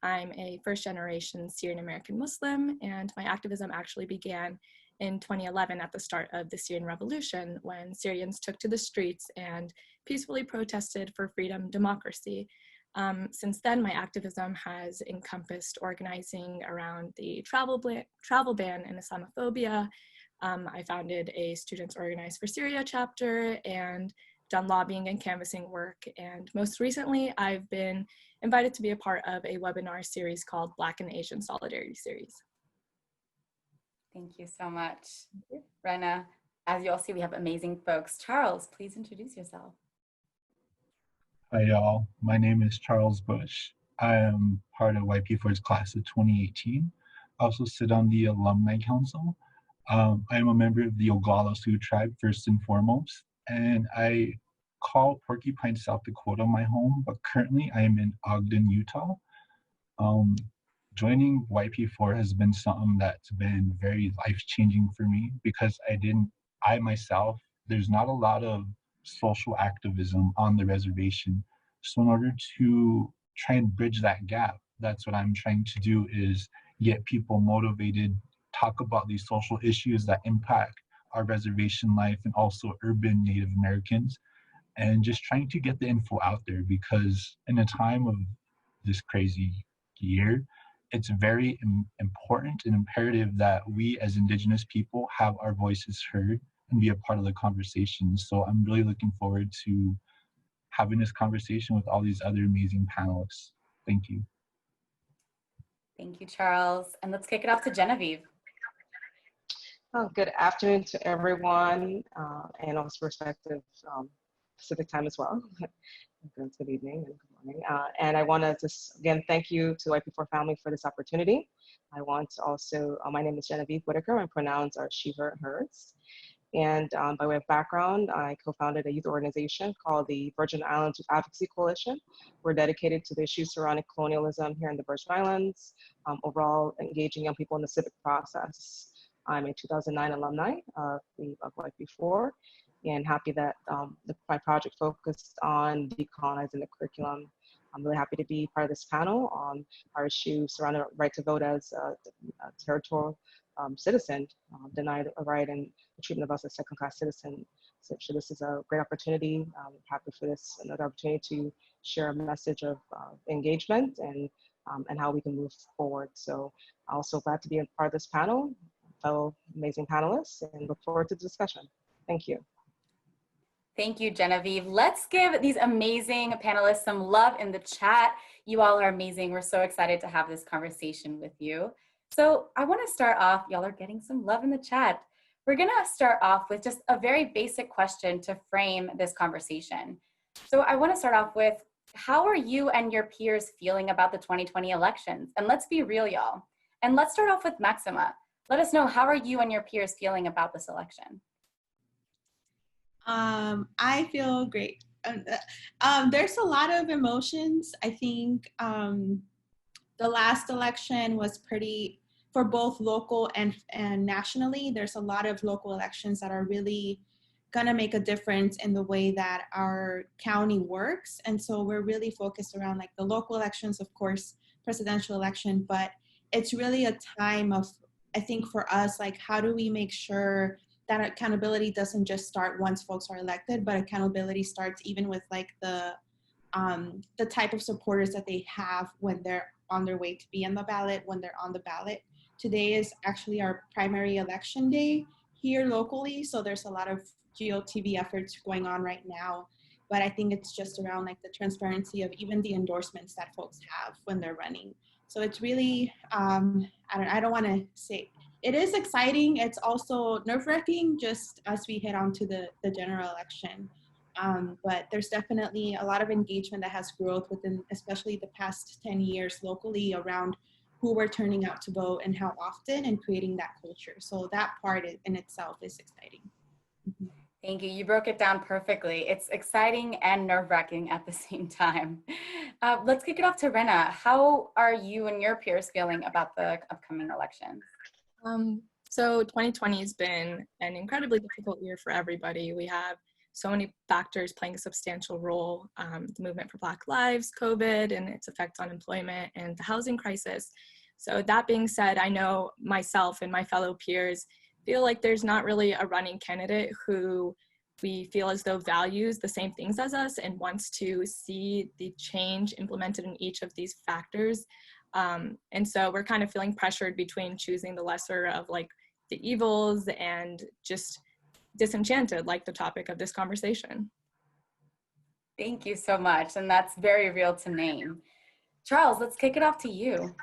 [SPEAKER 10] I'm a first generation Syrian American Muslim, and my activism actually began in 2011 at the start of the Syrian Revolution, when Syrians took to the streets and peacefully protested for freedom, democracy. Since then, my activism has encompassed organizing around the travel ban and Islamophobia. I founded a Students Organized for Syria chapter and done lobbying and canvassing work. And most recently, I've been invited to be a part of a webinar series called Black and Asian Solidarity Series.
[SPEAKER 2] Thank you so much, Rana. As you all see, we have amazing folks. Charles, please introduce yourself.
[SPEAKER 11] Hi y'all, my name is Charles Bush. I am part of YP4's class of 2018. I also sit on the Alumni Council. I am a member of the Oglala Sioux tribe first and foremost, and I call Porcupine, South Dakota my home, but currently I am in Ogden, Utah. Joining YP4 has been something that's been very life-changing for me because I myself, there's not a lot of social activism on the reservation. So in order to try and bridge that gap, that's what I'm trying to do, is get people motivated, talk about these social issues that impact our reservation life and also urban Native Americans, and just trying to get the info out there, because in a time of this crazy year, it's very important and imperative that we as Indigenous people have our voices heard and be a part of the conversation. So I'm really looking forward to having this conversation with all these other amazing panelists. Thank you.
[SPEAKER 2] Thank you, Charles. And let's kick it off to Genevieve.
[SPEAKER 12] Oh, good afternoon to everyone, and also respective Pacific time as well. Good evening and good morning. And I want to just, again, thank you to YP4 family for this opportunity. I want to also, my name is Genevieve Whitaker. My pronouns are she, her, and hers. And by way of background, I co-founded a youth organization called the Virgin Islands Youth Advocacy Coalition. We're dedicated to the issues surrounding colonialism here in the Virgin Islands, overall engaging young people in the civic process. I'm a 2009 alumni of YP4, and happy that my project focused on decolonizing the curriculum. I'm really happy to be part of this panel on our issue surrounding the right to vote as a territorial citizen, denied a right and the treatment of us as second-class citizen. So this is a great opportunity. I'm happy for this, another opportunity to share a message of engagement and how we can move forward. So I'm also glad to be a part of this panel, fellow amazing panelists, and look forward to the discussion. Thank you.
[SPEAKER 2] Thank you, Genevieve. Let's give these amazing panelists some love in the chat. You all are amazing. We're so excited to have this conversation with you. So I want to start off, y'all are getting some love in the chat. We're going to start off with just a very basic question to frame this conversation. So I want to start off with, how are you and your peers feeling about the 2020 elections? And let's be real, y'all. And let's start off with Maxima. Let us know, how are you and your peers feeling about this election?
[SPEAKER 9] I feel great. There's a lot of emotions. I think the last election was pretty, for both local and nationally, there's a lot of local elections that are really gonna make a difference in the way that our county works. And so we're really focused around like the local elections, of course, presidential election, but it's really a time of, I think for us, like how do we make sure that accountability doesn't just start once folks are elected, but accountability starts even with like the type of supporters that they have when they're on their way to be on the ballot, when they're on the ballot. Today is actually our primary election day here locally, so there's a lot of GOTV efforts going on right now. But I think it's just around like the transparency of even the endorsements that folks have when they're running. So it's really, I don't want to say, it is exciting. It's also nerve-wracking just as we head on to the general election. But there's definitely a lot of engagement that has growth within, especially the past 10 years locally, around who we're turning out to vote and how often, and creating that culture. So that part in itself is exciting. Mm-hmm.
[SPEAKER 2] Thank you. You broke it down perfectly. It's exciting and nerve-wracking at the same time. Let's kick it off to Rana. How are you and your peers feeling about the upcoming elections?
[SPEAKER 10] So 2020 has been an incredibly difficult year for everybody. We have so many factors playing a substantial role. The movement for Black Lives, COVID and its effects on employment, and the housing crisis. So that being said, I know myself and my fellow peers feel like there's not really a running candidate who we feel as though values the same things as us and wants to see the change implemented in each of these factors. And so we're kind of feeling pressured between choosing the lesser of like the evils and just disenchanted, like the topic of this conversation.
[SPEAKER 2] Thank you so much. And that's very real to name. Charles, let's kick it off to you.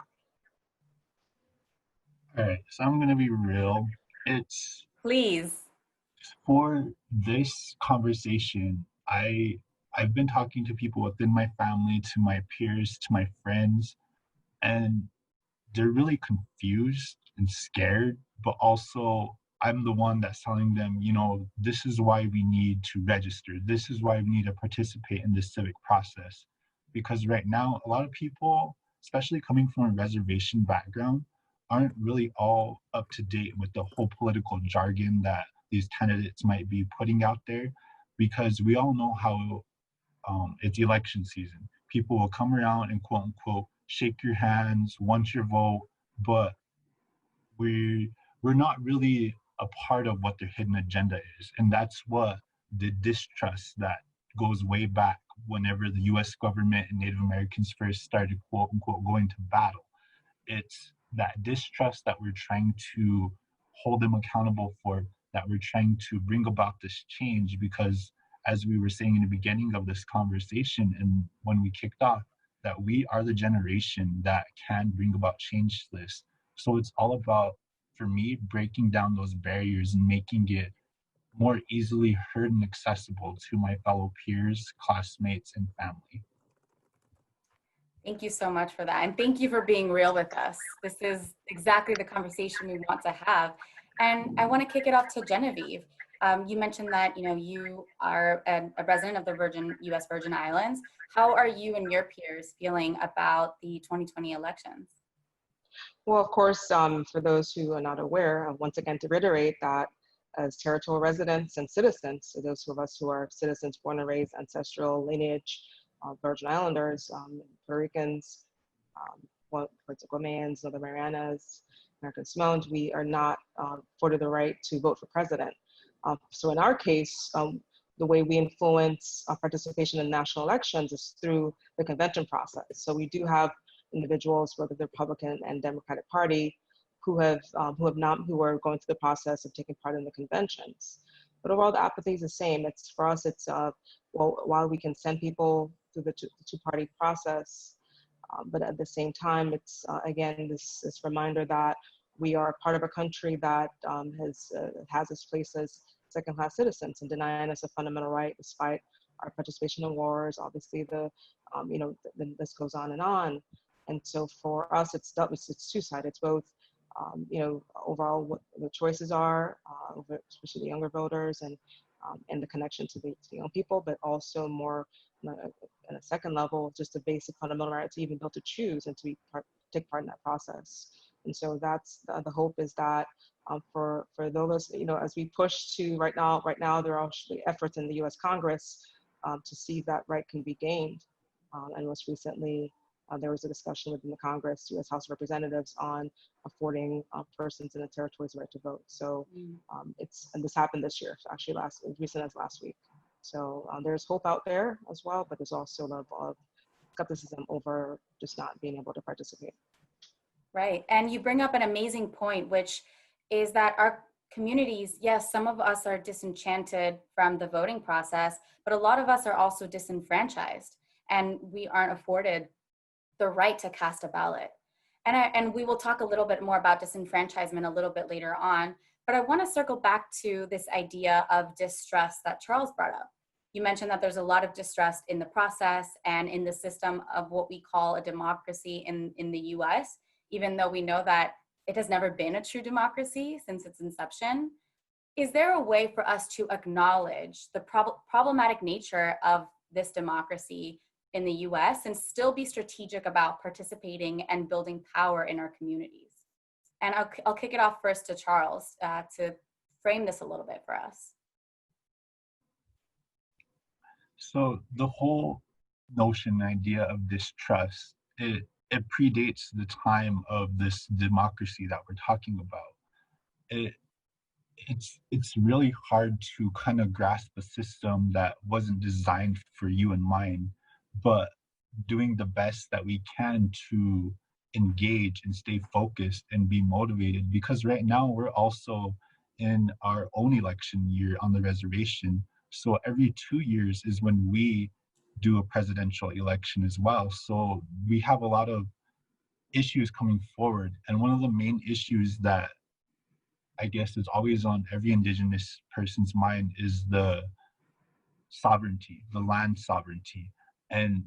[SPEAKER 11] All right, so I'm gonna be real. It's
[SPEAKER 2] please
[SPEAKER 11] for this conversation. I've been talking to people within my family, to my peers, to my friends, and they're really confused and scared, but also I'm the one that's telling them, you know, this is why we need to register. This is why we need to participate in this civic process. Because right now, a lot of people, especially coming from a reservation background, aren't really all up to date with the whole political jargon that these candidates might be putting out there, because we all know how it's election season. People will come around and quote unquote shake your hands, want your vote, but we're not really a part of what their hidden agenda is. And that's what the distrust that goes way back whenever the US government and Native Americans first started quote unquote going to battle. It's that distrust that we're trying to hold them accountable for, that we're trying to bring about this change, because as we were saying in the beginning of this conversation and when we kicked off, that we are the generation that can bring about change to this. So it's all about, for me, breaking down those barriers and making it more easily heard and accessible to my fellow peers, classmates, and family.
[SPEAKER 2] Thank you so much for that. And thank you for being real with us. This is exactly the conversation we want to have. And I want to kick it off to Genevieve. You mentioned that, you know, you are a resident of the US Virgin Islands. How are you and your peers feeling about the 2020 elections?
[SPEAKER 12] Well, of course, for those who are not aware, once again, to reiterate that as territorial residents and citizens, so those of us who are citizens born and raised, ancestral lineage, Virgin Islanders, Puerto Ricans, Puerto Ricans, Northern Marianas, American Samoans, we are not afforded the right to vote for president. So in our case, the way we influence our participation in national elections is through the convention process. So we do have individuals, whether the Republican and Democratic Party, who are going through the process of taking part in the conventions. But overall, the apathy is the same. It's for us. It's well, while we can send people through the two-party process, but at the same time, it's again this reminder that we are part of a country that has us placed as second-class citizens and denying us a fundamental right, despite our participation in wars. Obviously, the list goes on and on. And so for us, it's two-sided. It's both, overall what the choices are, especially the younger voters, and the connection to the young people, but also more at a second level, just a basic fundamental right to even be able to choose and to take part in that process. And so that's the hope, is that for those, as we push to right now there are actually efforts in the U.S. Congress to see that right can be gained. And most recently, there was a discussion within the Congress, U.S. House of Representatives, on affording persons in the territories the right to vote. So and this happened this year, actually as recent as last week. So there's hope out there as well, but there's also a level of skepticism over just not being able to participate.
[SPEAKER 2] Right, and you bring up an amazing point, which is that our communities, yes, some of us are disenchanted from the voting process, but a lot of us are also disenfranchised, and we aren't afforded the right to cast a ballot. And we will talk a little bit more about disenfranchisement a little bit later on, but I want to circle back to this idea of distrust that Charles brought up. You mentioned that there's a lot of distrust in the process and in the system of what we call a democracy in the US, even though we know that it has never been a true democracy since its inception. Is there a way for us to acknowledge the problematic nature of this democracy in the US and still be strategic about participating and building power in our communities? And I'll kick it off first to Charles to frame this a little bit for us.
[SPEAKER 11] So the whole notion, idea of distrust, it predates the time of this democracy that we're talking about. It's really hard to kind of grasp a system that wasn't designed for you in mind, but doing the best that we can to engage and stay focused and be motivated, because right now we're also in our own election year on the reservation. So every 2 years is when we do a presidential election as well. So we have a lot of issues coming forward. And one of the main issues that I guess is always on every Indigenous person's mind is the sovereignty, the land sovereignty. And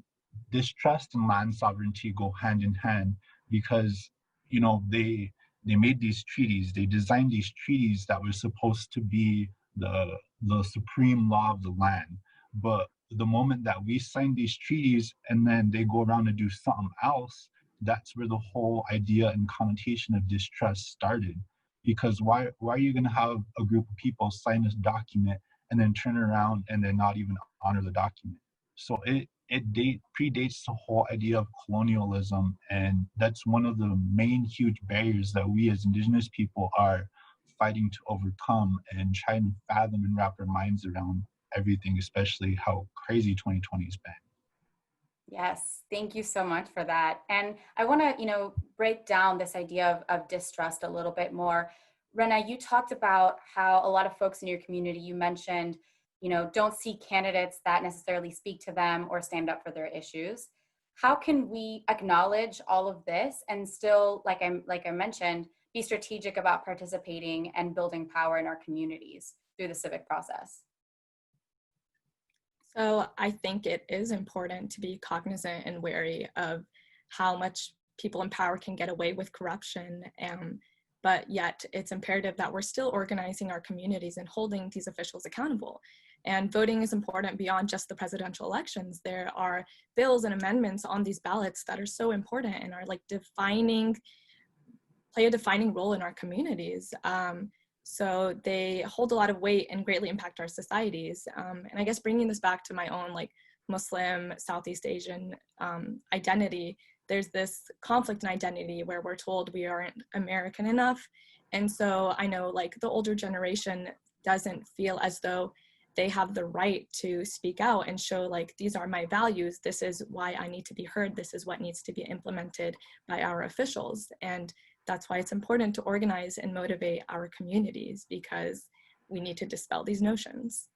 [SPEAKER 11] distrust and land sovereignty go hand in hand because, you know, they made these treaties, they designed these treaties that were supposed to be the supreme law of the land. But the moment that we sign these treaties and then they go around and do something else, that's where the whole idea and connotation of distrust started. Because why are you going to have a group of people sign this document and then turn around and then not even honor the document? So it predates the whole idea of colonialism, and that's one of the main huge barriers that we as Indigenous people are fighting to overcome and try and fathom and wrap our minds around everything, especially how crazy 2020 has been.
[SPEAKER 2] Yes, thank you so much for that. And I want to, break down this idea of distrust a little bit more. Rana, you talked about how a lot of folks in your community, you mentioned, don't see candidates that necessarily speak to them or stand up for their issues. How can we acknowledge all of this and still, like I mentioned, be strategic about participating and building power in our communities through the civic process?
[SPEAKER 10] So I think it is important to be cognizant and wary of how much people in power can get away with corruption, but yet it's imperative that we're still organizing our communities and holding these officials accountable. And voting is important beyond just the presidential elections. There are bills and amendments on these ballots that are so important and are play a defining role in our communities. So they hold a lot of weight and greatly impact our societies. And I guess bringing this back to my own Muslim, Southeast Asian identity, there's this conflict in identity where we're told we aren't American enough. And so I know the older generation doesn't feel as though they have the right to speak out and show these are my values, this is why I need to be heard, this is what needs to be implemented by our officials. And that's why it's important to organize and motivate our communities, because we need to dispel these notions.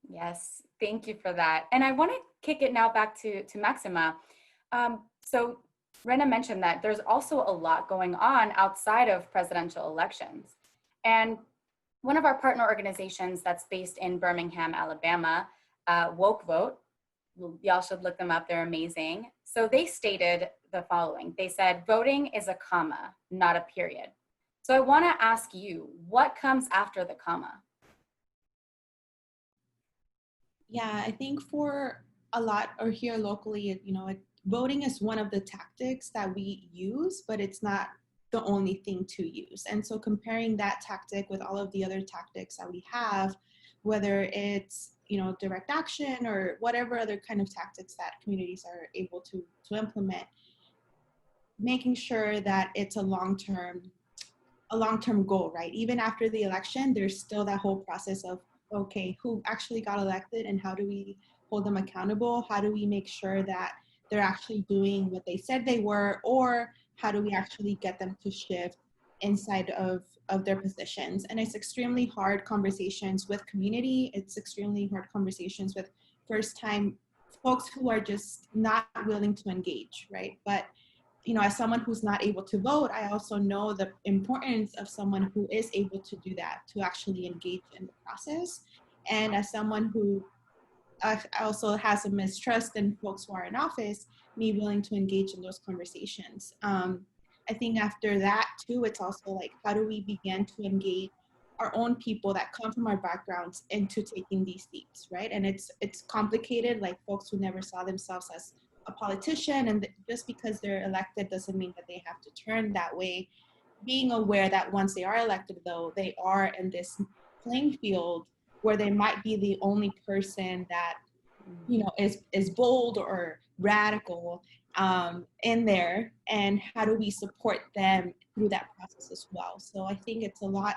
[SPEAKER 2] Yes, thank you for that. And I want to kick it now back to Maxima. So Rana mentioned that there's also a lot going on outside of presidential elections. And one of our partner organizations that's based in Birmingham, Alabama, Woke Vote, y'all should look them up, they're amazing. So they stated the following. They said, voting is a comma, not a period. So I want to ask you, what comes after the comma?
[SPEAKER 9] Yeah, I think for a lot, or here locally, voting is one of the tactics that we use, but it's not the only thing to use. And so comparing that tactic with all of the other tactics that we have, whether it's direct action or whatever other kind of tactics that communities are able to implement, making sure that it's a long-term goal, right? Even after the election, there's still that whole process of, okay, who actually got elected and how do we hold them accountable? How do we make sure that they're actually doing what they said they were, or how do we actually get them to shift inside of their positions? And it's extremely hard conversations with community. It's extremely hard conversations with first-time folks who are just not willing to engage, right? But as someone who's not able to vote, I also know the importance of someone who is able to do that, to actually engage in the process. And as someone who also has a mistrust in folks who are in office, me willing to engage in those conversations. I think after that too, it's also like, how do we begin to engage our own people that come from our backgrounds into taking these seats, right? And it's complicated, like folks who never saw themselves as a politician, and just because they're elected doesn't mean that they have to turn that way. Being aware that once they are elected, though, they are in this playing field where they might be the only person that is bold or radical in there, and how do we support them through that process as well? So I think it's a lot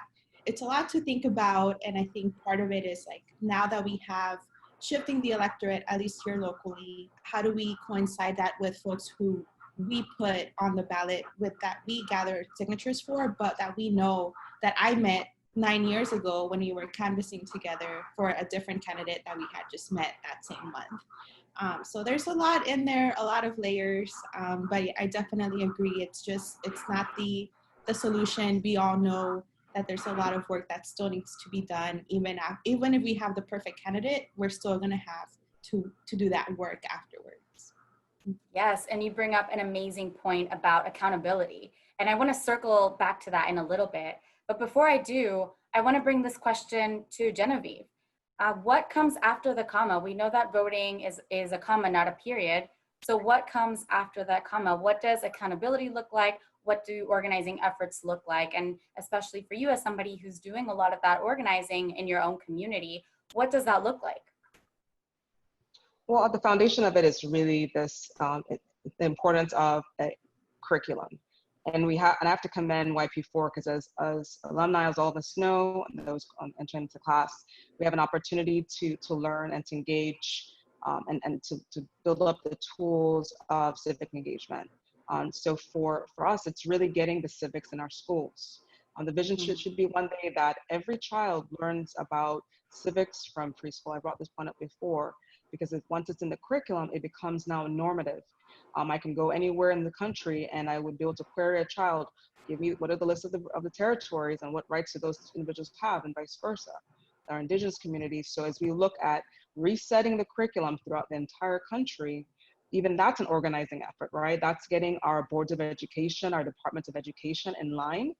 [SPEAKER 9] to think about, and I think part of it is like, now that we have shifting the electorate, at least here locally, how do we coincide that with folks who we put on the ballot, with that we gather signatures for, but that we know that I met 9 years ago when we were canvassing together for a different candidate that we had just met that same month. So there's a lot in there, a lot of layers, but I definitely agree. It's not the solution. We all know that there's a lot of work that still needs to be done. Even if we have the perfect candidate, we're still gonna have to do that work afterwards.
[SPEAKER 2] Yes, and you bring up an amazing point about accountability. And I wanna circle back to that in a little bit. But before I do, I wanna bring this question to Genevieve. What comes after the comma? We know that voting is a comma, not a period. So what comes after that comma? What does accountability look like? What do organizing efforts look like? And especially for you as somebody who's doing a lot of that organizing in your own community, what does that look like?
[SPEAKER 12] Well, at the foundation of it is really this, the importance of a curriculum. And I have to commend YP4 because as alumni, as all of us know, and those entering into class, we have an opportunity to learn and to engage and to build up the tools of civic engagement. So for us, it's really getting the civics in our schools. The vision should be one day that every child learns about civics from preschool. I brought this point up before, because once it's in the curriculum, it becomes now normative. I can go anywhere in the country and I would be able to query a child, give me what are the lists of the territories and what rights do those individuals have, and vice versa. Our indigenous communities. So as we look at resetting the curriculum throughout the entire country, even that's an organizing effort, right? That's getting our boards of education, our departments of education in line.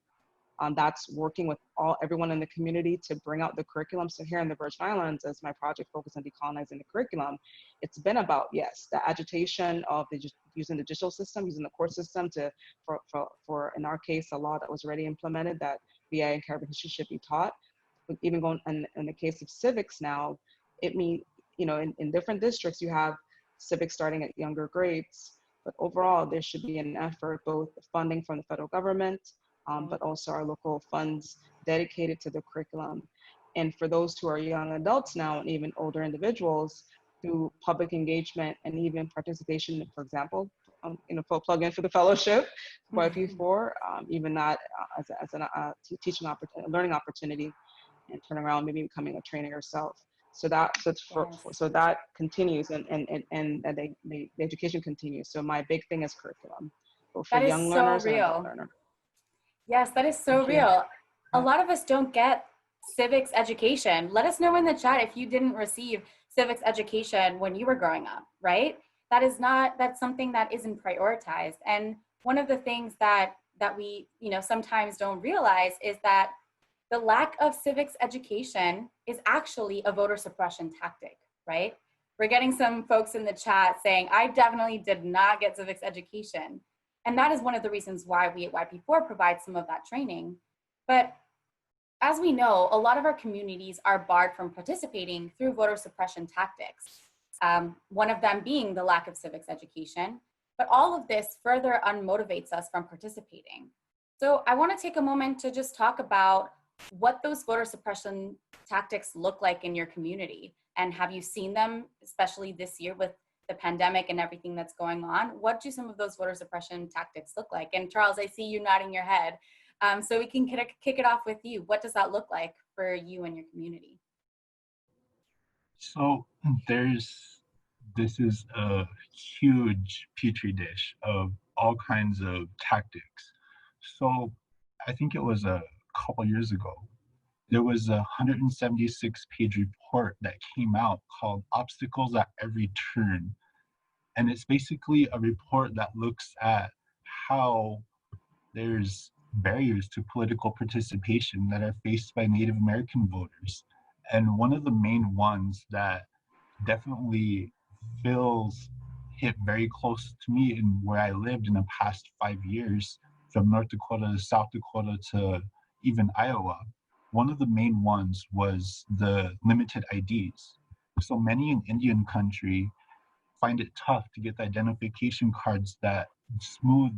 [SPEAKER 12] That's working with everyone in the community to bring out the curriculum. So here in the Virgin Islands, as my project focused on decolonizing the curriculum, it's been about, yes, the agitation of using the digital system, using the court system for in our case, a law that was already implemented that VI and Caribbean history should be taught. But even going in the case of civics now, it means, in different districts, you have civics starting at younger grades, but overall there should be an effort, both funding from the federal government, but also our local funds dedicated to the curriculum. And for those who are young adults now and even older individuals, through public engagement and even participation, for example, full plug in for the fellowship, YP4, even that as a teaching opportunity, learning opportunity, and turn around, maybe becoming a trainer yourself. So that continues, and the education continues. So my big thing is curriculum, both for young learners and adult learners.
[SPEAKER 2] Yes, that is so real. A lot of us don't get civics education. Let us know in the chat if you didn't receive civics education when you were growing up, right? That's something that isn't prioritized. And one of the things that we, sometimes don't realize is that the lack of civics education is actually a voter suppression tactic, right? We're getting some folks in the chat saying, I definitely did not get civics education. And that is one of the reasons why we at YP4 provide some of that training. But as we know, a lot of our communities are barred from participating through voter suppression tactics. One of them being the lack of civics education, but all of this further unmotivates us from participating. So I want to take a moment to just talk about what those voter suppression tactics look like in your community. And have you seen them, especially this year with the pandemic and everything that's going on? What do some of those voter suppression tactics look like? And Charles, I see you nodding your head. So we can kick it off with you. What does that look like for you and your community?
[SPEAKER 11] So this is a huge petri dish of all kinds of tactics. So I think it was a couple years ago, there was a 176-page report that came out called Obstacles at Every Turn. And it's basically a report that looks at how there's barriers to political participation that are faced by Native American voters. And one of the main ones that definitely hit very close to me in where I lived in the past 5 years, from North Dakota to South Dakota to even Iowa, one of the main ones was the limited IDs. So many in Indian country find it tough to get the identification cards that smooth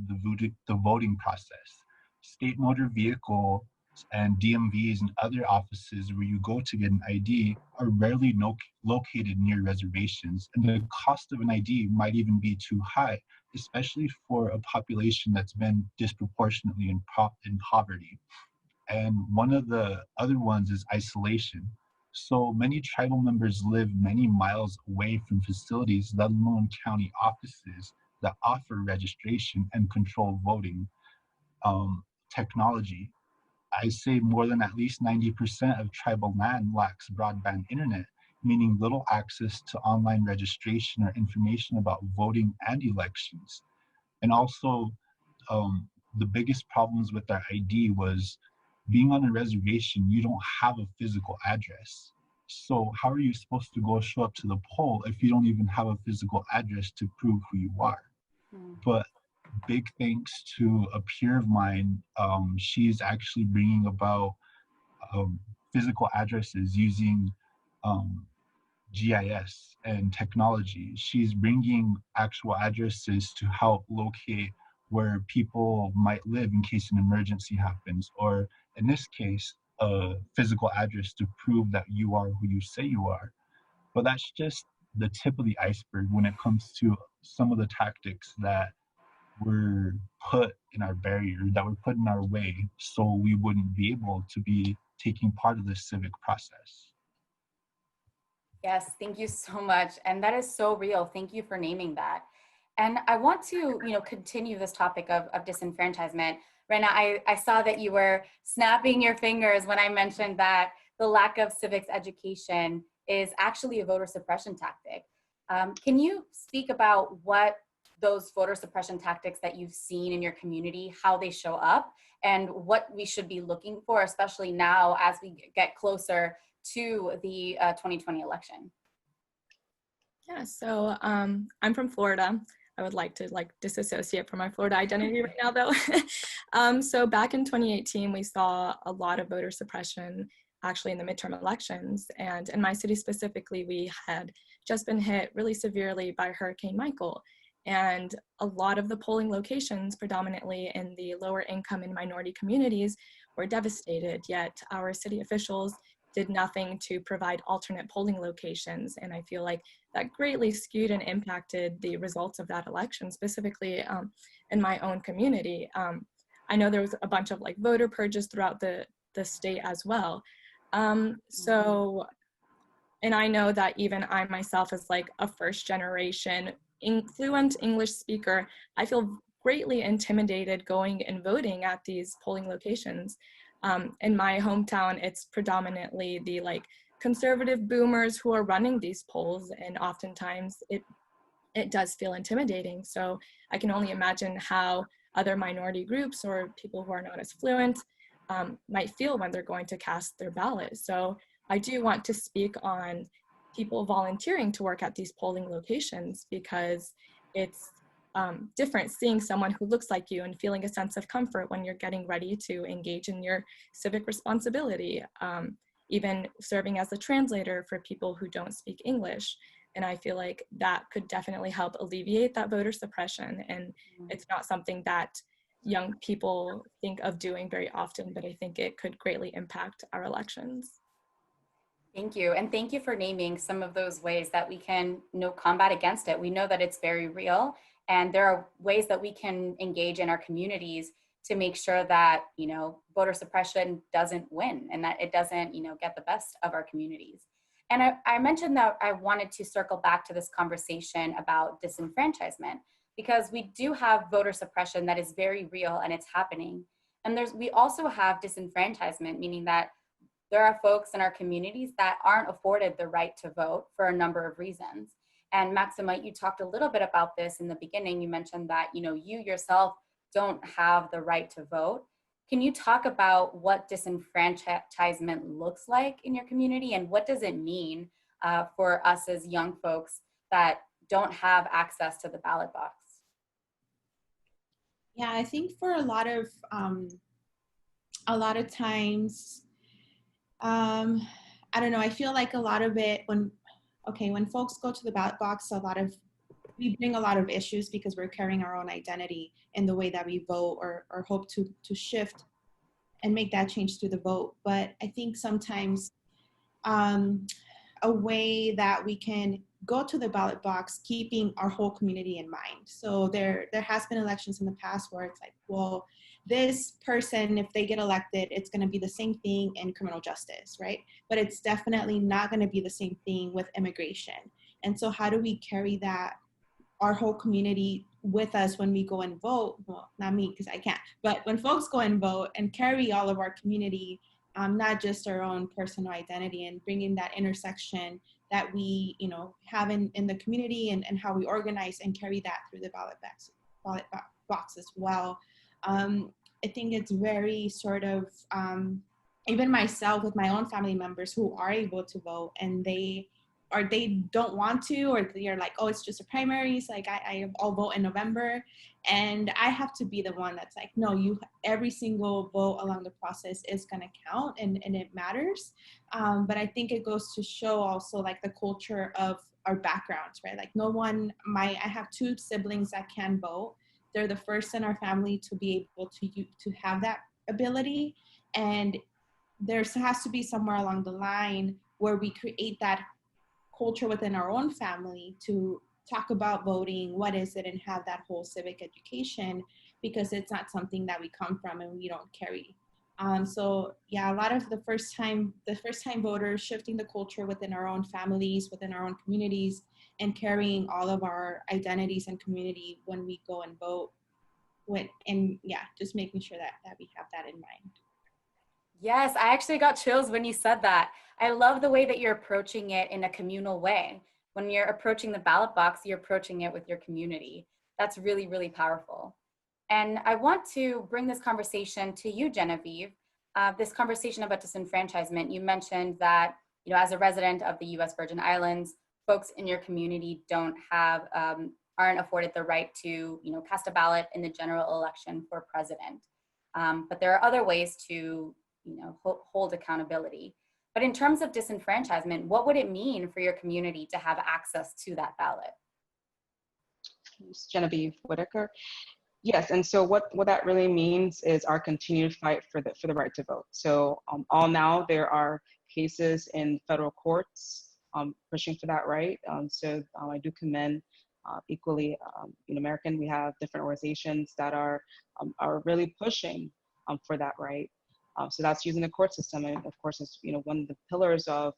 [SPEAKER 11] the voting process. State motor vehicle and DMVs and other offices where you go to get an ID are rarely located near reservations, and the cost of an ID might even be too high, especially for a population that's been disproportionately in poverty. And one of the other ones is isolation. So many tribal members live many miles away from facilities, let alone county offices that offer registration and control voting technology. I say more than at least 90% of tribal land lacks broadband internet, meaning little access to online registration or information about voting and elections. And also, the biggest problems with our ID was being on a reservation, you don't have a physical address. So how are you supposed to show up to the poll if you don't even have a physical address to prove who you are? But big thanks to a peer of mine, she's actually bringing about physical addresses using GIS and technology. She's bringing actual addresses to help locate where people might live in case an emergency happens, or in this case, a physical address to prove that you are who you say you are. But that's just the tip of the iceberg when it comes to some of the tactics that were put in our barrier, that were put in our way, so we wouldn't be able to be taking part of this civic process.
[SPEAKER 2] Yes, thank you so much. And that is so real. Thank you for naming that. And I want to, continue this topic of disenfranchisement. Rana, I saw that you were snapping your fingers when I mentioned that the lack of civics education is actually a voter suppression tactic. Can you speak about what those voter suppression tactics that you've seen in your community, how they show up, and what we should be looking for, especially now as we get closer to the 2020 election?
[SPEAKER 10] Yeah, so I'm from Florida. I would like to disassociate from my Florida identity right now though. So back in 2018, we saw a lot of voter suppression actually in the midterm elections. And in my city specifically, we had just been hit really severely by Hurricane Michael. And a lot of the polling locations, predominantly in the lower income and minority communities, were devastated, yet our city officials did nothing to provide alternate polling locations. And I feel like that greatly skewed and impacted the results of that election, specifically in my own community. I know there was a bunch of voter purges throughout the state as well. And I know that even I myself as a first generation fluent English speaker, I feel greatly intimidated going and voting at these polling locations. In my hometown, it's predominantly the conservative boomers who are running these polls, and oftentimes it does feel intimidating. So I can only imagine how other minority groups or people who are not as fluent might feel when they're going to cast their ballot. So I do want to speak on people volunteering to work at these polling locations, because it's different seeing someone who looks like you and feeling a sense of comfort when you're getting ready to engage in your civic responsibility, even serving as a translator for people who don't speak English. And I feel like that could definitely help alleviate that voter suppression. And it's not something that young people think of doing very often, but I think it could greatly impact our elections.
[SPEAKER 2] Thank you. And thank you for naming some of those ways that we can combat against it. We know that it's very real, and there are ways that we can engage in our communities to make sure that, voter suppression doesn't win and that it doesn't, get the best of our communities. And I mentioned that I wanted to circle back to this conversation about disenfranchisement, because we do have voter suppression that is very real and it's happening. And we also have disenfranchisement, meaning that there are folks in our communities that aren't afforded the right to vote for a number of reasons. And Maxima, you talked a little bit about this in the beginning. You mentioned that, you yourself don't have the right to vote. Can you talk about what disenfranchisement looks like in your community, and what does it mean for us as young folks that don't have access to the ballot box?
[SPEAKER 9] Yeah, I think for a lot of times, I don't know, I feel like a lot of it when folks go to the ballot box, we bring a lot of issues because we're carrying our own identity in the way that we vote or hope to shift and make that change through the vote. But I think sometimes a way that we can go to the ballot box keeping our whole community in mind. So there has been elections in the past where it's like, well, this person, if they get elected, it's going to be the same thing in criminal justice, right? But it's definitely not going to be the same thing with immigration. And so how do we carry that, our whole community, with us when we go and vote? Well, not me, because I can't, but when folks go and vote and carry all of our community, not just our own personal identity, and bringing that intersection that we, have in the community and how we organize and carry that through the ballot box as well. I think it's very sort of, even myself with my own family members who are able to vote and they don't want to, or they're like, oh, it's just a primaries, like I'll vote in November. And I have to be the one that's like, no, every single vote along the process is gonna count and it matters. But I think it goes to show also like the culture of our backgrounds, right? Like I have 2 siblings that can vote. They're the first in our family to be able to have that ability. And there has to be somewhere along the line where we create that culture within our own family to talk about voting, what is it, and have that whole civic education, because it's not something that we come from and we don't carry. So yeah, a lot of the first time voters, shifting the culture within our own families, within our own communities, and carrying all of our identities and community when we go and vote. Just making sure that we have that in mind.
[SPEAKER 2] Yes, I actually got chills when you said that. I love the way that you're approaching it in a communal way. When you're approaching the ballot box, you're approaching it with your community. That's really, really powerful. And I want to bring this conversation to you, Genevieve, this conversation about disenfranchisement. You mentioned that, as a resident of the U.S. Virgin Islands, folks in your community aren't afforded the right to, cast a ballot in the general election for president. But there are other ways to, hold accountability. But in terms of disenfranchisement, what would it mean for your community to have access to that ballot?
[SPEAKER 12] Genevieve, Whitaker. Yes, and so what that really means is our continued fight for the right to vote. So all now there are cases in federal courts pushing for that right. So I do commend equally American. We have different organizations that are really pushing for that right. So that's using the court system, and of course, it's one of the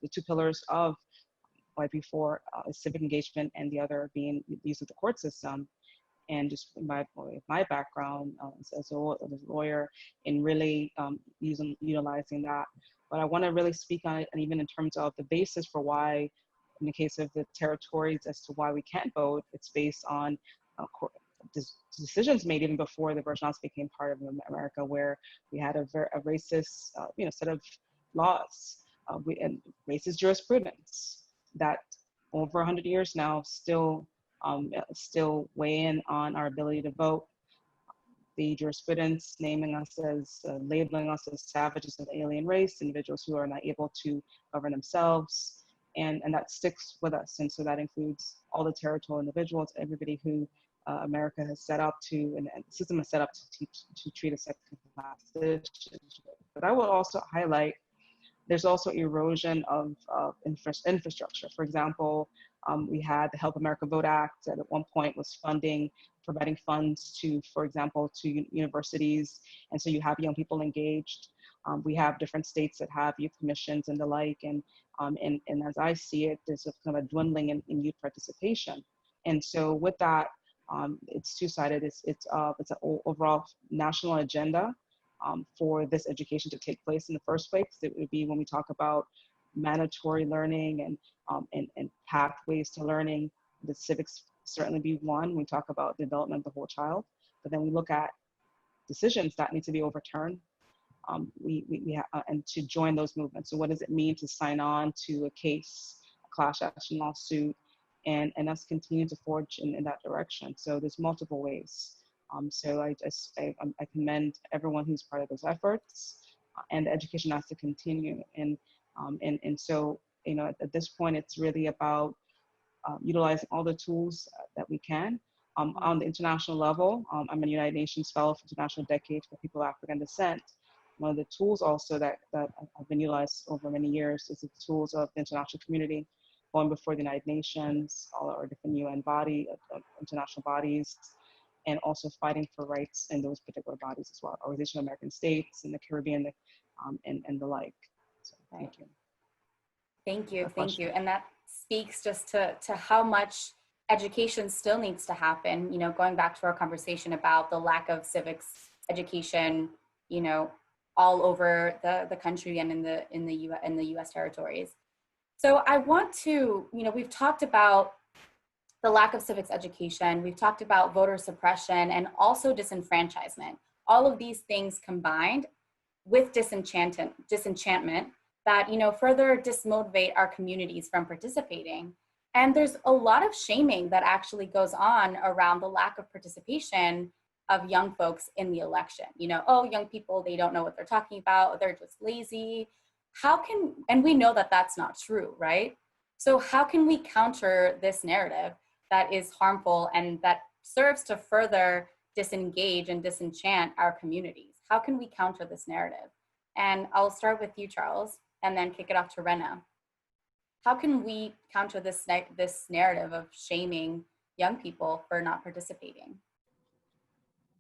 [SPEAKER 12] 2 pillars of YP4 is civic engagement, and the other being the use of the court system. And just my background as a lawyer in really utilizing that. But I want to really speak on it, and even in terms of the basis for why, in the case of the territories, as to why we can't vote, it's based on decisions made even before the Virgin Islands became part of America, where we had a racist set of laws and racist jurisprudence that over 100 years now still still weigh in on our ability to vote. The jurisprudence naming us as, labeling us as savages of the alien race, individuals who are not able to govern themselves, and that sticks with us. And so that includes all the territorial individuals, everybody who America has set up to, and the system has set up to treat us like class citizens. But I will also highlight there's also erosion of infrastructure. For example, we had the Help America Vote Act that at one point was providing funds to, for example, to universities. And so you have young people engaged. We have different states that have youth commissions and the like. And as I see it, there's a kind of a dwindling in youth participation. And so with that, it's two-sided. It's an overall national agenda for this education to take place in the first place. It would be when we talk about mandatory learning and pathways to learning. The civics certainly be one. We talk about the development of the whole child, but then we look at decisions that need to be overturned. And to join those movements. So what does it mean to sign on to a case, a class action lawsuit, and us continue to forge in that direction? So there's multiple ways. So I commend everyone who's part of those efforts, and education has to continue. And so, you know, at this point, it's really about utilizing all the tools that we can. On the international level, I'm a United Nations Fellow for International Decade for People of African Descent. One of the tools also that have been utilized over many years is the tools of the international community, going before the United Nations, all our different UN international bodies, and also fighting for rights in those particular bodies as well, Organization of American States in the Caribbean, and the like. So thank you.
[SPEAKER 2] Thank you. And that speaks just to how much education still needs to happen. You know, going back to our conversation about the lack of civics education, you know, all over the country and in the US territories. So I want to, you know, we've talked about the lack of civics education, we've talked about voter suppression and also disenfranchisement. All of these things combined with disenchantment that, you know, further dismotivate our communities from participating. And there's a lot of shaming that actually goes on around the lack of participation of young folks in the election. You know, oh, young people, they don't know what they're talking about, they're just lazy. And we know that that's not true, right? So how can we counter this narrative that is harmful and that serves to further disengage and disenchant our communities? How can we counter this narrative? And I'll start with you, Charles, and then kick it off to Rana. How can we counter this narrative of shaming young people for not participating?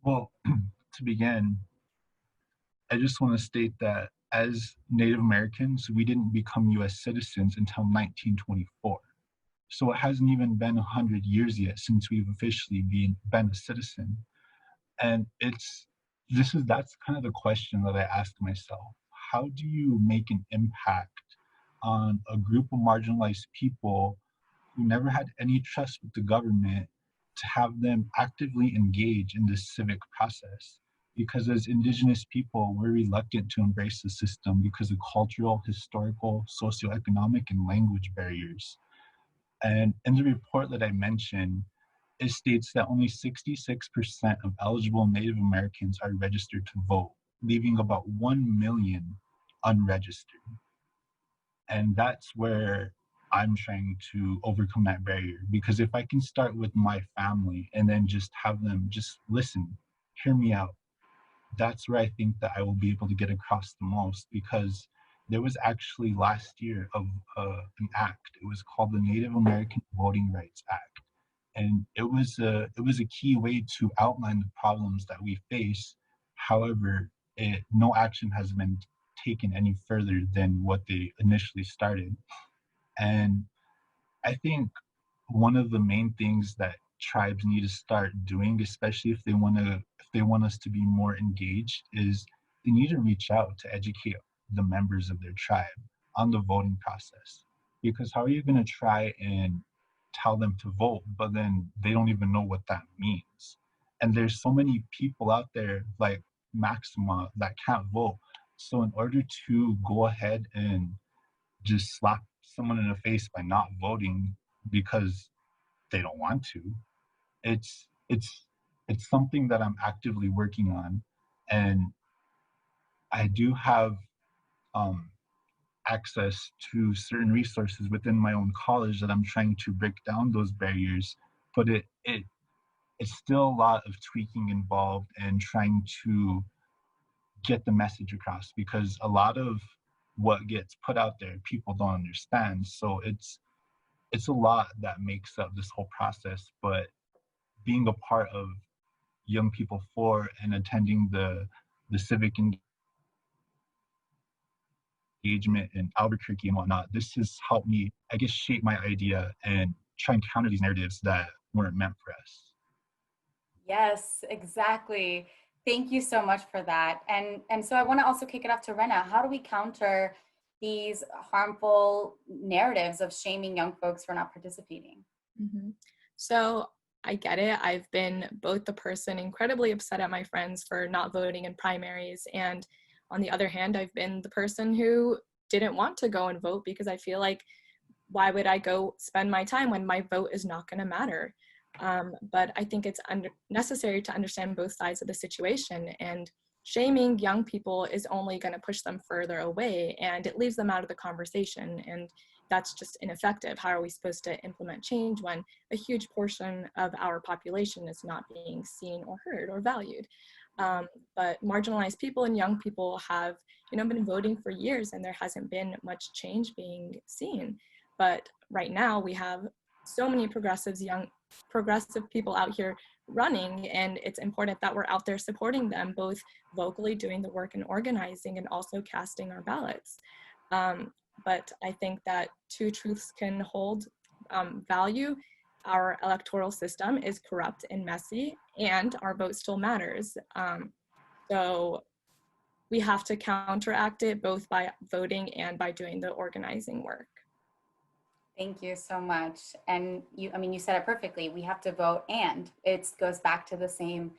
[SPEAKER 11] Well, to begin, I just want to state that as Native Americans, we didn't become US citizens until 1924. So it hasn't even been 100 years yet since we've officially been a citizen. And that's kind of the question that I ask myself. How do you make an impact on a group of marginalized people who never had any trust with the government to have them actively engage in this civic process? Because as Indigenous people, we're reluctant to embrace the system because of cultural, historical, socioeconomic, and language barriers. And in the report that I mentioned, it states that only 66% of eligible Native Americans are registered to vote, leaving about 1 million unregistered. And that's where I'm trying to overcome that barrier. Because if I can start with my family and then just have them just listen, hear me out, that's where I think that I will be able to get across the most. Because there was actually last year an act. It was called the Native American Voting Rights Act. And it was a key way to outline the problems that we face. However, no action has been taken any further than what they initially started. And I think one of the main things that tribes need to start doing, especially if they want us to be more engaged, is they need to reach out to educate the members of their tribe on the voting process. Because how are you going to try and tell them to vote, but then they don't even know what that means? And there's so many people out there like Maxima that can't vote. So in order to go ahead and just slap someone in the face by not voting because they don't want to. It's something that I'm actively working on, and I do have access to certain resources within my own college that I'm trying to break down those barriers, but it's still a lot of tweaking involved and trying to get the message across, because a lot of what gets put out there people don't understand. So it's a lot that makes up this whole process. But being a part of Young People For and attending the civic engagement in Albuquerque and whatnot, this has helped me, I guess, shape my idea and try and counter these narratives that weren't meant for us.
[SPEAKER 2] Yes, exactly. Thank you so much for that. And so I want to also kick it off to Rana. How do we counter these harmful narratives of shaming young folks for not participating?
[SPEAKER 10] Mm-hmm. So I get it. I've been both the person incredibly upset at my friends for not voting in primaries, and on the other hand, I've been the person who didn't want to go and vote because I feel like, why would I go spend my time when my vote is not going to matter? But I think it's necessary to understand both sides of the situation, and shaming young people is only going to push them further away, and it leaves them out of the conversation, and that's just ineffective. How are we supposed to implement change when a huge portion of our population is not being seen or heard or valued? But marginalized people and young people have, been voting for years, and there hasn't been much change being seen. But right now we have so many progressive people out here running, and it's important that we're out there supporting them, both vocally doing the work and organizing, and also casting our ballots. But I think that two truths can hold value. Our electoral system is corrupt and messy, and our vote still matters. So we have to counteract it both by voting and by doing the organizing work.
[SPEAKER 2] Thank you so much. And you said it perfectly. We have to vote, and it goes back to the same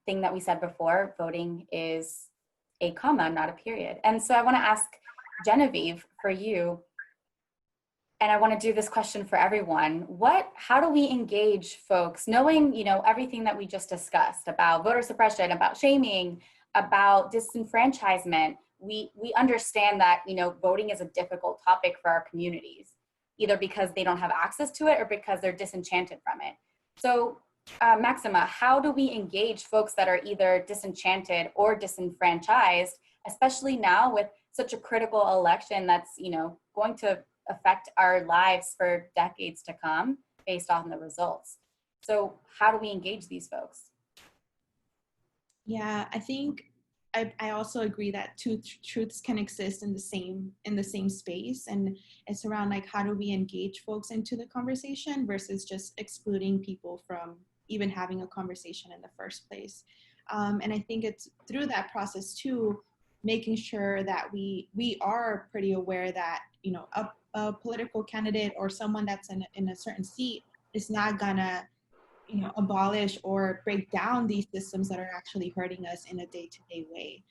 [SPEAKER 2] thing that we said before. Voting is a comma, not a period. And so I want to ask Genevieve, for you, and I want to do this question for everyone. How do we engage folks, knowing, everything that we just discussed about voter suppression, about shaming, about disenfranchisement? We understand that, voting is a difficult topic for our communities, either because they don't have access to it or because they're disenchanted from it. So Maxima, how do we engage folks that are either disenchanted or disenfranchised, especially now with such a critical election that's, going to affect our lives for decades to come based on the results? So how do we engage these folks?
[SPEAKER 9] Yeah, I think I also agree that two truths can exist in the same space, and it's around like, how do we engage folks into the conversation versus just excluding people from even having a conversation in the first place. And I think it's through that process too, making sure that we are pretty aware that a political candidate or someone that's in a certain seat is not gonna abolish or break down these systems that are actually hurting us in a day-to-day way.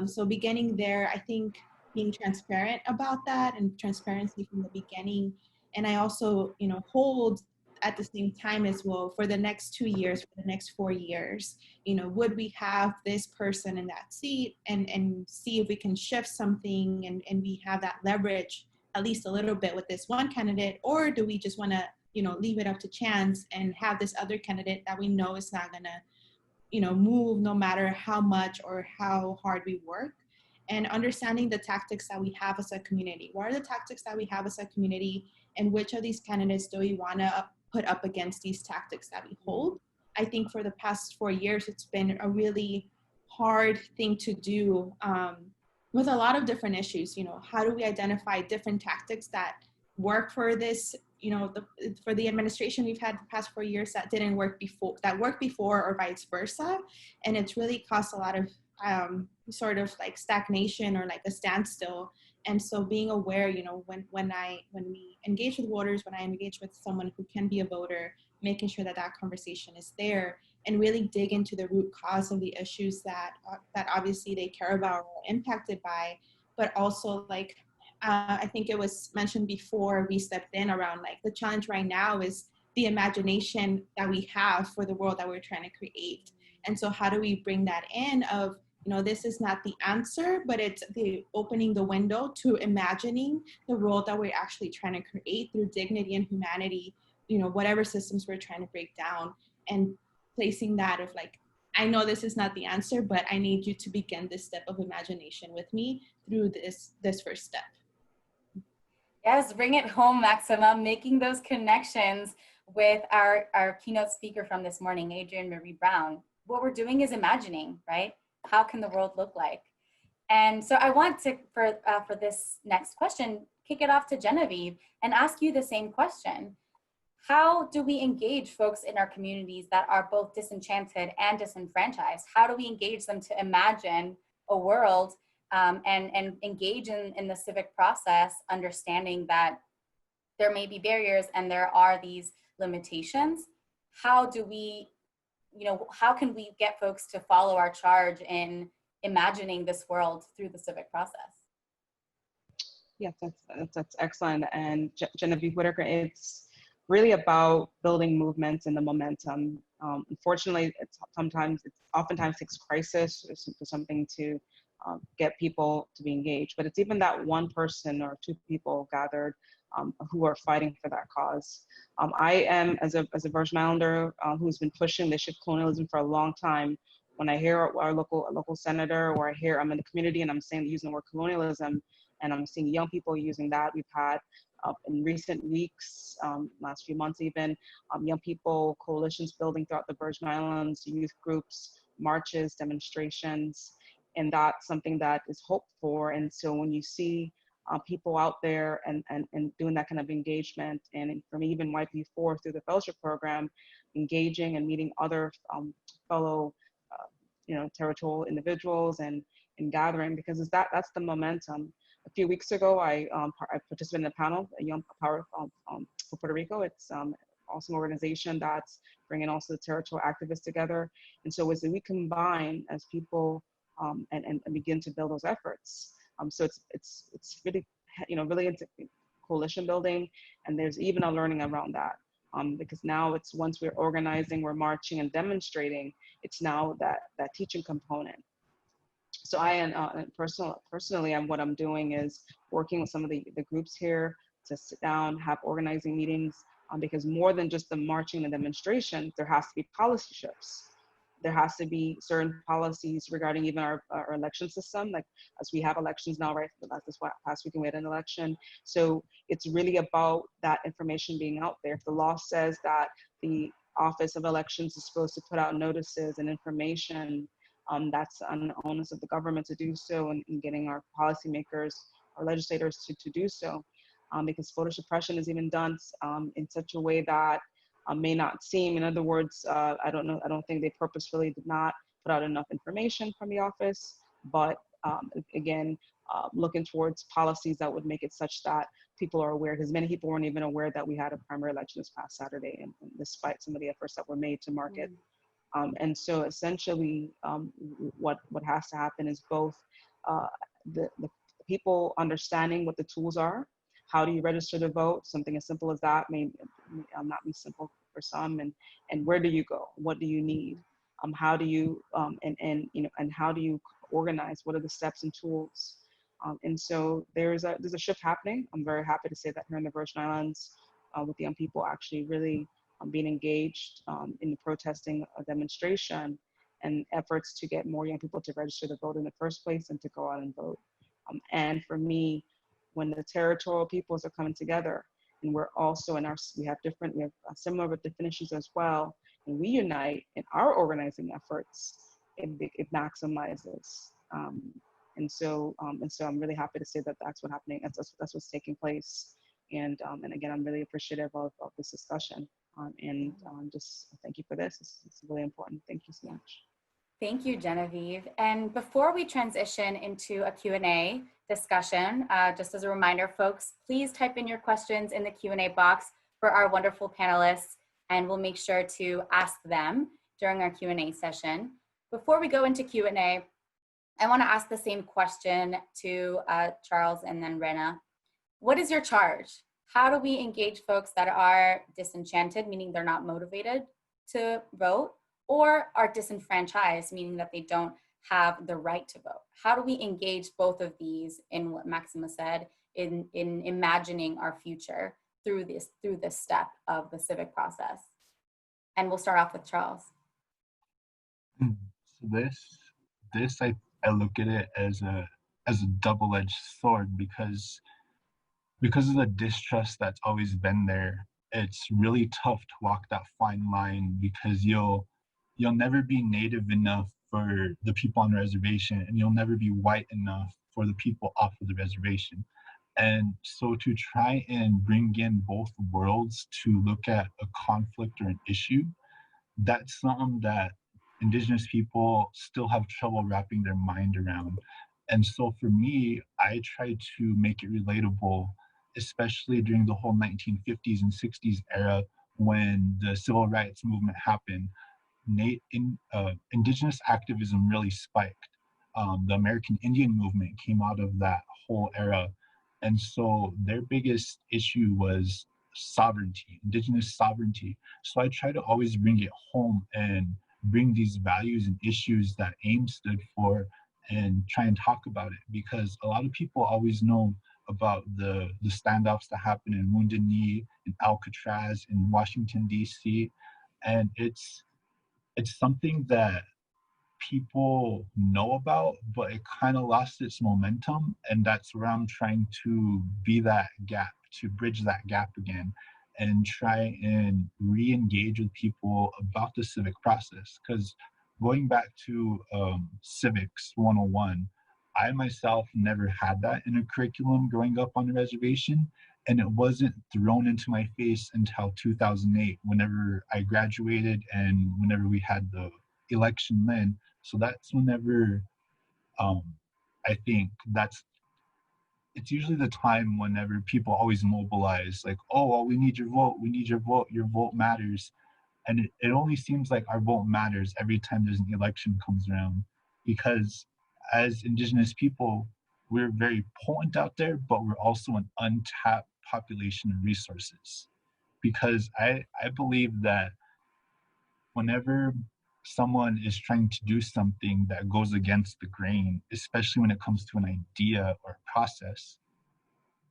[SPEAKER 9] So beginning there, I think being transparent about that and transparency from the beginning. And I also, hold at the same time as well, for the next 2 years, for the next 4 years, would we have this person in that seat and see if we can shift something and we have that leverage at least a little bit with this one candidate, or do we just want to leave it up to chance and have this other candidate that we know is not gonna, move no matter how much or how hard we work, and understanding the tactics that we have as a community. What are the tactics that we have as a community, and which of these candidates do we want to put up against these tactics that we hold? I think for the past 4 years, it's been a really hard thing to do with a lot of different issues. How do we identify different tactics that work for this, for the administration we've had the past 4 years that didn't work before, that worked before, or vice versa. And it's really caused a lot of sort of like stagnation or like a standstill. And so being aware, when we engage with voters, when I engage with someone who can be a voter, making sure that that conversation is there and really dig into the root cause of the issues that obviously they care about or are impacted by, but also like, I think it was mentioned before we stepped in around like the challenge right now is the imagination that we have for the world that we're trying to create. And so how do we bring that in of, you know, this is not the answer, but it's the opening the window to imagining the world that we're actually trying to create through dignity and humanity, you know, whatever systems we're trying to break down, and placing that of like, I know this is not the answer, but I need you to begin this step of imagination with me through this first step.
[SPEAKER 2] Yes, bring it home, Maxima, making those connections with our keynote speaker from this morning, Andrienne Maree Brown. What we're doing is imagining, right? How can the world look like? And so I want to, for this next question, kick it off to Genevieve and ask you the same question. How do we engage folks in our communities that are both disenchanted and disenfranchised? How do we engage them to imagine a world and engage in the civic process, understanding that there may be barriers and there are these limitations? How do we, you know, how can we get folks to follow our charge in imagining this world through the civic process?
[SPEAKER 12] Yes, that's excellent. And Genevieve, Whitaker, it's really about building movements and the momentum. Unfortunately, it oftentimes takes crisis for something to get people to be engaged. But it's even that one person or two people gathered who are fighting for that cause. I am, as a Virgin Islander who's been pushing the shift colonialism for a long time, when I hear our local senator, or I hear I'm in the community and I'm saying using the word colonialism, and I'm seeing young people using that. We've had in recent weeks, last few months even, young people, coalitions building throughout the Virgin Islands, youth groups, marches, demonstrations, and that's something that is hoped for. And so when you see people out there and doing that kind of engagement, and for me, even YP4 through the fellowship program, engaging and meeting other fellow territorial individuals and gathering, because that's the momentum. A few weeks ago, I participated in a panel, a Young Power for Puerto Rico. It's also an organization that's bringing also the territorial activists together. And so as we combine as people and begin to build those efforts. So it's really, really into coalition building, and there's even a learning around that. Because now it's, once we're organizing, we're marching and demonstrating, it's now that teaching component. So I am personally, what I'm doing is working with some of the groups here to sit down, have organizing meetings, because more than just the marching and demonstration, there has to be policy shifts. There has to be certain policies regarding even our election system, like as we have elections now, right? This past weekend we had an election. So it's really about that information being out there. If the law says that the Office of Elections is supposed to put out notices and information, that's on the onus of the government to do so, and getting our policymakers, our legislators to do so, because voter suppression is even done in such a way that may not seem. In other words, I don't think they purposefully did not put out enough information from the office, but again, looking towards policies that would make it such that people are aware, because many people weren't even aware that we had a primary election this past Saturday, and despite some of the efforts that were made to market. And so essentially, what has to happen is both the people understanding what the tools are. How do you register to vote? Something as simple as that may not be simple for some. And where do you go? What do you need? How do you and how do you organize? What are the steps and tools? And so there's a shift happening. I'm very happy to say that here in the Virgin Islands, with young people actually really being engaged in the protesting demonstration and efforts to get more young people to register to vote in the first place and to go out and vote. And for me, when the territorial peoples are coming together, and we're also we have similar but different issues as well, and we unite in our organizing efforts, it maximizes. And so I'm really happy to say that that's what's happening. That's what's taking place. And again, I'm really appreciative of this discussion. And just thank you for this. It's really important. Thank you so much.
[SPEAKER 2] Thank you, Genevieve. And before we transition into a Q&A discussion, just as a reminder, folks, please type in your questions in the Q&A box for our wonderful panelists, and we'll make sure to ask them during our Q&A session. Before we go into Q&A, I want to ask the same question to Charles and then Rana. What is your charge? how do we engage folks that are disenchanted, meaning they're not motivated to vote, or are disenfranchised, meaning that they don't have the right to vote? How do we engage both of these in what Maxima said, in imagining our future through this step of the civic process? And we'll start off with Charles.
[SPEAKER 11] So this I look at it as a double-edged sword, because of the distrust that's always been there. It's really tough to walk that fine line, because you'll never be Native enough for the people on the reservation, and you'll never be white enough for the people off of the reservation. And so to try and bring in both worlds to look at a conflict or an issue, that's something that Indigenous people still have trouble wrapping their mind around. And so for me, I try to make it relatable, especially during the whole 1950s and 60s era, when the civil rights movement happened. Indigenous activism really spiked. The American Indian movement came out of that whole era. And so their biggest issue was sovereignty, Indigenous sovereignty. So I try to always bring it home and bring these values and issues that AIM stood for, and try and talk about it, because a lot of people always know about the standoffs that happened in Wounded Knee, in Alcatraz, in Washington, D.C. And it's something that people know about, but it kind of lost its momentum. And that's where I'm trying to be that gap, to bridge that gap again, and try and re-engage with people about the civic process. Because going back to Civics 101, I myself never had that in a curriculum growing up on the reservation, and it wasn't thrown into my face until 2008, whenever I graduated and whenever we had the election then. So that's whenever I think it's usually the time whenever people always mobilize, like, oh, well, we need your vote, your vote matters. And it only seems like our vote matters every time there's an election comes around, because as Indigenous people, we're very potent out there, but we're also an untapped population of resources. Because I believe that whenever someone is trying to do something that goes against the grain, especially when it comes to an idea or a process,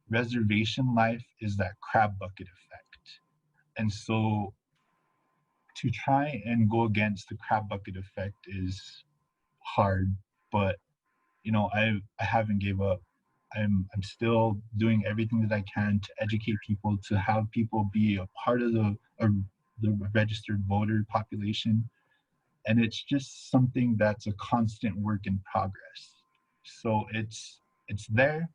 [SPEAKER 11] reservation life is that crab bucket effect. And so to try and go against the crab bucket effect is hard, but you know, I haven't gave up. I'm still doing everything that I can to educate people, to have people be a part of the registered voter population. And it's just something that's a constant work in progress. So it's there,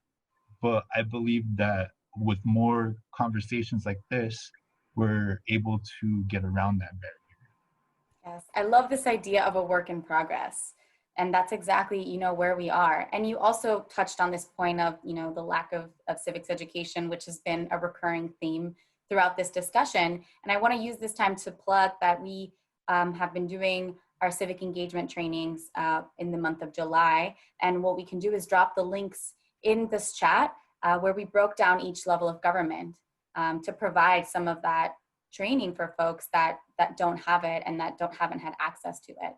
[SPEAKER 11] but I believe that with more conversations like this, we're able to get around that barrier.
[SPEAKER 2] Yes, I love this idea of a work in progress. And that's exactly, you know, where we are. And you also touched on this point of, you know, the lack of civics education, which has been a recurring theme throughout this discussion. And I want to use this time to plug that we have been doing our civic engagement trainings in the month of July. And what we can do is drop the links in this chat where we broke down each level of government to provide some of that training for folks that don't have it and that haven't had access to it.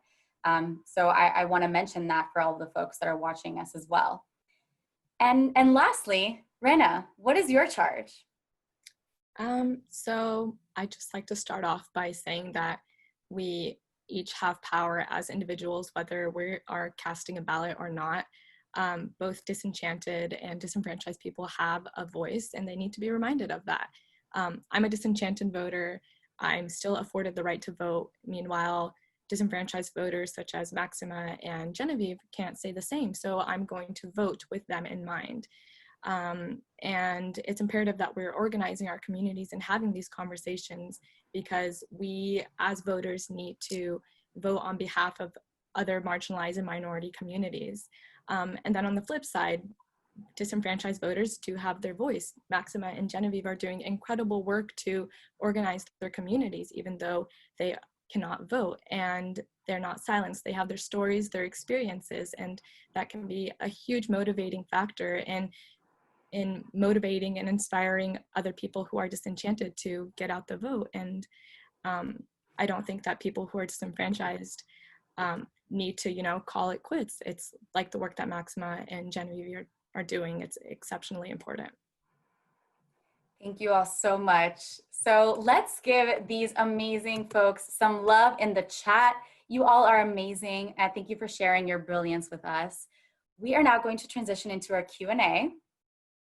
[SPEAKER 2] So I want to mention that for all the folks that are watching us as well. And lastly, Rana, what is your charge?
[SPEAKER 10] So I just like to start off by saying that we each have power as individuals, whether we are casting a ballot or not. Both disenchanted and disenfranchised people have a voice, and they need to be reminded of that. I'm a disenchanted voter. I'm still afforded the right to vote. Meanwhile, disenfranchised voters such as Maxima and Genevieve can't say the same. So I'm going to vote with them in mind. And it's imperative that we're organizing our communities and having these conversations, because we as voters need to vote on behalf of other marginalized and minority communities. And then on the flip side, disenfranchised voters do have their voice. Maxima and Genevieve are doing incredible work to organize their communities, even though they cannot vote, and they're not silenced. They have their stories, their experiences, and that can be a huge motivating factor in in motivating and inspiring other people who are disenchanted to get out the vote. And I don't think that people who are disenfranchised need to, you know, call it quits. It's like the work that Maxima and Genevieve are doing. It's exceptionally important.
[SPEAKER 2] Thank you all so much. So let's give these amazing folks some love in the chat. You all are amazing, and thank you for sharing your brilliance with us. We are now going to transition into our Q&A.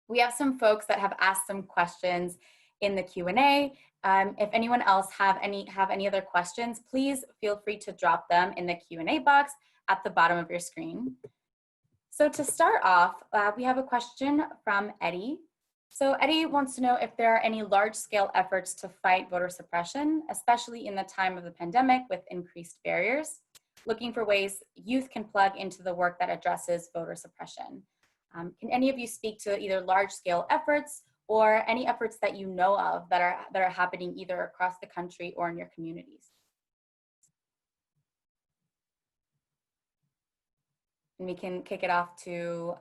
[SPEAKER 2] We have some folks that have asked some questions in the Q&A. If anyone else have any other questions, please feel free to drop them in the Q&A box at the bottom of your screen. So to start off, we have a question from Eddie. So Eddie wants to know if there are any large-scale efforts to fight voter suppression, especially in the time of the pandemic with increased barriers, looking for ways youth can plug into the work that addresses voter suppression. Can any of you speak to either large-scale efforts or any efforts that you know of that are happening either across the country or in your communities? And we can kick it off to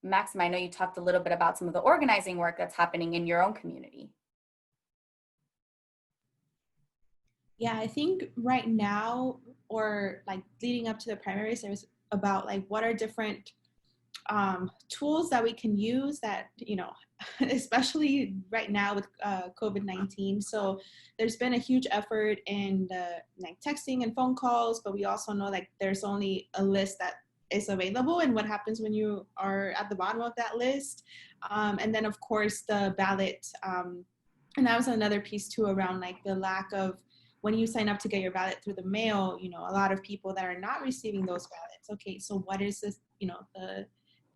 [SPEAKER 2] Maxima. I know you talked a little bit about some of the organizing work that's happening in your own community.
[SPEAKER 9] Yeah, I think right now, or like leading up to the primaries, there was about like what are different tools that we can use that, you know, especially right now with COVID-19. So there's been a huge effort in like texting and phone calls, but we also know like there's only a list that is available and what happens when you are at the bottom of that list. And then of course the ballot, and that was another piece too around like the lack of, when you sign up to get your ballot through the mail, you know, a lot of people that are not receiving those ballots. Okay, so what is this, you know,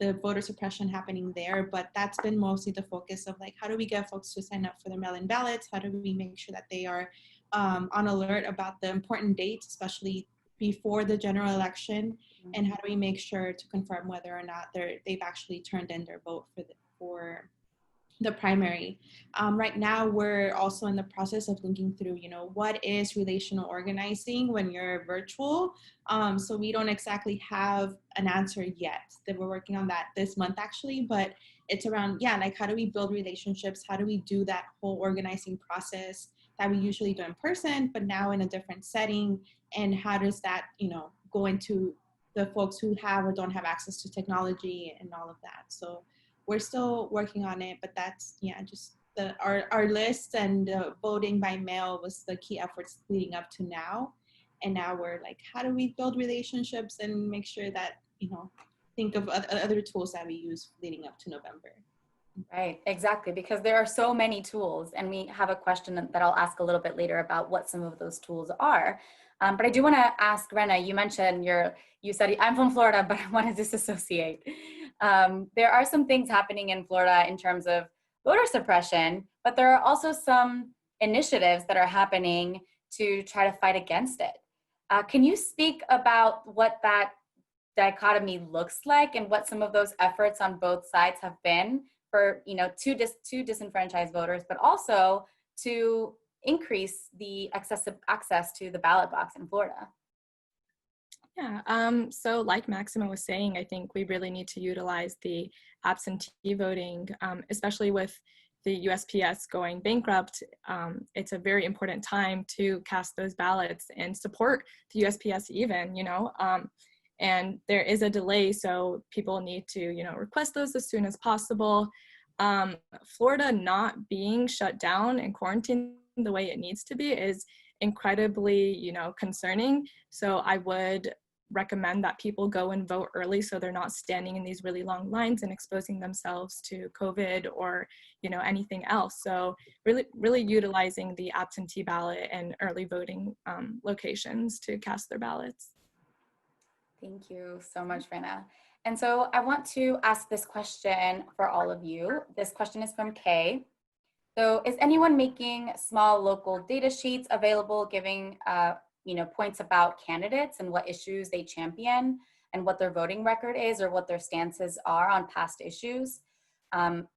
[SPEAKER 9] the voter suppression happening there? But that's been mostly the focus of like, how do we get folks to sign up for their mail-in ballots? How do we make sure that they are on alert about the important dates, especially before the general election? And how do we make sure to confirm whether or not they've actually turned in their vote for the primary? Right now, we're also in the process of thinking through, you know, what is relational organizing when you're virtual? So we don't exactly have an answer yet. That we're working on that this month actually, but it's around, yeah, like how do we build relationships? How do we do that whole organizing process that we usually do in person, but now in a different setting? And how does that, you know, go into the folks who have or don't have access to technology and all of that? So we're still working on it, but that's, yeah, just our list and voting by mail was the key efforts leading up to now. And now we're like, how do we build relationships and make sure that, you know, think of other tools that we use leading up to November.
[SPEAKER 2] Right, exactly, because there are so many tools, and we have a question that I'll ask a little bit later about what some of those tools are. But I do want to ask Rana, you mentioned you said, I'm from Florida, but I want to disassociate. There are some things happening in Florida in terms of voter suppression, but there are also some initiatives that are happening to try to fight against it. Can you speak about what that dichotomy looks like and what some of those efforts on both sides have been for, you know, to disenfranchise voters, but also to increase the access to the ballot box in Florida?
[SPEAKER 10] Yeah, so like Maxima was saying, I think we really need to utilize the absentee voting, especially with the USPS going bankrupt. It's a very important time to cast those ballots and support the USPS even, you know, and there is a delay, so people need to, you know, request those as soon as possible. Florida not being shut down and quarantined the way it needs to be is incredibly, you know, concerning. So I would recommend that people go and vote early so they're not standing in these really long lines and exposing themselves to COVID or, you know, anything else. So really utilizing the absentee ballot and early voting locations to cast their ballots.
[SPEAKER 2] Thank you so much, Rana. And so I want to ask this question for all of you. This question is from Kay. So is anyone making small local data sheets available giving you know, points about candidates and what issues they champion and what their voting record is or what their stances are on past issues?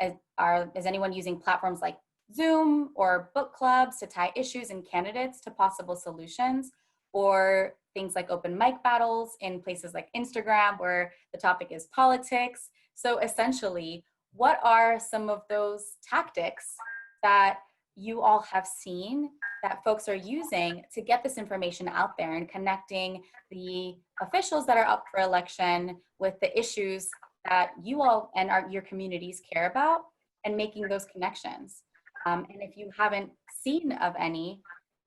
[SPEAKER 2] Is anyone using platforms like Zoom or book clubs to tie issues and candidates to possible solutions, or things like open mic battles in places like Instagram where the topic is politics? So essentially, what are some of those tactics that you all have seen that folks are using to get this information out there and connecting the officials that are up for election with the issues that you all and your communities care about, and making those connections? And if you haven't seen of any,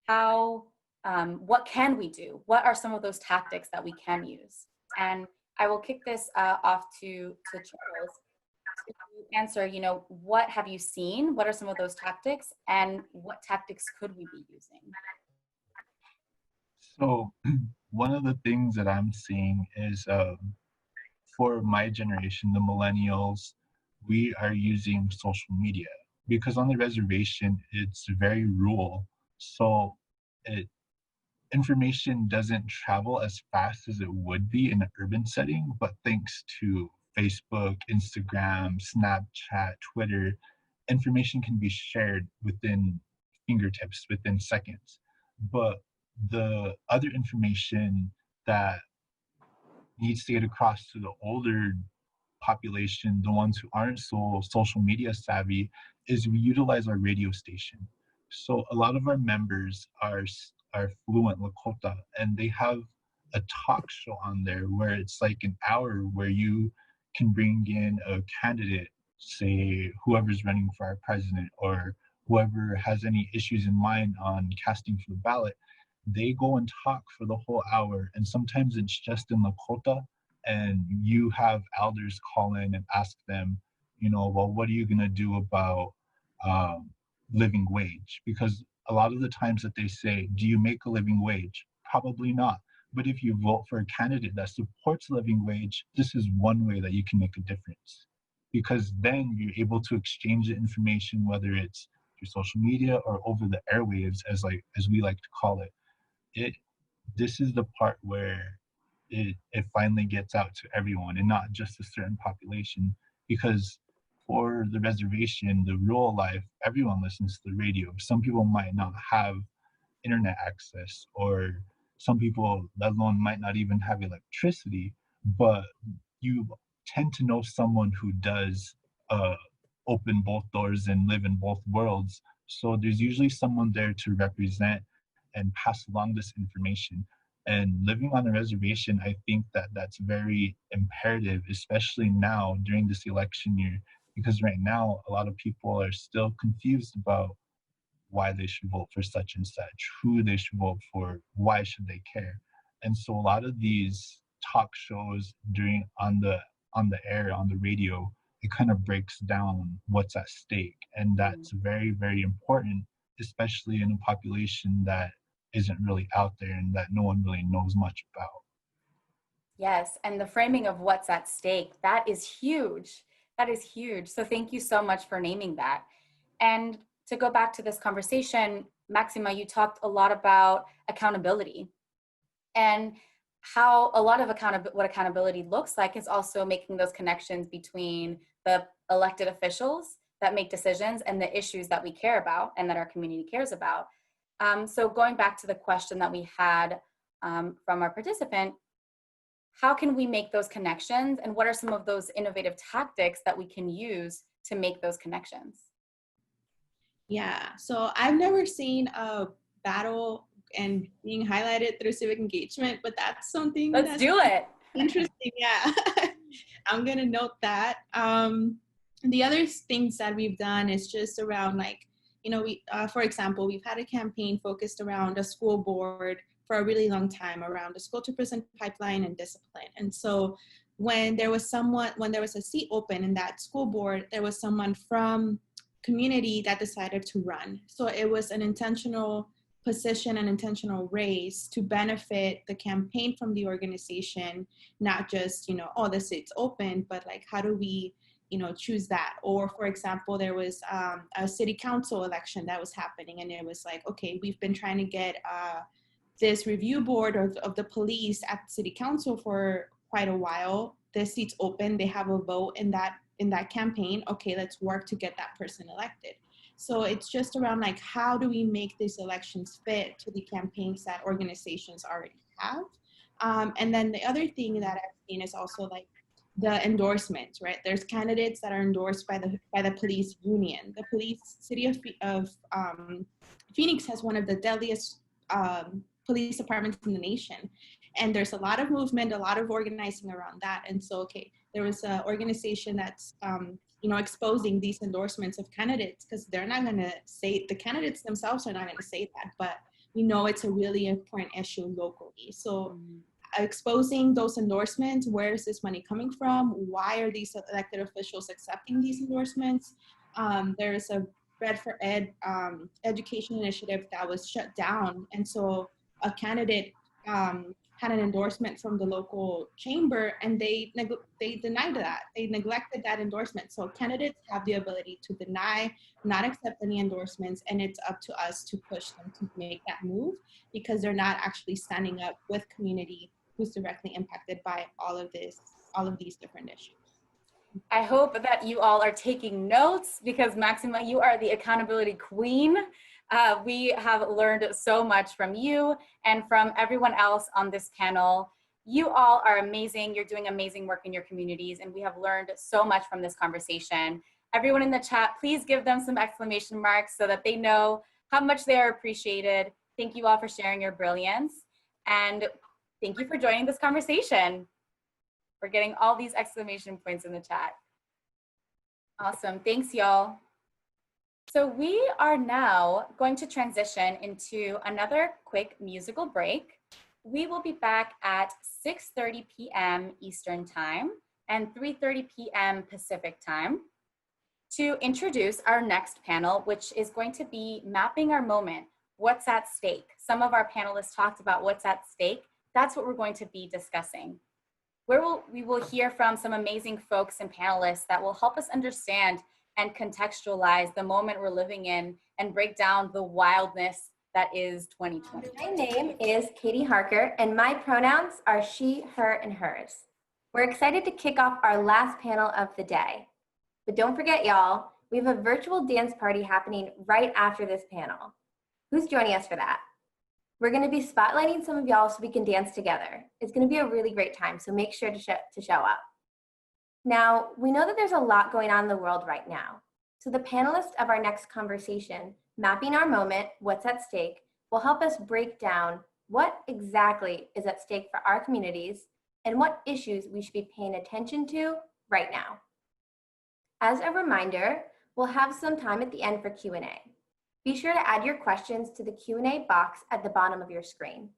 [SPEAKER 2] what can we do? What are some of those tactics that we can use? And I will kick this off to Charles to answer, what have you seen? What are some of those tactics, and what tactics could we be using?
[SPEAKER 11] So one of the things that I'm seeing is for my generation, the millennials, we are using social media because on the reservation, it's very rural. So information doesn't travel as fast as it would be in an urban setting, but thanks to Facebook, Instagram, Snapchat, Twitter, information can be shared within fingertips, within seconds. But the other information that needs to get across to the older population, the ones who aren't so social media savvy, is we utilize our radio station. So a lot of our members are fluent Lakota, and they have a talk show on there where it's like an hour where you can bring in a candidate, say whoever's running for our president or whoever has any issues in mind on casting for the ballot. They go and talk for the whole hour, and sometimes it's just in Lakota, and you have elders call in and ask them, well, what are you going to do about living wage? Because a lot of the times that they say, do you make a living wage? Probably not. But if you vote for a candidate that supports living wage, this is one way that you can make a difference. Because then you're able to exchange the information, whether it's through social media or over the airwaves, as we like to call it. This is the part where it finally gets out to everyone and not just a certain population. Because for the reservation, the rural life, everyone listens to the radio. Some people might not have internet access, or some people, let alone, might not even have electricity, but you tend to know someone who does open both doors and live in both worlds. So there's usually someone there to represent and pass along this information. And living on a reservation, I think that that's very imperative, especially now during this election year, because right now a lot of people are still confused about why they should vote for such and such, who they should vote for, why should they care. And so a lot of these talk shows on the air, on the radio, it kind of breaks down what's at stake. And that's very, very important, especially in a population that isn't really out there and that no one really knows much about.
[SPEAKER 2] Yes, and the framing of what's at stake, that is huge. That is huge. So thank you so much for naming that. And to go back to this conversation, Maxima, you talked a lot about accountability, and how a lot of what accountability looks like is also making those connections between the elected officials that make decisions and the issues that we care about and that our community cares about. So going back to the question that we had from our participant, how can we make those connections, and what are some of those innovative tactics that we can use to make those connections?
[SPEAKER 9] Yeah, so I've never seen a battle and being highlighted through civic engagement, but that's something
[SPEAKER 2] Let's do it.
[SPEAKER 9] Interesting, yeah. I'm gonna note that. The other things that we've done is just around for example, we've had a campaign focused around a school board for a really long time, around the school to prison pipeline and discipline. And so when there was a seat open in that school board, there was someone from community that decided to run. So it was an intentional position, an intentional race to benefit the campaign from the organization, not just, the seat's open, but how do we, choose that? Or for example, there was a city council election that was happening, and it was okay, we've been trying to get this review board of the police at city council for quite a while. The seat's open, they have a vote in that campaign. Okay, let's work to get that person elected. So it's just around how do we make these elections fit to the campaigns that organizations already have? And then the other thing that I've seen is also the endorsements, right? There's candidates that are endorsed by the police union. The city of Phoenix has one of the deadliest police departments in the nation. And there's a lot of movement, a lot of organizing around that. And so, there was an organization that's, exposing these endorsements of candidates, because they're not going to say, the candidates themselves are not going to say that, but we know it's a really important issue locally. So exposing those endorsements, where is this money coming from? Why are these elected officials accepting these endorsements? There's a Bread for Ed education initiative that was shut down. And so a candidate had an endorsement from the local chamber, and they denied that. They neglected that endorsement. So candidates have the ability to deny, not accept any endorsements, and it's up to us to push them to make that move, because they're not actually standing up with community who's directly impacted by all of these different issues.
[SPEAKER 2] I hope that you all are taking notes, because Maxima, you are the accountability queen. We have learned so much from you and from everyone else on this panel. You all are amazing. You're doing amazing work in your communities, and we have learned so much from this conversation. Everyone in the chat, please give them some exclamation marks so that they know how much they are appreciated. Thank you all for sharing your brilliance, and thank you for joining this conversation. We're getting all these exclamation points in the chat. Awesome, thanks y'all. So we are now going to transition into another quick musical break. We will be back at 6:30 p.m. Eastern Time and 3:30 p.m. Pacific Time to introduce our next panel, which is going to be Mapping Our Moment, What's at Stake. Some of our panelists talked about what's at stake. That's what we're going to be discussing. We will hear from some amazing folks and panelists that will help us understand and contextualize the moment we're living in and break down the wildness that is 2020.
[SPEAKER 13] My name is Katie Harker, and my pronouns are she, her, and hers. We're excited to kick off our last panel of the day. But don't forget, y'all, we have a virtual dance party happening right after this panel. Who's joining us for that? We're going to be spotlighting some of y'all so we can dance together. It's going to be a really great time, so make sure to show up. Now, we know that there's a lot going on in the world right now. So the panelists of our next conversation, Mapping Our Moment, What's at Stake, will help us break down what exactly is at stake for our communities and what issues we should be paying attention to right now. As a reminder, we'll have some time at the end for Q&A. Be sure to add your questions to the Q&A box at the bottom of your screen.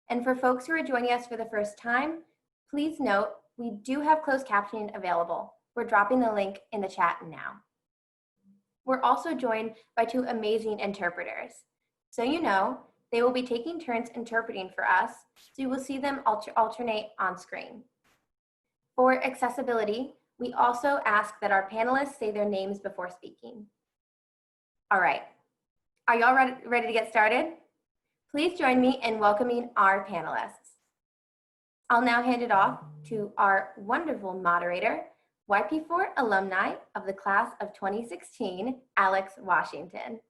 [SPEAKER 13] And for folks who are joining us for the first time, please note we do have closed captioning available. We're dropping the link in the chat now. We're also joined by two amazing interpreters. So you know, they will be taking turns interpreting for us, so you will see them alternate on screen. For accessibility, we also ask that our panelists say their names before speaking. All right, are y'all ready to get started? Please join me in welcoming our panelists. I'll now hand it off to our wonderful moderator, YP4 alumni of the class of 2016, Alex Washington.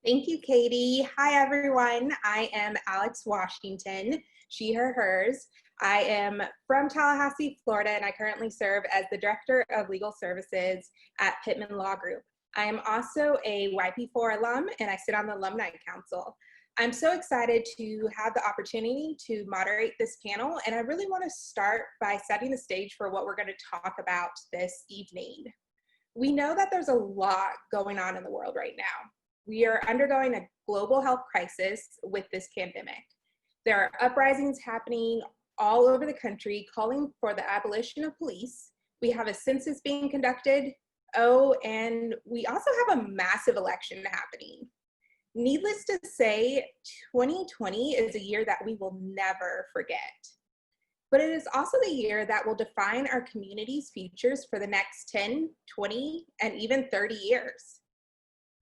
[SPEAKER 14] Thank you, Katie. Hi, everyone. I am Alex Washington, she, her, hers. I am from Tallahassee, Florida, and I currently serve as the Director of Legal Services at Pittman Law Group. I am also a YP4 alum, and I sit on the Alumni Council. I'm so excited to have the opportunity to moderate this panel, and I really want to start by setting the stage for what we're going to talk about this evening. We know that there's a lot going on in the world right now. We are undergoing a global health crisis with this pandemic. There are uprisings happening all over the country calling for the abolition of police. We have a census being conducted. Oh, and we also have a massive election happening. Needless to say, 2020 is a year that we will never forget. But it is also the year that will define our community's futures for the next 10, 20, and even 30 years.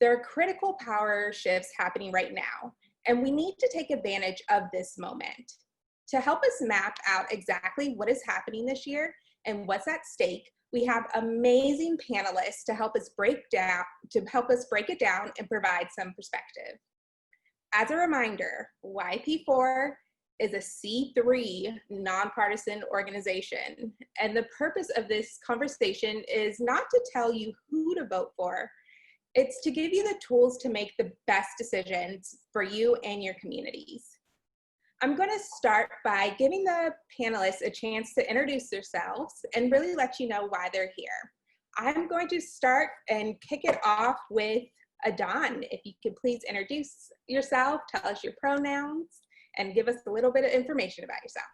[SPEAKER 14] There are critical power shifts happening right now, and we need to take advantage of this moment. To help us map out exactly what is happening this year and what's at stake, we have amazing panelists to help us break it down and provide some perspective. As a reminder, YP4 is a C3 nonpartisan organization. And the purpose of this conversation is not to tell you who to vote for. It's to give you the tools to make the best decisions for you and your communities. I'm going to start by giving the panelists a chance to introduce themselves and really let you know why they're here. I'm going to start and kick it off with Andrienne. If you could please introduce yourself, tell us your pronouns, and give us a little bit of information about yourself.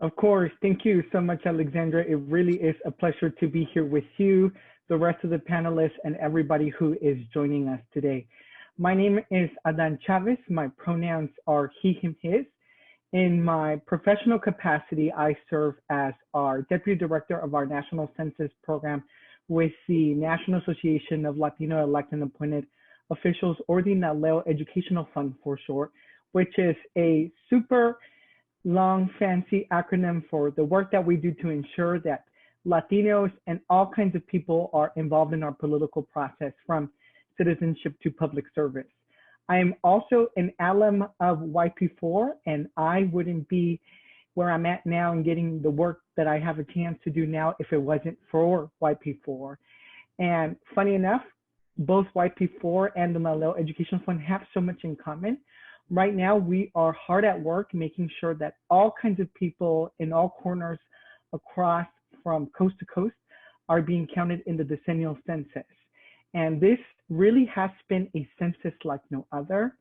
[SPEAKER 15] Of course. Thank you so much, Alexandra. It really is a pleasure to be here with you, the rest of the panelists, and everybody who is joining us today. My name is Andrienne Chavez. My pronouns are he, him, his. In my professional capacity, I serve as our Deputy Director of our National Census Program with the National Association of Latino Elected and Appointed Officials, or the NALEO Educational Fund for short, which is a super long, fancy acronym for the work that we do to ensure that Latinos and all kinds of people are involved in our political process, from citizenship to public service. I am also an alum of YP4, and I wouldn't be where I'm at now and getting the work that I have a chance to do now if it wasn't for YP4. And funny enough, both YP4 and the NALEO Education Fund have so much in common. Right now, we are hard at work making sure that all kinds of people in all corners across from coast to coast are being counted in the decennial census. And this really has been a census like no other.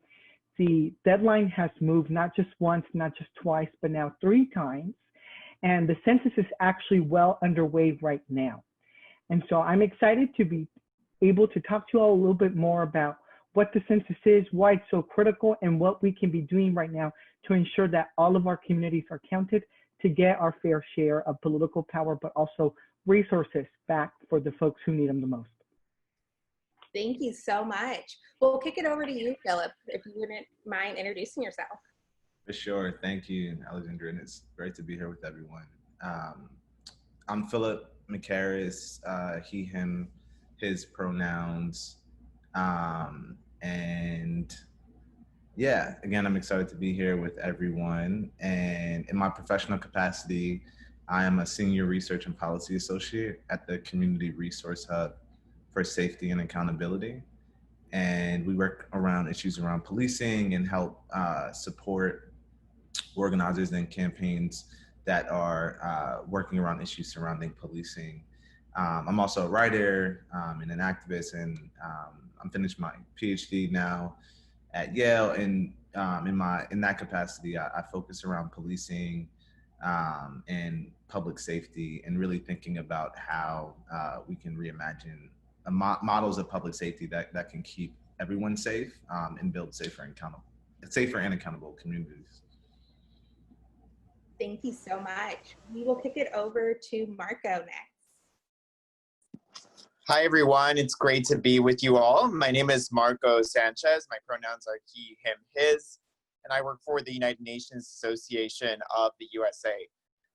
[SPEAKER 15] The deadline has moved not just once, not just twice, but now 3 times. And the census is actually well underway right now. And so I'm excited to be able to talk to you all a little bit more about what the census is, why it's so critical, and what we can be doing right now to ensure that all of our communities are counted to get our fair share of political power, but also resources back for the folks who need them the most.
[SPEAKER 14] Thank you so much. We'll kick it over to you, Philip, if you wouldn't mind introducing yourself.
[SPEAKER 16] For sure. Thank you, Alexandra, and it's great to be here with everyone. I'm Philip McCarris, he, him, his pronouns. And yeah, again, I'm excited to be here with everyone. And in my professional capacity, I am a senior research and policy associate at the Community Resource Hub for Safety and Accountability. And we work around issues around policing and help support organizers and campaigns that are working around issues surrounding policing. I'm also a writer and an activist, and I'm finished my PhD now at Yale. And in that capacity, I focus around policing and public safety, and really thinking about how we can reimagine models of public safety that can keep everyone safe and build safer and accountable communities.
[SPEAKER 14] Thank you so much. We will kick it over to Marco next.
[SPEAKER 17] Hi, everyone. It's great to be with you all. My name is Marco Sanchez. My pronouns are he, him, his, and I work for the United Nations Association of the USA.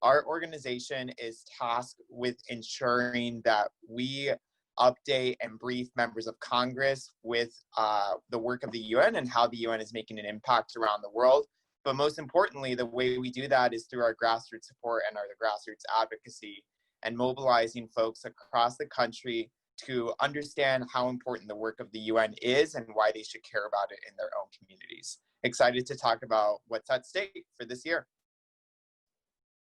[SPEAKER 17] Our organization is tasked with ensuring that we update and brief members of Congress with the work of the UN and how the UN is making an impact around the world. But most importantly, the way we do that is through our grassroots support and our grassroots advocacy, and mobilizing folks across the country to understand how important the work of the UN is and why they should care about it in their own communities. Excited to talk about what's at stake for this year.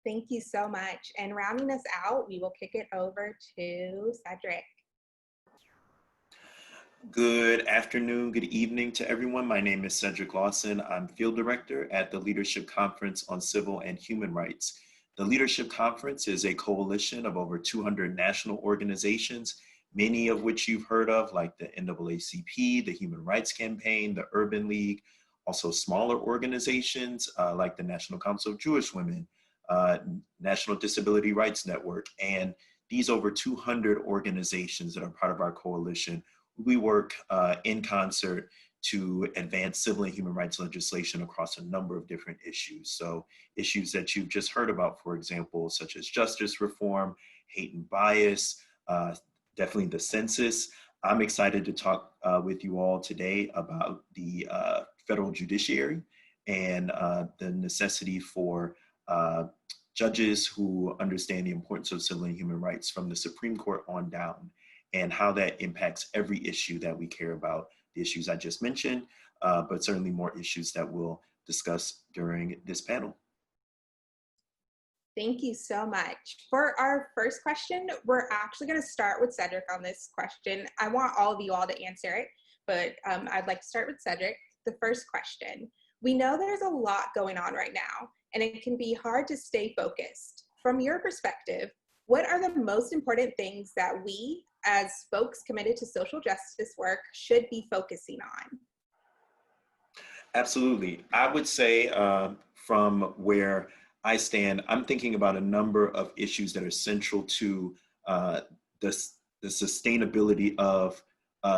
[SPEAKER 14] Thank you so much. And rounding us out, we will kick it over to Cedric.
[SPEAKER 18] Good afternoon, good evening to everyone. My name is Cedric Lawson. I'm Field Director at the Leadership Conference on Civil and Human Rights. The Leadership Conference is a coalition of over 200 national organizations, many of which you've heard of, like the NAACP, the Human Rights Campaign, the Urban League, also smaller organizations like the National Council of Jewish Women, National Disability Rights Network, and these over 200 organizations that are part of our coalition. We work in concert to advance civil and human rights legislation across a number of different issues. So issues that you've just heard about, for example, such as justice reform, hate and bias, definitely the census. I'm excited to talk with you all today about the federal judiciary and the necessity for judges who understand the importance of civil and human rights from the Supreme Court on down, and how that impacts every issue that we care about, the issues I just mentioned, but certainly more issues that we'll discuss during this panel.
[SPEAKER 14] Thank you so much. For our first question, we're actually going to start with Cedric on this question. I want all of you all to answer it, but I'd like to start with Cedric. The first question: we know there's a lot going on right now, and it can be hard to stay focused. From your perspective, what are the most important things that we, as folks committed to social justice work, should be focusing on?
[SPEAKER 18] Absolutely. I would say from where I stand, I'm thinking about a number of issues that are central to the sustainability of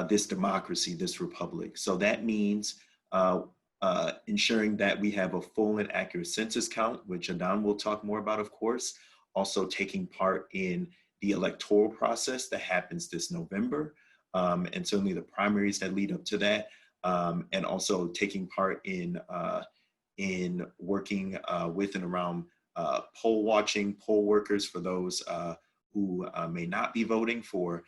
[SPEAKER 18] this democracy, this republic. So that means ensuring that we have a full and accurate census count, which Adan will talk more about, of course. Also taking part in the electoral process that happens this November, and certainly the primaries that lead up to that, and also taking part in working with and around poll watching, poll workers for those who may not be voting for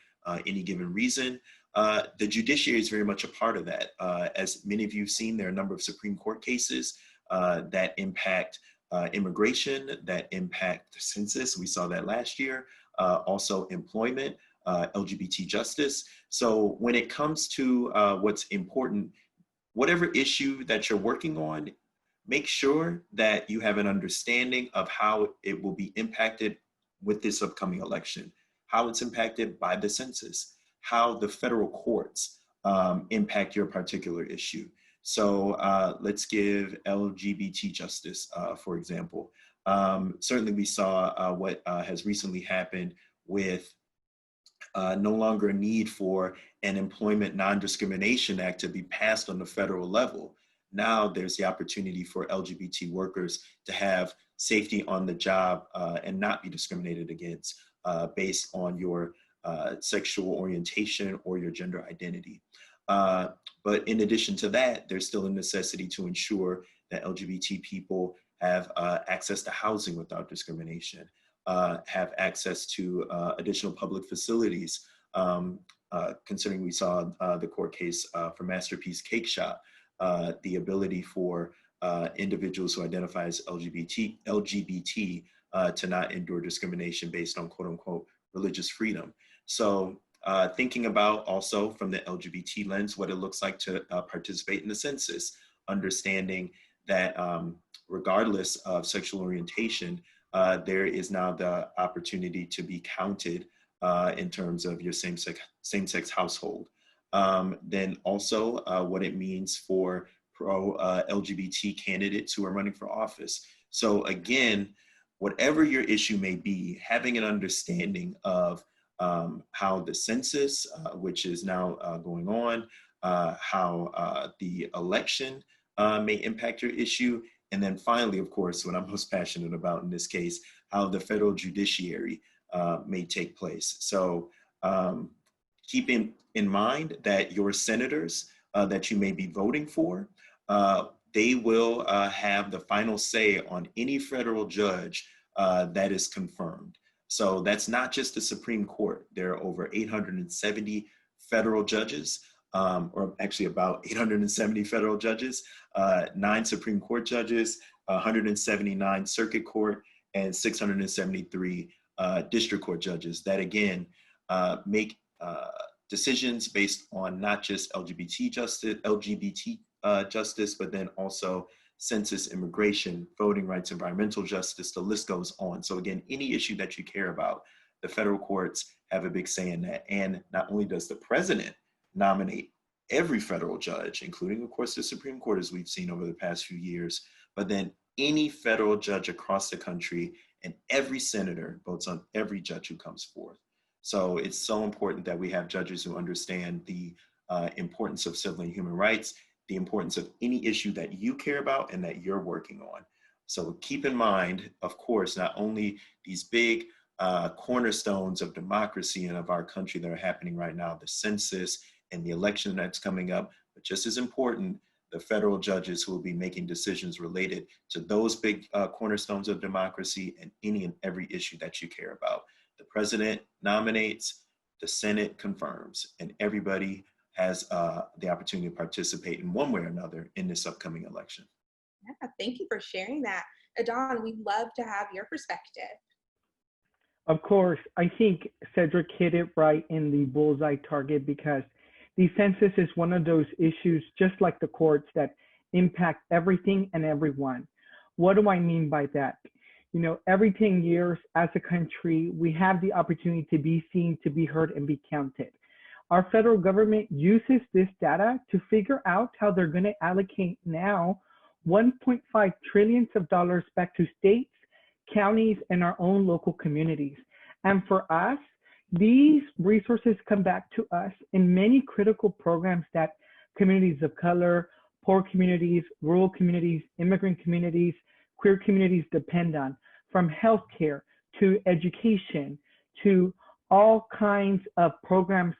[SPEAKER 18] any given reason. The judiciary is very much a part of that. As many of you have seen, there are a number of Supreme Court cases that impact immigration, that impact the census. We saw that last year. Also employment, LGBT justice. So when it comes to what's important, whatever issue that you're working on, make sure that you have an understanding of how it will be impacted with this upcoming election, how it's impacted by the census, how the federal courts impact your particular issue. So let's give LGBT justice, for example. Certainly we saw what has recently happened with no longer a need for an Employment Non-Discrimination Act to be passed on the federal level. Now there's the opportunity for LGBT workers to have safety on the job and not be discriminated against based on your sexual orientation or your gender identity. But in addition to that, there's still a necessity to ensure that LGBT people have access to housing without discrimination, have access to additional public facilities, considering we saw the court case for Masterpiece Cake Shop, the ability for individuals who identify as LGBT to not endure discrimination based on quote unquote religious freedom. So thinking about also from the LGBT lens, what it looks like to participate in the census, understanding that regardless of sexual orientation, there is now the opportunity to be counted in terms of your same-sex household. Then also what it means for pro-LGBT candidates who are running for office. So again, whatever your issue may be, having an understanding of how the census, which is now going on, how the election may impact your issue, and then finally, of course, what I'm most passionate about in this case, how the federal judiciary may take place. So keep in mind that your senators that you may be voting for, they will have the final say on any federal judge that is confirmed. So that's not just the Supreme Court. There are over 870 federal judges, or actually about 870 federal judges, 9 Supreme Court judges, 179 circuit court, and 673 district court judges that again make decisions based on not just LGBT justice, but then also census, immigration, voting rights, environmental justice, the list goes on. So again, any issue that you care about, the federal courts have a big say in that. And not only does the president nominate every federal judge, including of course the Supreme Court as we've seen over the past few years, but then any federal judge across the country and every senator votes on every judge who comes forth. So it's so important that we have judges who understand the importance of civil and human rights, the importance of any issue that you care about and that you're working on. So keep in mind, of course, not only these big cornerstones of democracy and of our country that are happening right now, the census and the election that's coming up, but just as important, the federal judges who will be making decisions related to those big cornerstones of democracy and any and every issue that you care about. The president nominates, the Senate confirms, and everybody has the opportunity to participate in one way or another in this upcoming election.
[SPEAKER 14] Yeah, thank you for sharing that. Adon, we'd love to have your perspective.
[SPEAKER 15] Of course, I think Cedric hit it right in the bullseye target, because the census is one of those issues, just like the courts, that impact everything and everyone. What do I mean by that? You know, every 10 years as a country, we have the opportunity to be seen, to be heard, and be counted. Our federal government uses this data to figure out how they're going to allocate now $1.5 trillion back to states, counties, and our own local communities. And for us, these resources come back to us in many critical programs that communities of color, poor communities, rural communities, immigrant communities, queer communities depend on, from healthcare to education to all kinds of programs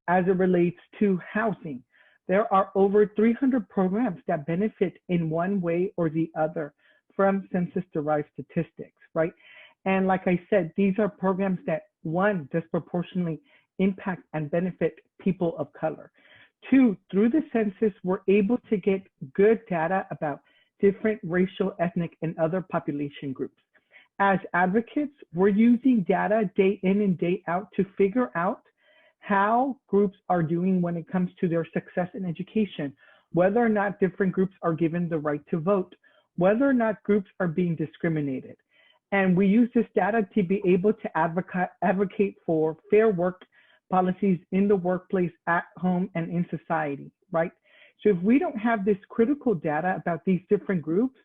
[SPEAKER 15] as it relates to housing. There are over 300 programs that benefit in one way or the other from census-derived statistics, right? And like I said, these are programs that, one, disproportionately impact and benefit people of color. Two, through the census, we're able to get good data about different racial, ethnic, and other population groups. As advocates, we're using data day in and day out to figure out how groups are doing when it comes to their success in education, whether or not different groups are given the right to vote, whether or not groups are being discriminated. And we use this data to be able to advocate for fair work policies in the workplace, at home, and in society, right? So if we don't have this critical data about these different groups,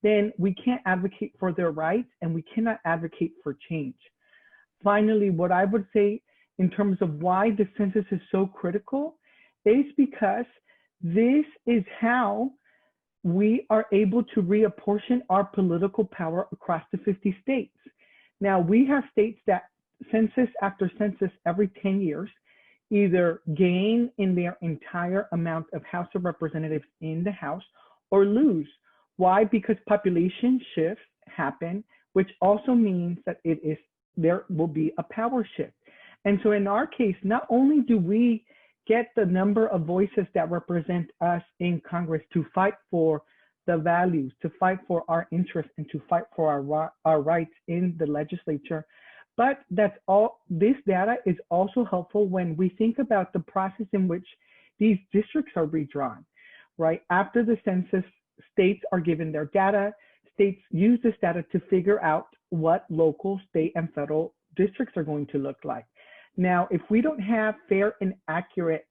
[SPEAKER 15] then we can't advocate for their rights and we cannot advocate for change. Finally, what I would say in terms of why the census is so critical is because this is how we are able to reapportion our political power across the 50 states. Now, we have states that census after census every 10 years either gain in their entire amount of House of Representatives in the House or lose. Why? Because population shifts happen, which also means that there will be a power shift. And so in our case, not only do we get the number of voices that represent us in Congress to fight for the values, to fight for our interests, and to fight for our rights in the legislature, but this data is also helpful when we think about the process in which these districts are redrawn, right? After the census, states are given their data. States use this data to figure out what local, state, and federal districts are going to look like. Now, if we don't have a fair and accurate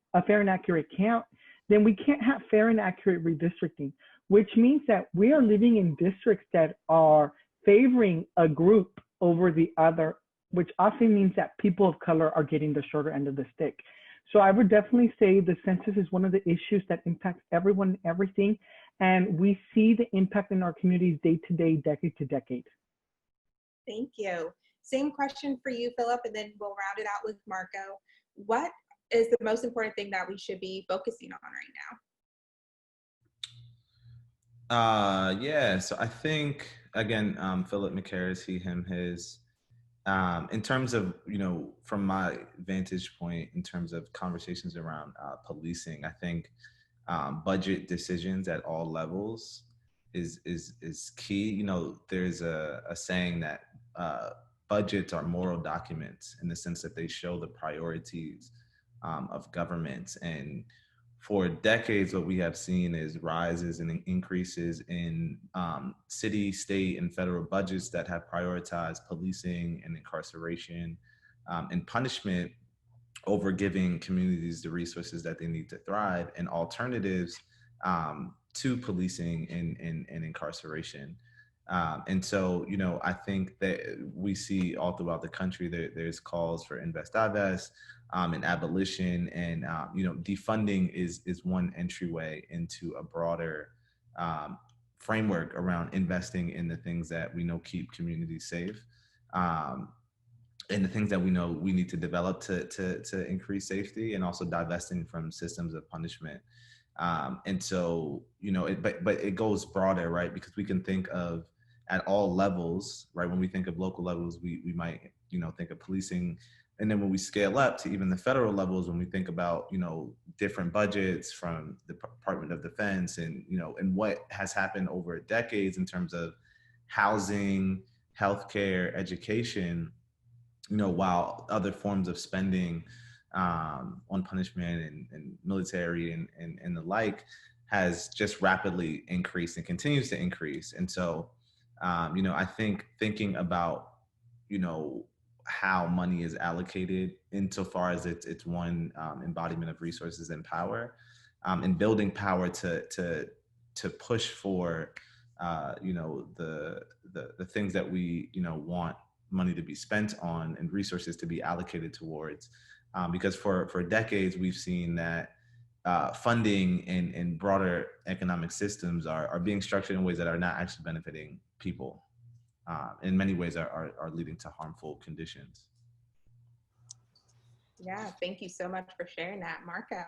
[SPEAKER 15] count, then we can't have fair and accurate redistricting, which means that we are living in districts that are favoring a group over the other, which often means that people of color are getting the shorter end of the stick. So I would definitely say the census is one of the issues that impacts everyone and everything, and we see the impact in our communities day to day, decade to decade.
[SPEAKER 14] Thank you. Same question for you, Philip, and then we'll round it out with Marco. What is the most important thing that we should be focusing on right
[SPEAKER 16] now? Yeah, so I think, again, Philip McCarris, he, him, his. In terms of, from my vantage point, in terms of conversations around policing, I think budget decisions at all levels is key. There's a saying that budgets are moral documents in the sense that they show the priorities of governments. And for decades, what we have seen is rises and increases in city, state, and federal budgets that have prioritized policing and incarceration and punishment over giving communities the resources that they need to thrive, and alternatives to policing and incarceration. And so, I think that we see all throughout the country there's calls for invest, divest, and abolition, and defunding is one entryway into a broader framework around investing in the things that we know keep communities safe, and the things that we know we need to develop to increase safety, and also divesting from systems of punishment. And so, but it goes broader, right? Because we can think of at all levels, right? When we think of local levels, we might, think of policing. And then when we scale up to even the federal levels, when we think about, different budgets from the Department of Defense and, and what has happened over decades in terms of housing, healthcare, education, while other forms of spending on punishment and military and the like has just rapidly increased and continues to increase. And so, I think thinking about, how money is allocated insofar as it's one embodiment of resources and power, and building power to push for, the things that we, want money to be spent on and resources to be allocated towards. Because for decades, we've seen that funding and broader economic systems are being structured in ways that are not actually benefiting people. In many ways are leading to harmful conditions.
[SPEAKER 14] Yeah, thank you so much for sharing that, Marco.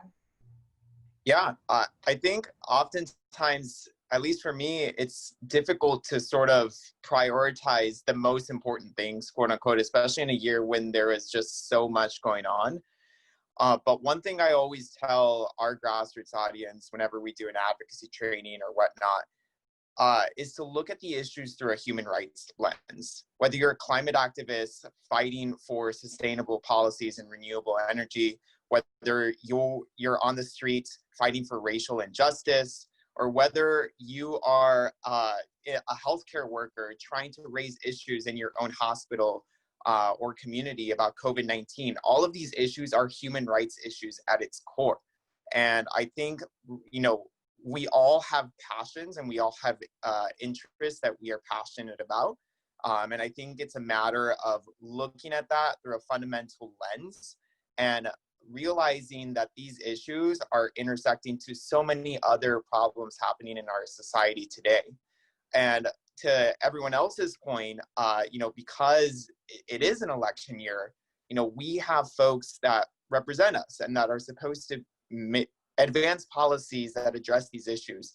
[SPEAKER 17] Yeah, I think oftentimes, at least for me, it's difficult to sort of prioritize the most important things, quote unquote, especially in a year when there is just so much going on. But one thing I always tell our grassroots audience whenever we do an advocacy training or whatnot, is to look at the issues through a human rights lens. Whether you're a climate activist fighting for sustainable policies and renewable energy, whether you're on the streets fighting for racial injustice, or whether you are a healthcare worker trying to raise issues in your own hospital or community about COVID-19, all of these issues are human rights issues at its core. And I think, we all have passions and we all have interests that we are passionate about. And I think it's a matter of looking at that through a fundamental lens and realizing that these issues are intersecting to so many other problems happening in our society today. And to everyone else's point, because it is an election year, we have folks that represent us and that are supposed to advance policies that address these issues.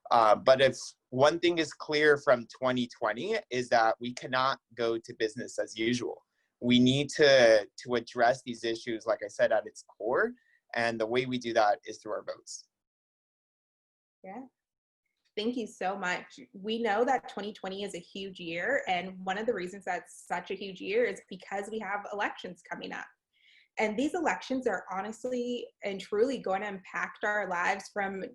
[SPEAKER 17] But if one thing is clear from 2020 is that we cannot go to business as usual. We need to address these issues, like I said, at its core. And the way we do that is through our votes.
[SPEAKER 14] Yeah. Thank you so much. We know that 2020 is a huge year. And one of the reasons that's such a huge year is because we have elections coming up. And these elections are honestly and truly going to impact our lives from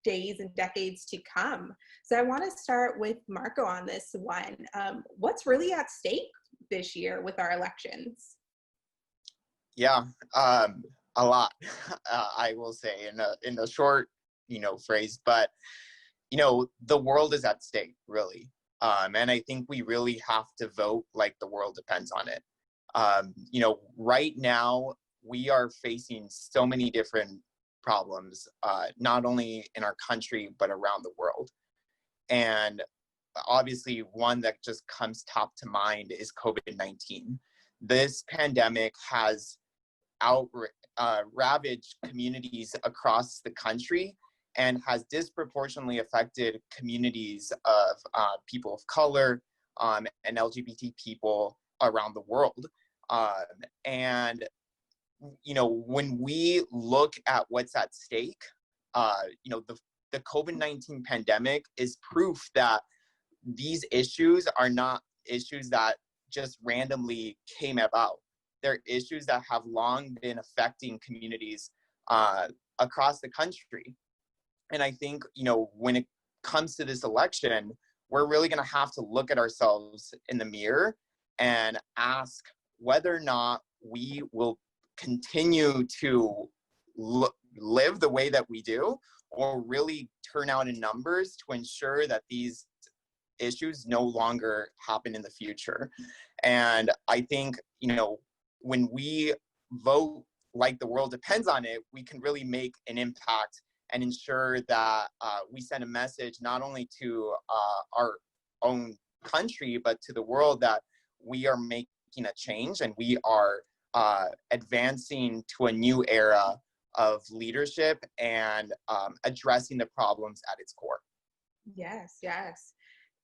[SPEAKER 14] days and decades to come. So I want to start with Marco on this one. What's really at stake this year with our elections?
[SPEAKER 17] Yeah, a lot, I will say in a short, phrase, but, the world is at stake, really. And I think we really have to vote like the world depends on it. Right now we are facing so many different problems, not only in our country, but around the world. And obviously one that just comes top to mind is COVID-19. This pandemic has ravaged communities across the country and has disproportionately affected communities of people of color and LGBT people around the world. And, when we look at what's at stake, the COVID-19 pandemic is proof that these issues are not issues that just randomly came about. They're issues that have long been affecting communities across the country. And I think, when it comes to this election, we're really going to have to look at ourselves in the mirror and ask whether or not we will continue to live the way that we do, or really turn out in numbers to ensure that these issues no longer happen in the future. And I think, when we vote like the world depends on it, we can really make an impact and ensure that we send a message not only to our own country, but to the world that we are making a change and we are advancing to a new era of leadership and addressing the problems at its core.
[SPEAKER 14] Yes, yes.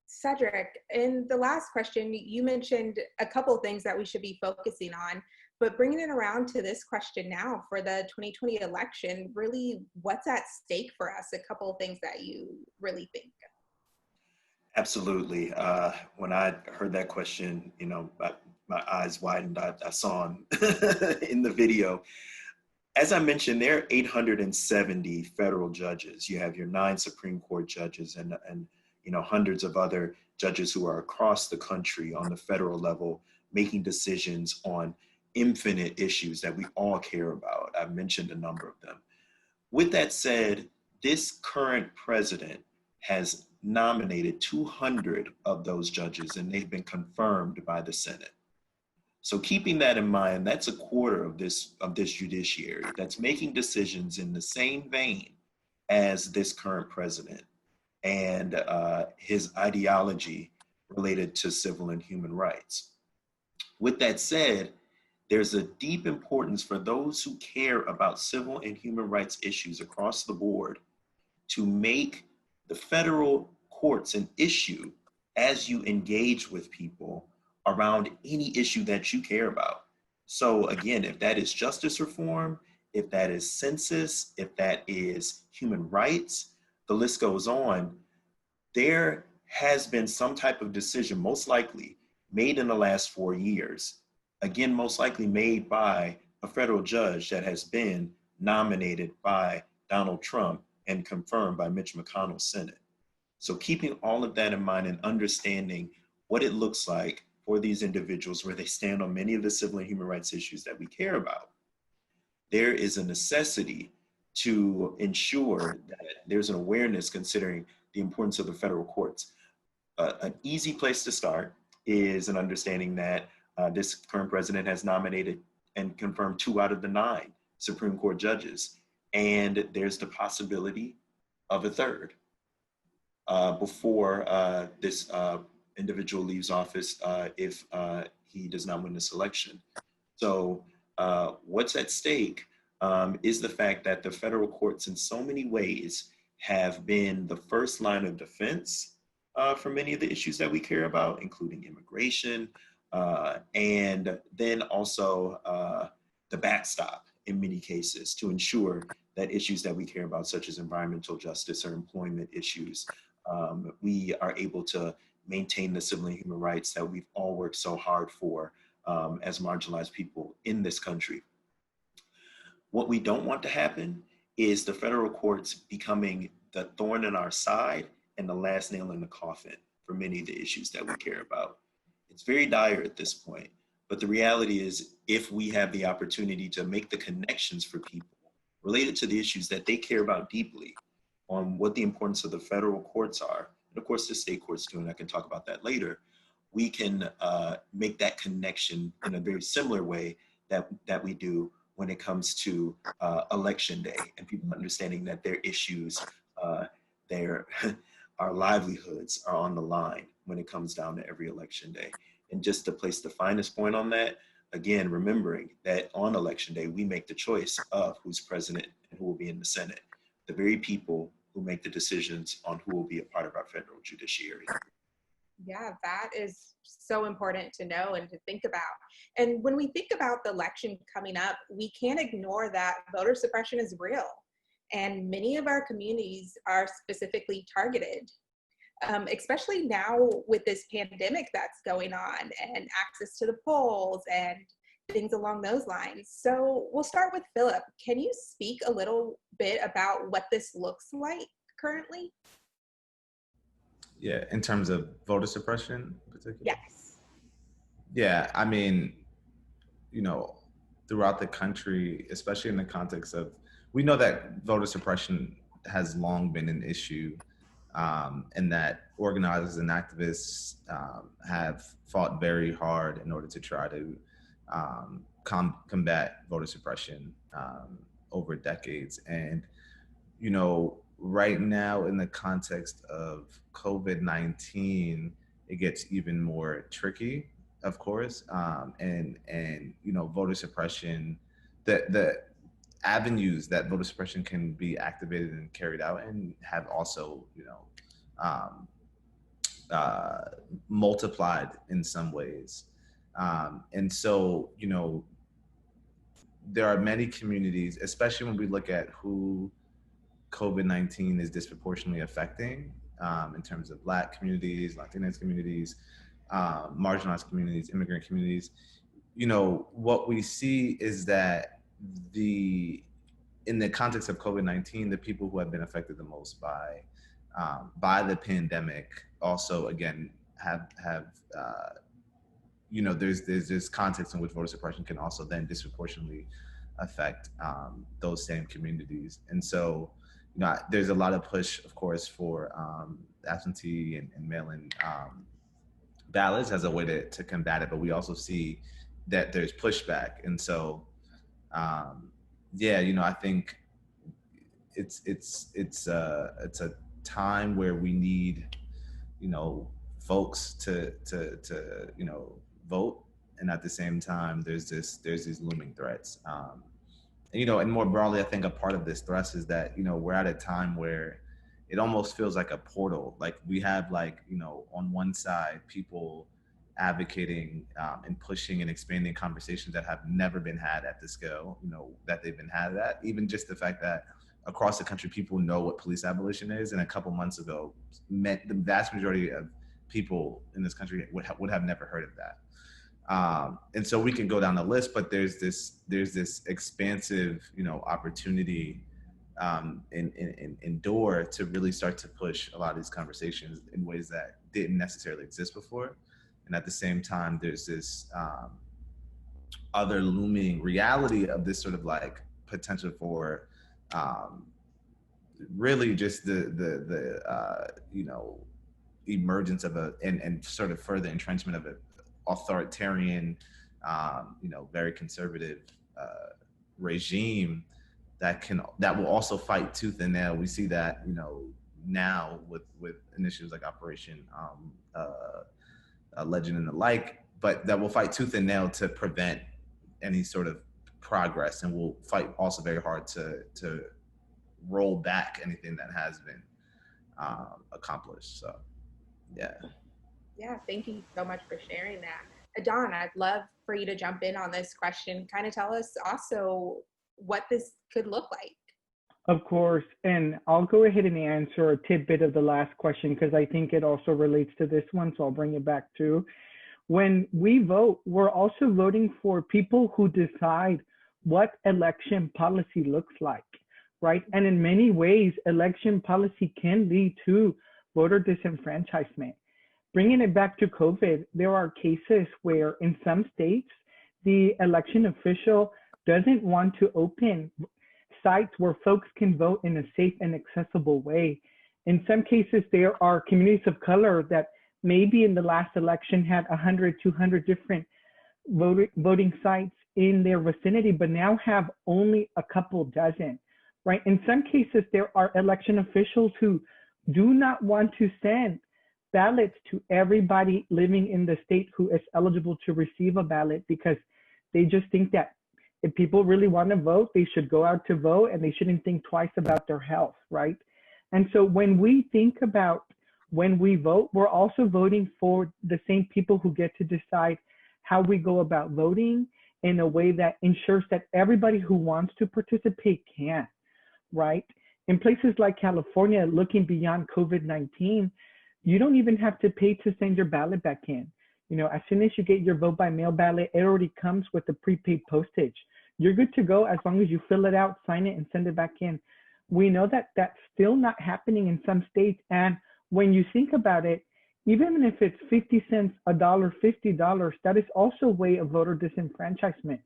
[SPEAKER 14] Cedric, in the last question, you mentioned a couple of things that we should be focusing on, but bringing it around to this question now for the 2020 election, really what's at stake for us? A couple of things that you really think.
[SPEAKER 18] Absolutely. When I heard that question, you know, my eyes widened. I saw him in the video. As I mentioned, there are 870 federal judges. You have your 9 Supreme Court judges and you know, hundreds of other judges who are across the country on the federal level making decisions on infinite issues that we all care about. I've mentioned a number of them. With that said, this current president has nominated 200 of those judges, and they've been confirmed by the Senate. So keeping that in mind, that's a quarter of this judiciary that's making decisions in the same vein as this current president and his ideology related to civil and human rights. With that said, there's a deep importance for those who care about civil and human rights issues across the board to make the federal courts an issue as you engage with people around any issue that you care about. So again, if that is justice reform, if that is census, if that is human rights, the list goes on, there has been some type of decision, most likely made in the last 4 years, again, most likely made by a federal judge that has been nominated by Donald Trump and confirmed by Mitch McConnell's Senate. So keeping all of that in mind and understanding what it looks like for these individuals where they stand on many of the civil and human rights issues that we care about, there is a necessity to ensure that there's an awareness considering the importance of the federal courts. An easy place to start is an understanding that this current president has nominated and confirmed 2 out of the 9 Supreme Court judges. And there's the possibility of a third before this individual leaves office if he does not win this election. So what's at stake is the fact that the federal courts in so many ways have been the first line of defense for many of the issues that we care about, including immigration, and then also the backstop in many cases to ensure that issues that we care about, such as environmental justice or employment issues, we are able to maintain the civil and human rights that we've all worked so hard for as marginalized people in this country. What we don't want to happen is the federal courts becoming the thorn in our side and the last nail in the coffin for many of the issues that we care about. It's very dire at this point, but the reality is if we have the opportunity to make the connections for people related to the issues that they care about deeply on what the importance of the federal courts are, and of course the state courts too, and I can talk about that later, we can make that connection in a very similar way that we do when it comes to election day and people understanding that their issues, our livelihoods are on the line when it comes down to every election day. And just to place the finest point on that, again, remembering that on election day, we make the choice of who's president and who will be in the Senate, the very people who make the decisions on who will be a part of our federal judiciary.
[SPEAKER 14] Yeah, that is so important to know and to think about. And when we think about the election coming up, we can't ignore that voter suppression is real. And many of our communities are specifically targeted, especially now with this pandemic that's going on and access to the polls and things along those lines. So we'll start with Philip. Can you speak a little bit about what this looks like currently?
[SPEAKER 16] Yeah, in terms of voter suppression in particular?
[SPEAKER 14] Yes.
[SPEAKER 16] Yeah, I mean, you know, throughout the country, especially in the context of, we know that voter suppression has long been an issue, and that organizers and activists have fought very hard in order to try to combat voter suppression over decades. And, you know, right now in the context of COVID-19, it gets even more tricky, of course, and you know, voter suppression, the avenues that voter suppression can be activated and carried out, and have also, multiplied in some ways. And so, there are many communities, especially when we look at who COVID-19 is disproportionately affecting, in terms of Black communities, Latinx communities, marginalized communities, immigrant communities. What we see is that in the context of COVID-19, the people who have been affected the most by the pandemic also, again, have there's this context in which voter suppression can also then disproportionately affect those same communities. And so, there's a lot of push, of course, for absentee and mail-in ballots as a way to combat it, but we also see that there's pushback. And so, I think it's a time where we need, folks to vote, and at the same time, there's these looming threats. And more broadly, I think a part of this thrust is that, we're at a time where it almost feels like a portal. Like we have on one side, people advocating and pushing and expanding conversations that have never been had at the scale, that they've been had at. Even just the fact that across the country, people know what police abolition is, and a couple months ago, meant the vast majority of people in this country would have never heard of that. And so we can go down the list, but there's this expansive, opportunity in door to really start to push a lot of these conversations in ways that didn't necessarily exist before. And at the same time, there's this other looming reality of this sort of potential for really just the emergence of and sort of further entrenchment of an authoritarian, very conservative regime that will also fight tooth and nail. We see that, now with initiatives like Operation Legend and the like, but that will fight tooth and nail to prevent any sort of progress, and will fight also very hard to roll back anything that has been accomplished. So, yeah.
[SPEAKER 14] Yeah, thank you so much for sharing that. Adon, I'd love for you to jump in on this question. Kind of tell us also what this could look like.
[SPEAKER 15] Of course, and I'll go ahead and answer a tidbit of the last question because I think it also relates to this one, so I'll bring it back too. When we vote, we're also voting for people who decide what election policy looks like, right? And in many ways, election policy can lead to voter disenfranchisement. Bringing it back to COVID, there are cases where in some states, the election official doesn't want to open sites where folks can vote in a safe and accessible way. In some cases, there are communities of color that maybe in the last election had 100, 200 different voting sites in their vicinity, but now have only a couple dozen, right? In some cases, there are election officials who do not want to send ballots to everybody living in the state who is eligible to receive a ballot because they just think that if people really want to vote, they should go out to vote and they shouldn't think twice about their health, right? And so when we think about when we vote, we're also voting for the same people who get to decide how we go about voting in a way that ensures that everybody who wants to participate can, right? In places like California, looking beyond COVID-19, you don't even have to pay to send your ballot back in. As soon as you get your vote by mail ballot, it already comes with the prepaid postage. You're good to go as long as you fill it out, sign it, and send it back in. We know that that's still not happening in some states. And when you think about it, even if it's 50 cents, $1, $50, that is also a way of voter disenfranchisement.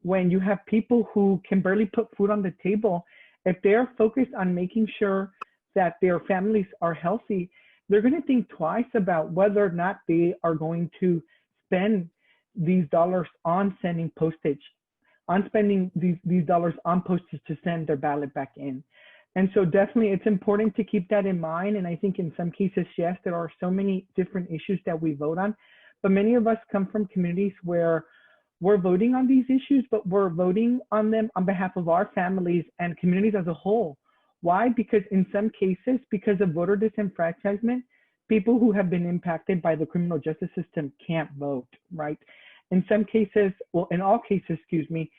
[SPEAKER 15] When you have people who can barely put food on the table, if they're focused on making sure that their families are healthy, they're going to think twice about whether or not they are going to spend these dollars on sending postage, on spending these dollars on postage to send their ballot back in. And so definitely it's important to keep that in mind. And I think in some cases, yes, there are so many different issues that we vote on, but many of us come from communities where we're voting on these issues, but we're voting on them on behalf of our families and communities as a whole. Why? Because in some cases, because of voter disenfranchisement, people who have been impacted by the criminal justice system can't vote, right? In some cases, well, in all cases, excuse me,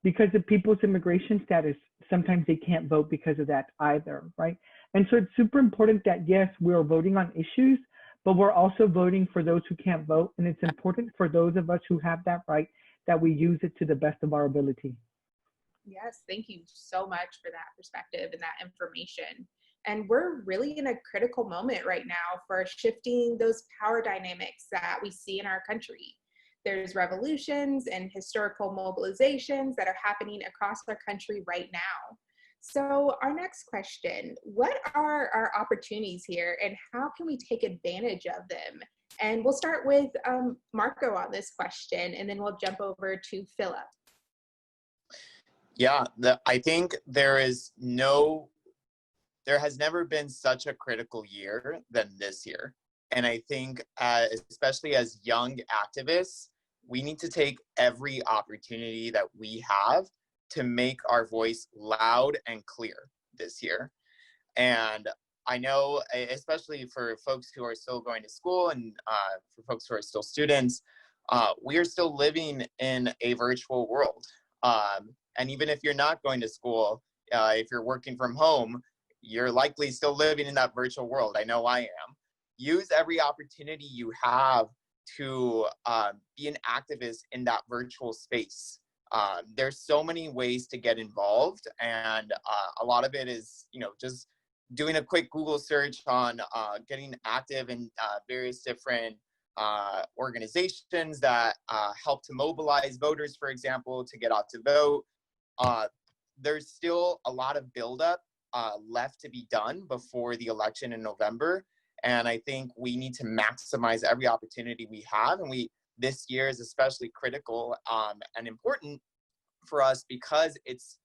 [SPEAKER 15] because of people's immigration status, sometimes they can't vote because of that either, right? And so it's super important that, yes, we're voting on issues, but we're also voting for those who can't vote. And it's important for those of us who have that right that we use it to the best of our ability.
[SPEAKER 14] Yes, thank you so much for that perspective and that information. And we're really in a critical moment right now for shifting those power dynamics that we see in our country. There's revolutions and historical mobilizations that are happening across our country right now. So our next question, what are our opportunities here and how can we take advantage of them? And we'll start with Marco on this question, and then we'll jump over to Philip.
[SPEAKER 17] Yeah, I think there has never been such a critical year than this year. And I think especially as young activists, we need to take every opportunity that we have to make our voice loud and clear this year. And I know, especially for folks who are still going to school and for folks who are still students, we are still living in a virtual world. And even if you're not going to school, if you're working from home, you're likely still living in that virtual world. I know I am. Use every opportunity you have to be an activist in that virtual space. There's so many ways to get involved, and a lot of it is, just doing a quick Google search on getting active in various different organizations that help to mobilize voters, for example, to get out to vote. There's still a lot of buildup left to be done before the election in November. And I think we need to maximize every opportunity we have. And this year is especially critical and important for us because it's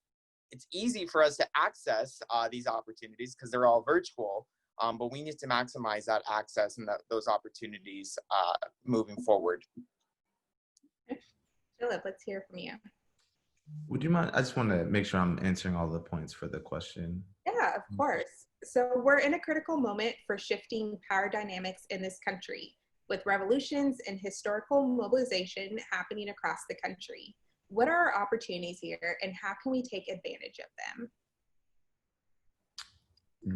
[SPEAKER 17] easy for us to access these opportunities because they're all virtual. But we need to maximize that access and those opportunities moving forward.
[SPEAKER 14] Philip, let's hear from you.
[SPEAKER 16] Would you mind? I just want to make sure I'm answering all the points for the question.
[SPEAKER 14] Yeah, of course. So we're in a critical moment for shifting power dynamics in this country, with revolutions and historical mobilization happening across the country. What are our opportunities here and how can we take advantage of them?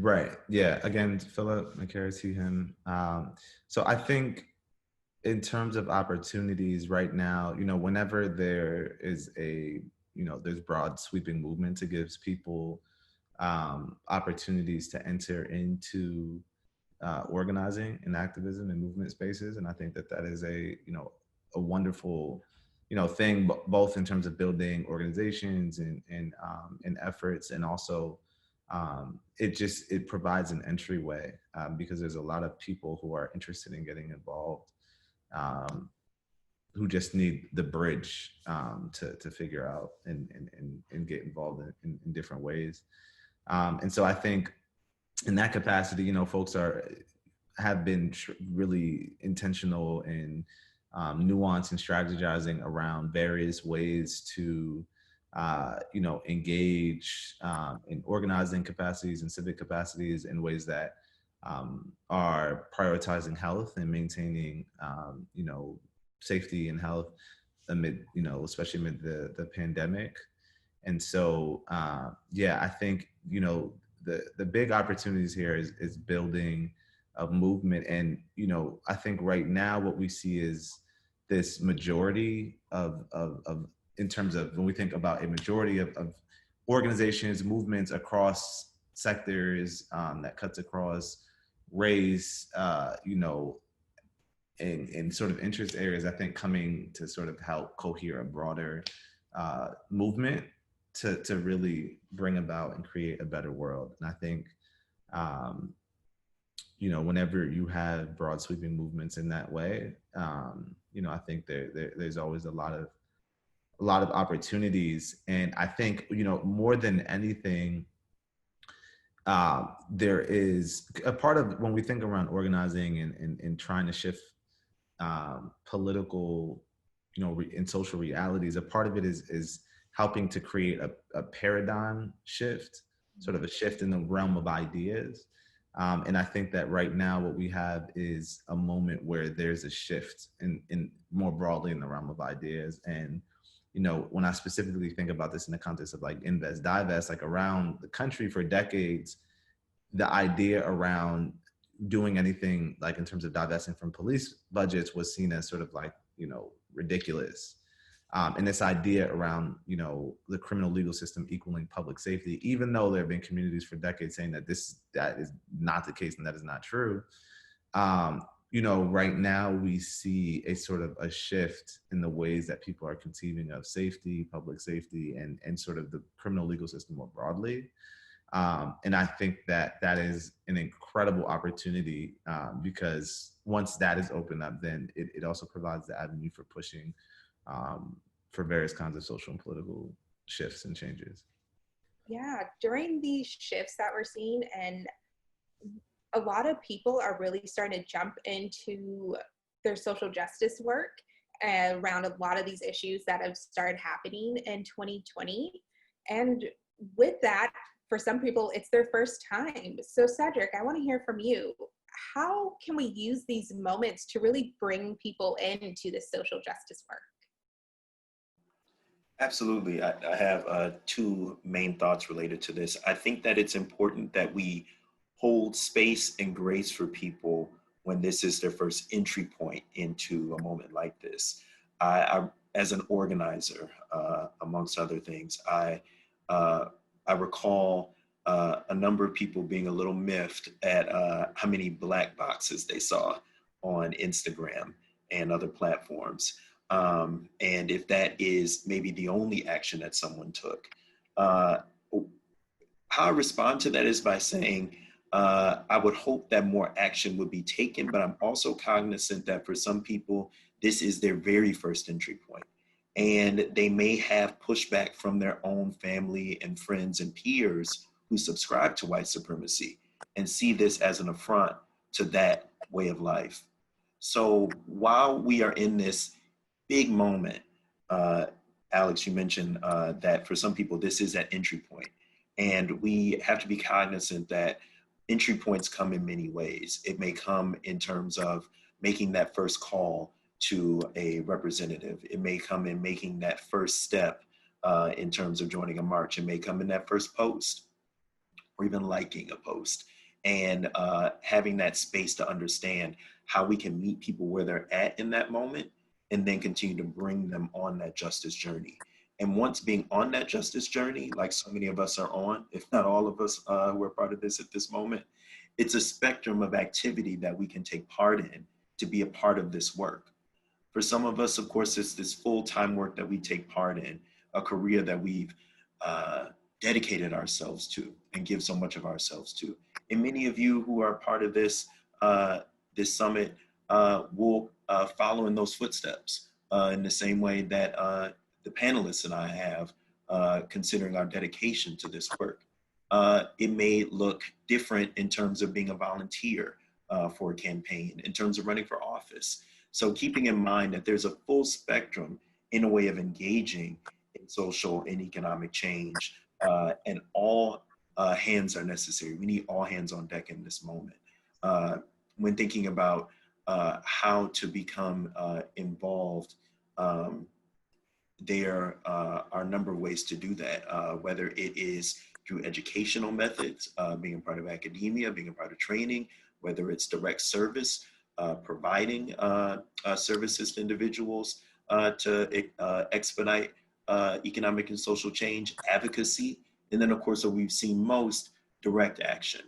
[SPEAKER 16] Right. Yeah. Again, Philip, Macari, see him. So I think in terms of opportunities right now, whenever there is there's broad sweeping movement, it gives people opportunities to enter into organizing and activism and movement spaces. And I think that is a wonderful, thing, both in terms of building organizations and efforts, and also it provides an entryway because there's a lot of people who are interested in getting involved, who just need the bridge to figure out and get involved in different ways. And so I think in that capacity, folks have been really intentional in nuance and strategizing around various ways to engage in organizing capacities and civic capacities in ways that are prioritizing health and maintaining safety and health amid especially amid the pandemic. And so I think the big opportunities here is building a movement. And I think right now what we see is this majority of in terms of when we think about a majority of organizations, movements across sectors that cuts across race, in sort of interest areas, I think coming to sort of help cohere a broader movement to really bring about and create a better world. And I think, whenever you have broad sweeping movements in that way, I think there's always a lot of opportunities. And I think, more than anything, there is a part of when we think around organizing and trying to shift political, you know, in social realities. A part of it is helping to create a paradigm shift, sort of a shift in the realm of ideas. And I think that right now what we have is a moment where there's a shift in more broadly in the realm of ideas. And, you know, when I specifically think about this in the context of like invest, divest, like around the country for decades, the idea around doing anything like in terms of divesting from police budgets was seen as sort of like, you know, ridiculous. And this idea around, you know, the criminal legal system equaling public safety, even though there have been communities for decades saying that that is not the case and that is not true. You know, right now we see a sort of a shift in the ways that people are conceiving of safety, public safety, and sort of the criminal legal system more broadly. And I think that that is an incredible opportunity because once that is opened up, then it also provides the avenue for pushing for various kinds of social and political shifts and changes.
[SPEAKER 14] Yeah, during these shifts that we're seeing, and a lot of people are really starting to jump into their social justice work around a lot of these issues that have started happening in 2020. And with that, for some people, it's their first time. So Cedric, I want to hear from you. How can we use these moments to really bring people into this social justice work?
[SPEAKER 18] Absolutely. I have two main thoughts related to this. I think that it's important that we hold space and grace for people when this is their first entry point into a moment like this. I as an organizer, amongst other things, I recall a number of people being a little miffed at how many black boxes they saw on Instagram and other platforms. And if that is maybe the only action that someone took. How I respond to that is by saying, I would hope that more action would be taken, but I'm also cognizant that for some people, this is their very first entry point. And they may have pushback from their own family and friends and peers who subscribe to white supremacy and see this as an affront to that way of life. So while we are in this big moment, Alex, you mentioned that for some people, this is that entry point. And we have to be cognizant that entry points come in many ways. It may come in terms of making that first call to a representative. It may come in making that first step in terms of joining a march. It may come in that first post or even liking a post, and having that space to understand how we can meet people where they're at in that moment and then continue to bring them on that justice journey. And once being on that justice journey, like so many of us are on, if not all of us who are part of this at this moment, it's a spectrum of activity that we can take part in to be a part of this work. For some of us, of course, it's this full-time work that we take part in, a career that we've dedicated ourselves to and give so much of ourselves to. And many of you who are part of this, this summit will follow in those footsteps in the same way that the panelists and I have, considering our dedication to this work. It may look different in terms of being a volunteer for a campaign, in terms of running for office. So keeping in mind that there's a full spectrum in a way of engaging in social and economic change, and all hands are necessary. We need all hands on deck in this moment. When thinking about how to become involved, there are a number of ways to do that, whether it is through educational methods, being a part of academia, being a part of training, whether it's direct service, providing services to individuals to expedite economic and social change, advocacy, and then of course what we've seen most, direct action,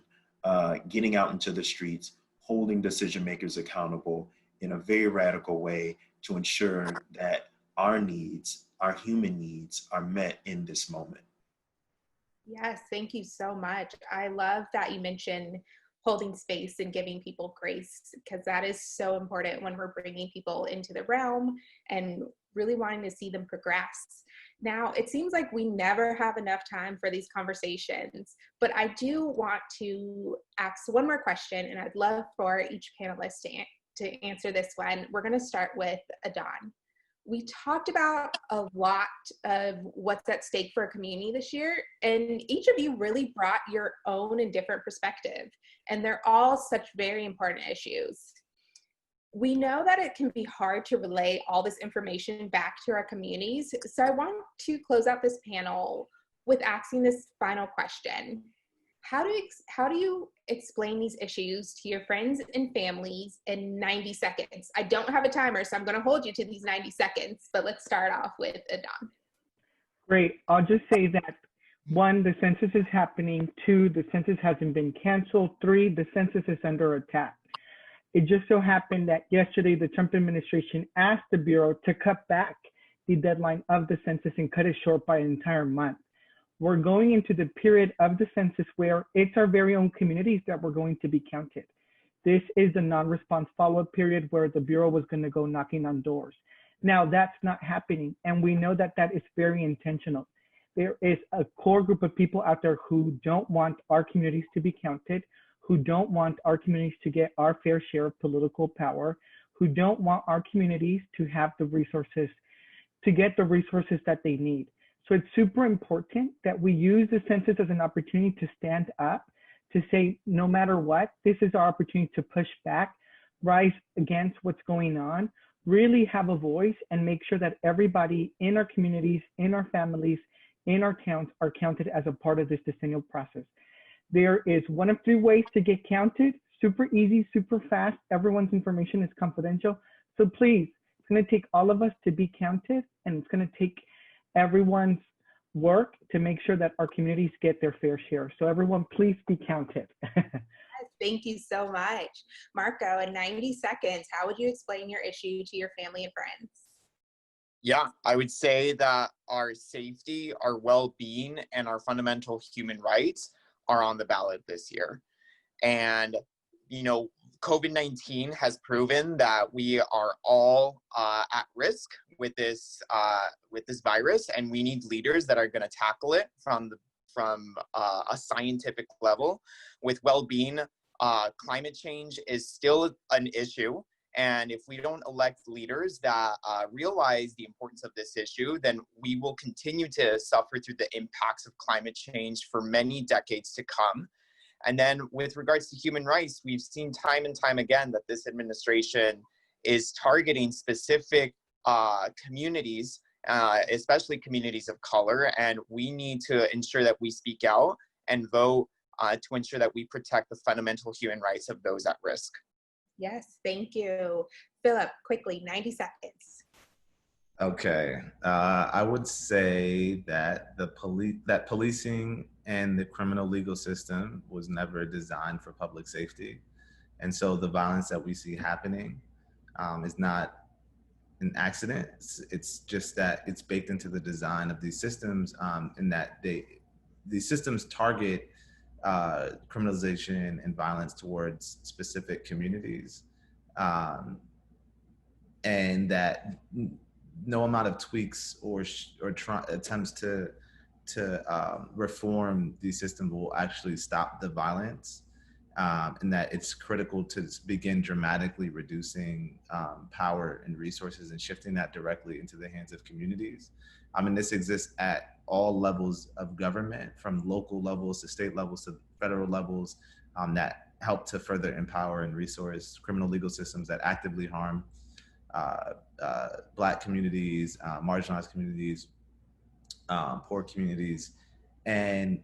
[SPEAKER 18] getting out into the streets, holding decision makers accountable in a very radical way to ensure that our needs, our human needs, are met in this moment.
[SPEAKER 14] Yes, thank you so much. I love that you mentioned holding space and giving people grace, because that is so important when we're bringing people into the realm and really wanting to see them progress. Now, it seems like we never have enough time for these conversations, but I do want to ask one more question, and I'd love for each panelist to answer this one. We're going to start with Adon. we talked about a lot of what's at stake for a community this year, and each of you really brought your own and different perspective, and they're all such very important issues. We know that it can be hard to relay all this information back to our communities, so I want to close out this panel with asking this final question. How do you explain these issues to your friends and families in 90 seconds? I don't have a timer, so I'm going to hold you to these 90 seconds, but let's start off with Adon.
[SPEAKER 15] Great. I'll just say that 1, the census is happening. 2, the census hasn't been canceled. 3, the census is under attack. It just so happened that yesterday the Trump administration asked the Bureau to cut back the deadline of the census and cut it short by an entire month. We're going into the period of the census where it's our very own communities that we're going to be counted. This is the non-response follow-up period where the Bureau was going to go knocking on doors. Now that's not happening, and we know that that is very intentional. There is a core group of people out there who don't want our communities to be counted, who don't want our communities to get our fair share of political power, who don't want our communities to have the resources, to get the resources that they need. So it's super important that we use the census as an opportunity to stand up, to say, no matter what, this is our opportunity to push back, rise against what's going on, really have a voice, and make sure that everybody in our communities, in our families, in our towns are counted as a part of this decennial process. There is 1 of 3 ways to get counted, super easy, super fast. Everyone's information is confidential. So please, it's going to take all of us to be counted, and it's going to take everyone's work to make sure that our communities get their fair share. So everyone, please be counted.
[SPEAKER 14] Thank you so much. Marco, in 90 seconds, how would you explain your issue to your family and friends?
[SPEAKER 17] Yeah, I would say that our safety, our well-being, and our fundamental human rights are on the ballot this year. And, you know, COVID-19 has proven that we are all at risk with this virus, and we need leaders that are going to tackle it from a scientific level. With well-being, climate change is still an issue, and if we don't elect leaders that realize the importance of this issue, then we will continue to suffer through the impacts of climate change for many decades to come. And then with regards to human rights, we've seen time and time again that this administration is targeting specific communities, especially communities of color, and we need to ensure that we speak out and vote to ensure that we protect the fundamental human rights of those at risk.
[SPEAKER 14] Yes, thank you. Philip, quickly, 90 seconds.
[SPEAKER 16] Okay, I would say that policing and the criminal legal system was never designed for public safety. And so the violence that we see happening is not an accident. It's just that it's baked into the design of these systems, in that these systems target criminalization and violence towards specific communities. And that no amount of tweaks or attempts to reform these systems will actually stop the violence, and that it's critical to begin dramatically reducing power and resources and shifting that directly into the hands of communities. And this exists at all levels of government, from local levels to state levels to federal levels, that help to further empower and resource criminal legal systems that actively harm Black communities, marginalized communities, poor communities. And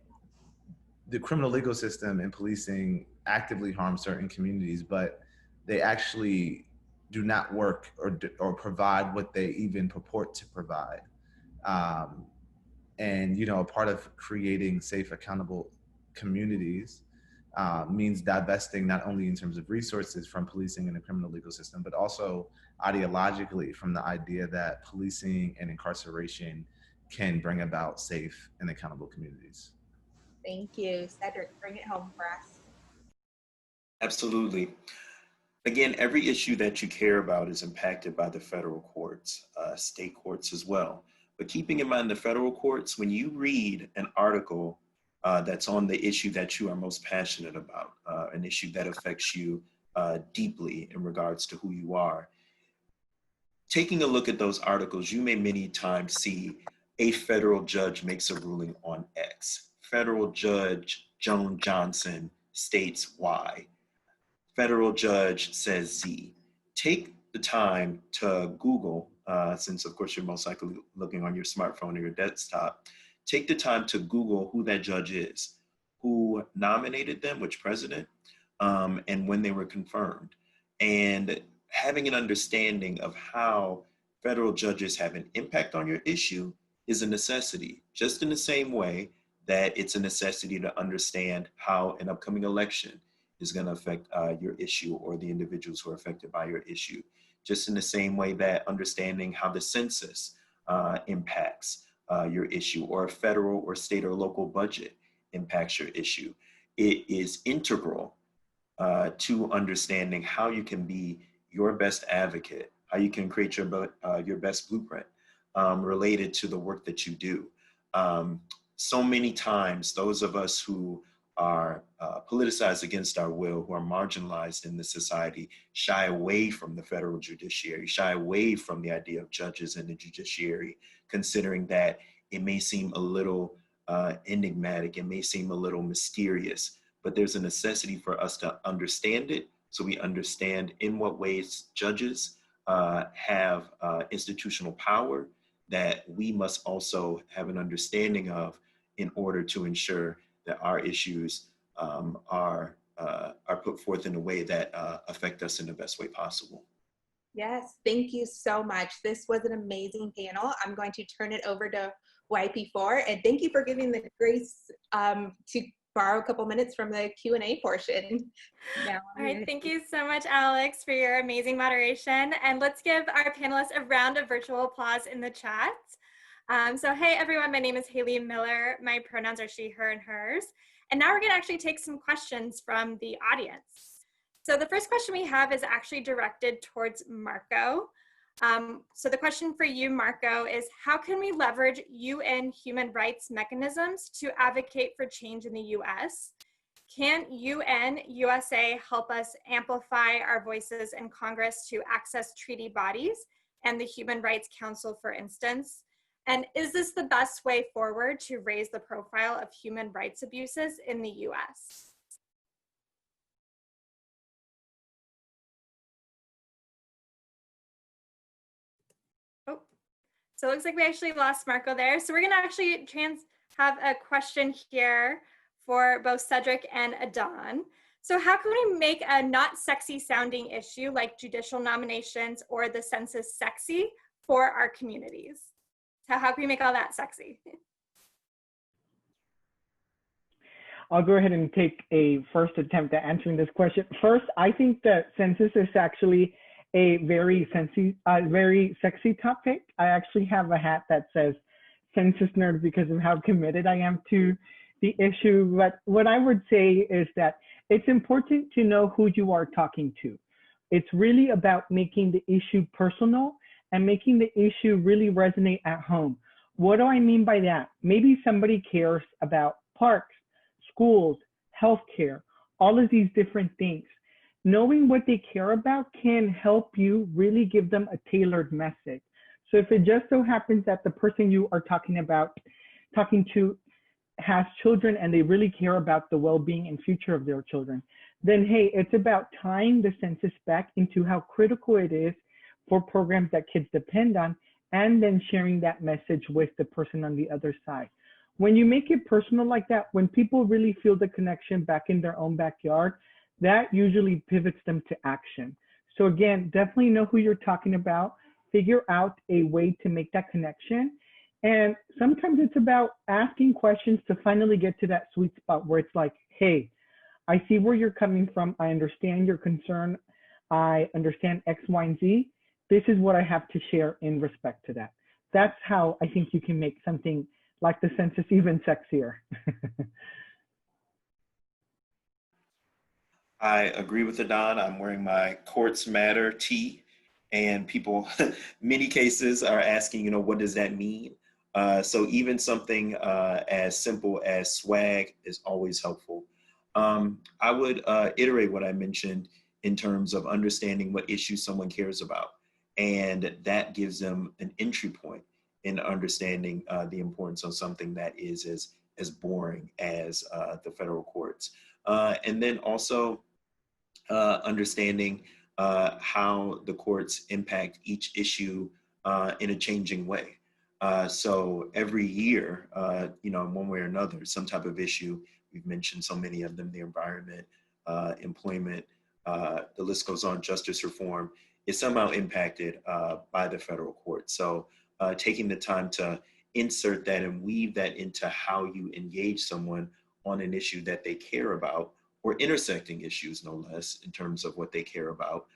[SPEAKER 16] the criminal legal system and policing actively harm certain communities, but they actually do not work or provide what they even purport to provide. And, you know, a part of creating safe, accountable communities means divesting not only in terms of resources from policing and the criminal legal system, but also ideologically from the idea that policing and incarceration can bring about safe and accountable communities.
[SPEAKER 14] Thank you. Cedric, bring it home for us.
[SPEAKER 18] Absolutely. Again, every issue that you care about is impacted by the federal courts, state courts as well. But keeping in mind the federal courts, when you read an article that's on the issue that you are most passionate about, an issue that affects you deeply in regards to who you are, taking a look at those articles, you may many times see a federal judge makes a ruling on X. Federal Judge Joan Johnson states Y. Federal judge says Z. Take the time to Google, since of course you're most likely looking on your smartphone or your desktop, take the time to Google who that judge is, who nominated them, which president, and when they were confirmed. And having an understanding of how federal judges have an impact on your issue is a necessity, just in the same way that it's a necessity to understand how an upcoming election is going to affect your issue or the individuals who are affected by your issue. Just in the same way that understanding how the census impacts your issue, or a federal or state or local budget impacts your issue. It is integral to understanding how you can be your best advocate, how you can create your best blueprint related to the work that you do. So many times, those of us who are politicized against our will, who are marginalized in this society, shy away from the federal judiciary, shy away from the idea of judges in the judiciary, considering that it may seem a little enigmatic, it may seem a little mysterious, but there's a necessity for us to understand it, so we understand in what ways judges have institutional power that we must also have an understanding of in order to ensure that our issues are put forth in a way that affect us in the best way possible.
[SPEAKER 14] Yes, thank you so much. This was an amazing panel. I'm going to turn it over to YP4, and thank you for giving the grace to borrow a couple minutes from the Q&A portion.
[SPEAKER 4] All right, thank you so much, Alex, for your amazing moderation. And let's give our panelists a round of virtual applause in the chat. So hey everyone, my name is Haley Miller. My pronouns are she, her, and hers. And now we're gonna actually take some questions from the audience. So the first question we have is actually directed towards Marco. So the question for you, Marco, is how can we leverage UN human rights mechanisms to advocate for change in the US? Can UN USA help us amplify our voices in Congress to access treaty bodies and the Human Rights Council, for instance? And is this the best way forward to raise the profile of human rights abuses in the US? Oh, so it looks like we actually lost Marco there. So we're gonna actually have a question here for both Cedric and Adon. So how can we make a not sexy sounding issue like judicial nominations or the census sexy for our communities? How can we make all that sexy?
[SPEAKER 15] I'll go ahead and take a first attempt at answering this question. First, I think that census is actually a very sexy topic. I actually have a hat that says census nerd because of how committed I am to the issue. But what I would say is that it's important to know who you are talking to. It's really about making the issue personal and making the issue really resonate at home. What do I mean by that? Maybe somebody cares about parks, schools, healthcare, all of these different things. Knowing what they care about can help you really give them a tailored message. So if it just so happens that the person you are talking to has children and they really care about the well-being and future of their children, then hey, it's about tying the census back into how critical it is for programs that kids depend on, and then sharing that message with the person on the other side. When you make it personal like that, when people really feel the connection back in their own backyard, that usually pivots them to action. So again, definitely know who you're talking about, figure out a way to make that connection. And sometimes it's about asking questions to finally get to that sweet spot where it's like, hey, I see where you're coming from. I understand your concern. I understand X, Y, and Z. This is what I have to share in respect to that. That's how I think you can make something like the census even sexier.
[SPEAKER 18] I agree with Adon. I'm wearing my Courts Matter tee, and people, many cases are asking, what does that mean? So even something as simple as swag is always helpful. I would iterate what I mentioned in terms of understanding what issues someone cares about. And that gives them an entry point in understanding the importance of something that is as boring as the federal courts. And then also understanding how the courts impact each issue in a changing way. So every year, in one way or another, some type of issue, we've mentioned so many of them, the environment, employment, the list goes on, justice reform, is somehow impacted by the federal court. So taking the time to insert that and weave that into how you engage someone on an issue that they care about, or intersecting issues, no less, in terms of what they care about,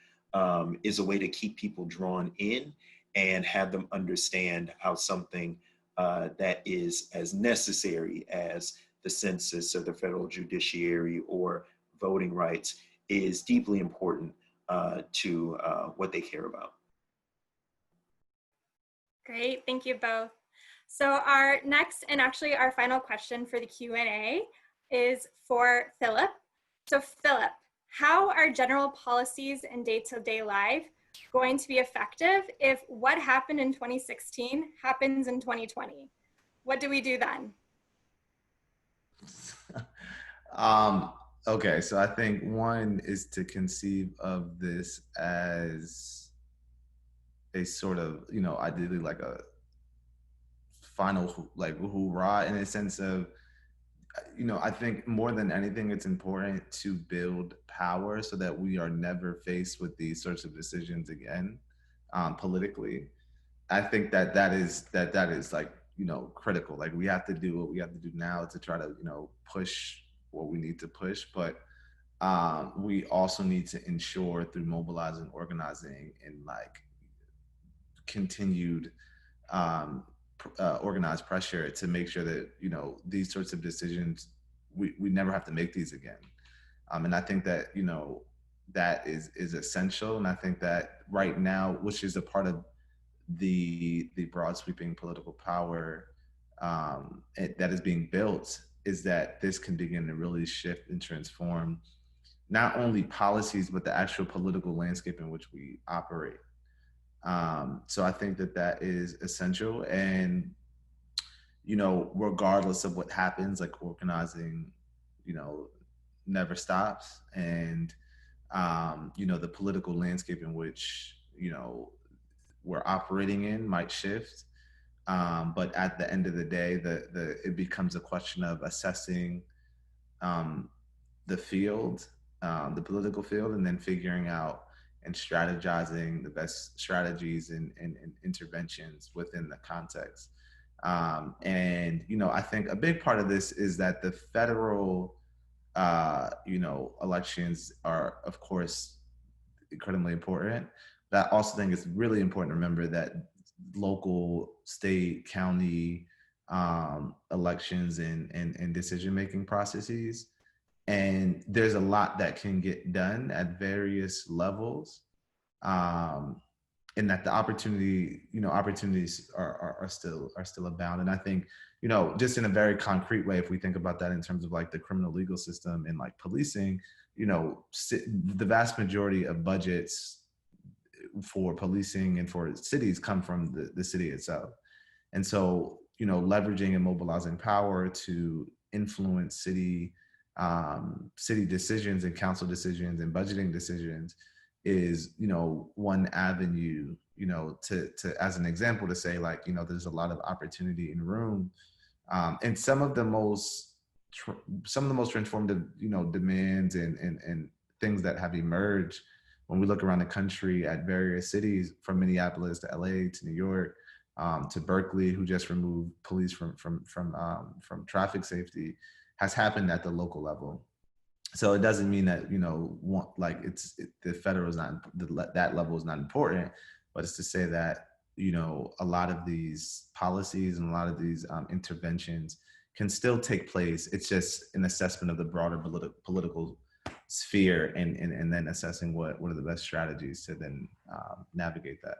[SPEAKER 18] is a way to keep people drawn in and have them understand how something that is as necessary as the census or the federal judiciary or voting rights is deeply important to what they care about.
[SPEAKER 4] Great, thank you both. So our next and actually our final question for the Q&A is for Philip. So Philip, how are general policies in day-to-day life going to be effective if what happened in 2016 happens in 2020? What do we do then?
[SPEAKER 16] Okay, so I think one is to conceive of this as a sort of, ideally like a final, like hoorah, in a sense of, I think more than anything, it's important to build power so that we are never faced with these sorts of decisions again, politically. I think that is like, critical. Like we have to do what we have to do now to try to, push what we need to push. But we also need to ensure through mobilizing, organizing, and like continued organized pressure to make sure that, these sorts of decisions, we never have to make these again. And I think that, that is essential. And I think that right now, which is a part of the broad sweeping political power that is being built, is that this can begin to really shift and transform not only policies, but the actual political landscape in which we operate. So I think that is essential. And, regardless of what happens, like organizing, never stops. And, the political landscape in which, we're operating in might shift. But at the end of the day, it becomes a question of assessing the field, the political field, and then figuring out and strategizing the best strategies and interventions within the context. And, I think a big part of this is that the federal, elections are, of course, incredibly important. But I also think it's really important to remember that local, state, county elections and decision-making processes, and there's a lot that can get done at various levels, and that the opportunities are still abound. And I think, just in a very concrete way, if we think about that in terms of like the criminal legal system and like policing, the vast majority of budgets for policing and for cities come from the city itself. And so, leveraging and mobilizing power to influence city decisions and council decisions and budgeting decisions is, one avenue, to as an example, to say like, there's a lot of opportunity and room. And some of the most transformative, demands and things that have emerged when we look around the country at various cities, from Minneapolis to LA to New York, to Berkeley, who just removed police from traffic safety, has happened at the local level. So it doesn't mean that, the federal is not, that level is not important, but it's to say that, a lot of these policies and a lot of these interventions can still take place. It's just an assessment of the broader political sphere and then assessing what are the best strategies to then navigate that.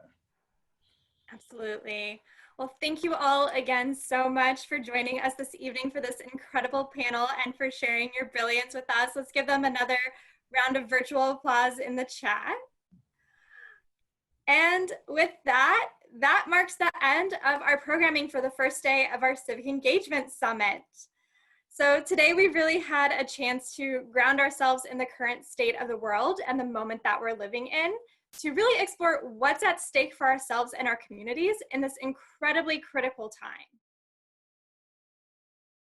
[SPEAKER 4] Absolutely. Well, thank you all again so much for joining us this evening for this incredible panel and for sharing your brilliance with us. Let's give them another round of virtual applause in the chat. And with that, that marks the end of our programming for the first day of our Civic Engagement Summit. So today we really had a chance to ground ourselves in the current state of the world and the moment that we're living in, to really explore what's at stake for ourselves and our communities in this incredibly critical time.